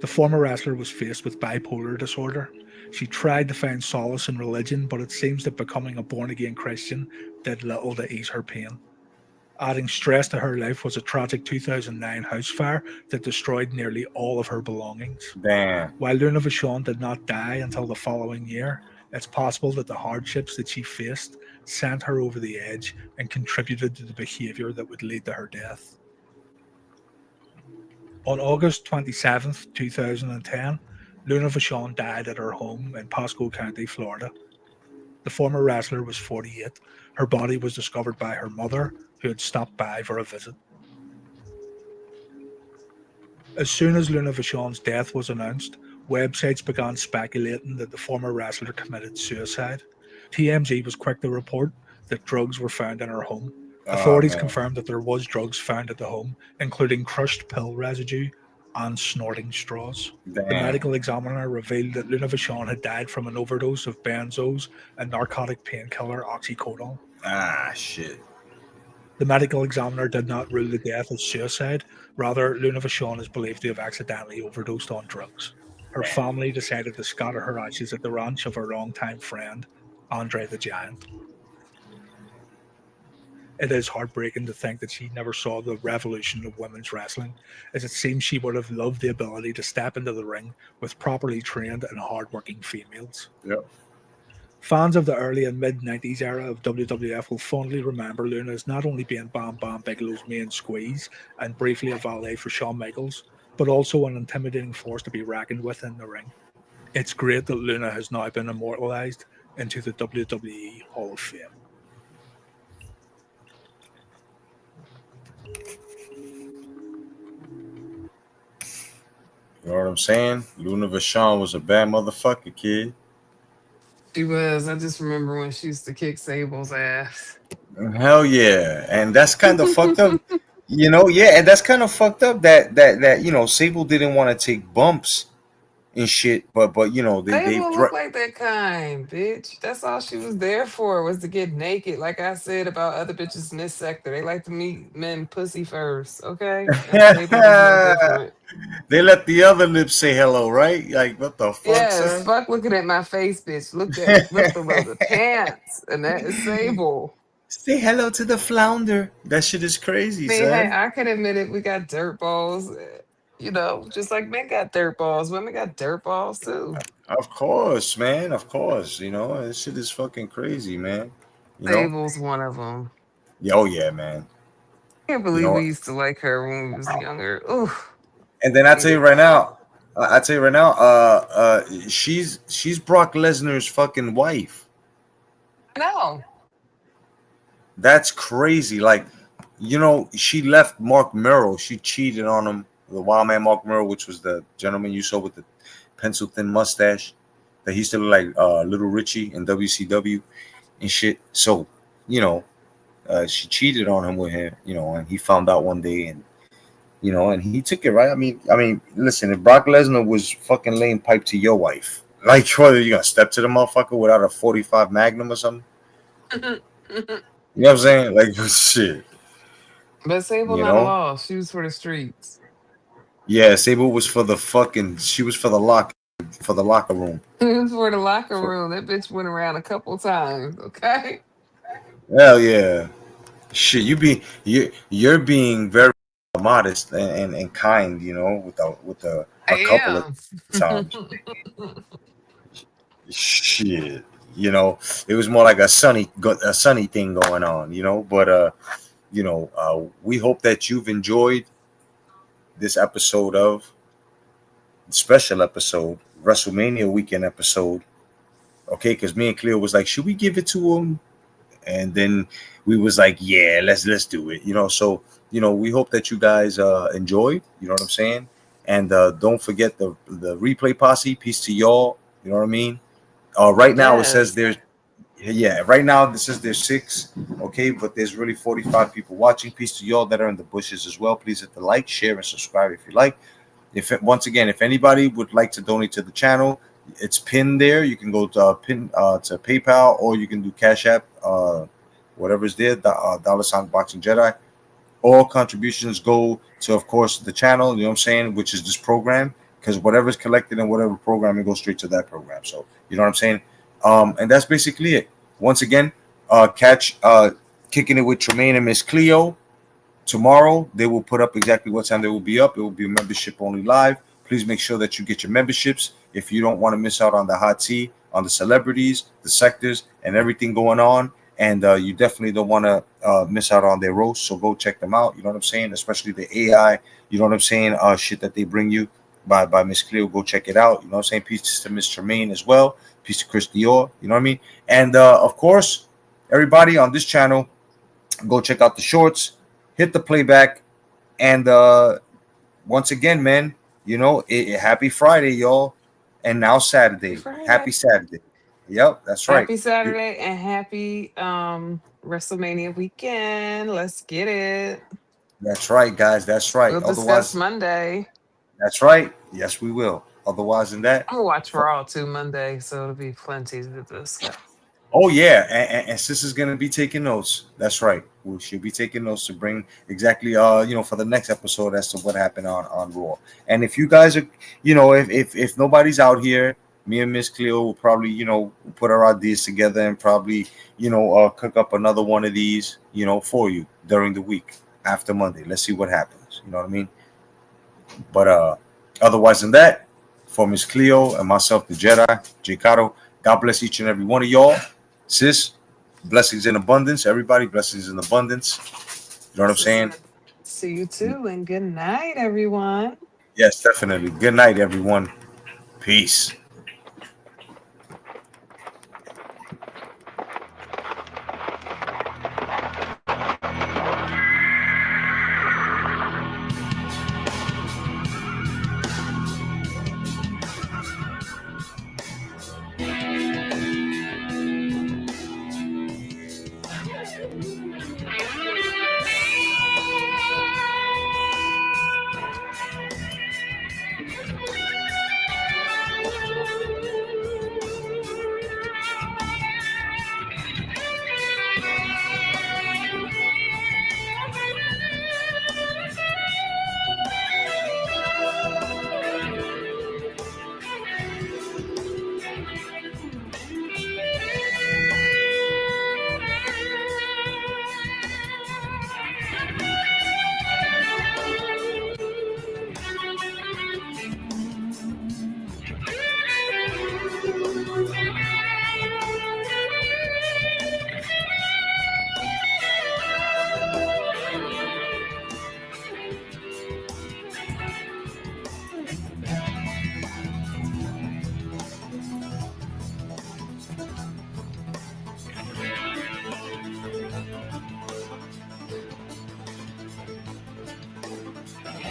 The former wrestler was faced with bipolar disorder. She tried to find solace in religion, but it seems that becoming a born-again Christian did little to ease her pain. Adding stress to her life was a tragic 2009 house fire that destroyed nearly all of her belongings. Damn. While Luna Vachon did not die until the following year, it's possible that the hardships that she faced sent her over the edge and contributed to the behaviour that would lead to her death. On August 27, 2010, Luna Vachon died at her home in Pasco County, Florida. The former wrestler was 48. Her body was discovered by her mother, who had stopped by for a visit. As soon as Luna Vachon's death was announced, websites began speculating that the former wrestler committed suicide. TMZ was quick to report that drugs were found in her home. Authorities confirmed that there was drugs found at the home, including crushed pill residue and snorting straws. Damn. The medical examiner revealed that Luna Vachon had died from an overdose of benzos and narcotic painkiller oxycodone. Ah, shit. The medical examiner did not rule the death as suicide. Rather, Luna Vachon is believed to have accidentally overdosed on drugs. Her family decided to scatter her ashes at the ranch of her longtime friend, Andre the Giant. It is heartbreaking to think that she never saw the revolution of women's wrestling, as it seems she would have loved the ability to step into the ring with properly trained and hard-working females. Yep. Fans of the early and mid-90s era of WWF will fondly remember Luna as not only being Bam Bam Bigelow's main squeeze and briefly a valet for Shawn Michaels, but also an intimidating force to be reckoned with in the ring. It's great that Luna has now been immortalized into the WWE Hall of Fame. You know what I'm saying? Luna Vachon was a bad motherfucker, kid. She was. I just remember when she used to kick Sable's ass. Hell yeah. And that's kind of fucked up. You know, yeah, and that's kind of fucked up that you know, Sable didn't want to take bumps and shit. But you know they Sable look like that kind, bitch. That's all she was there for, was to get naked. Like I said about other bitches in this sector, they like to meet men pussy first, okay? And Sable was no different. they let the other lips say hello, right? Like what the fuck, Yes, son? fuck looking at my face, bitch. Look below the pants, and that is Sable. Say hello to the flounder. That shit is crazy, I mean, hey, son. I can admit it. We got dirt balls, you know, just like men got dirt balls. Women got dirt balls too. Of course, man. Of course. You know, this shit is fucking crazy, man. You know? Sable's one of them. Yeah, oh yeah, man. Can't You believe know, we used to like her when we was younger. Ooh, and then I tell you hated right that. now, she's Brock Lesnar's fucking wife. No. That's crazy. Like, you know, she left Mark Merrill. She cheated on him, the wild man Mark Merrill, which was the gentleman you saw with the pencil thin mustache. That he still look like Little Richie in WCW and shit. So, you know, she cheated on him with him, you know, and he found out one day, and you know, and he took it right. I mean, listen, if Brock Lesnar was fucking laying pipe to your wife, like, whether you gonna step to the motherfucker without a 45 Magnum or something? You know what I'm saying? Like, shit. But Sable You not know? lost. She was for the streets. Yeah, Sable was for the fucking. She was for the locker room. She was for the locker For, room. That bitch went around a couple times. Okay. hell yeah, shit. You're being very modest and kind. You know, with I a couple of am. times. Shit. You know, it was more like a sunny thing going on. You know, but we hope that you've enjoyed this episode of special episode, WrestleMania weekend episode. Okay, because me and Cleo was like, should we give it to him? And then we was like, yeah, let's do it. You know, so we hope that you guys enjoyed. You know what I'm saying? And don't forget the replay posse. Peace to y'all. You know what I mean? Right now it says Yes. there's right now this is there's 6. Okay, but there's really 45 people watching. Peace to y'all that are in the bushes as well. Please hit the like, share, and subscribe if you like. Once again, if anybody would like to donate to the channel, it's pinned there. You can go to to PayPal, or you can do Cash App, whatever's there. $ Boxing Jedi. All contributions go to, of course, the channel. You know what I'm saying, which is this program, because whatever's collected in whatever program, it goes straight to that program. So you know what I'm saying. And that's basically it. Once again, catch Kicking It with Tremaine and Miss Cleo. Tomorrow, they will put up exactly what time they will be up. It will be membership only live. Please make sure that you get your memberships if you don't want to miss out on the hot tea, on the celebrities, the sectors, and everything going on. And you definitely don't want to miss out on their roast. So go check them out. You know what I'm saying? Especially the AI, you know what I'm saying? Shit that they bring you by Miss Cleo. Go check it out. You know what I'm saying? Peace to Miss Tremaine as well. Peace to Chris Dior. You know what I mean? And of course, everybody on this channel, go check out the shorts. Hit the playback, and once again, man, happy Friday, y'all, and now Saturday. Friday. Happy Saturday. Yep, that's right. Happy Saturday and happy WrestleMania weekend. Let's get it. That's right, guys. That's right. We'll discuss Otherwise, Monday. that's right. Yes, we will. Otherwise, than that, I'm gonna watch Raw too Monday, so it'll be plenty to discuss. oh yeah, and Sis is gonna be taking notes. That's right. She'll be taking notes to bring exactly for the next episode as to what happened on Raw. And if you guys are, if nobody's out here, me and Miss Cleo will probably put our ideas together and probably cook up another one of these for you during the week after Monday. Let's see what happens. You know what I mean? But otherwise than that, for Miss Cleo and myself, the Jedi, J. Cotto, God bless each and every one of y'all. Sis, blessings in abundance. Everybody, blessings in abundance. You know what I'm saying? See you too, and good night, everyone. Yes, definitely. Good night, everyone. Peace.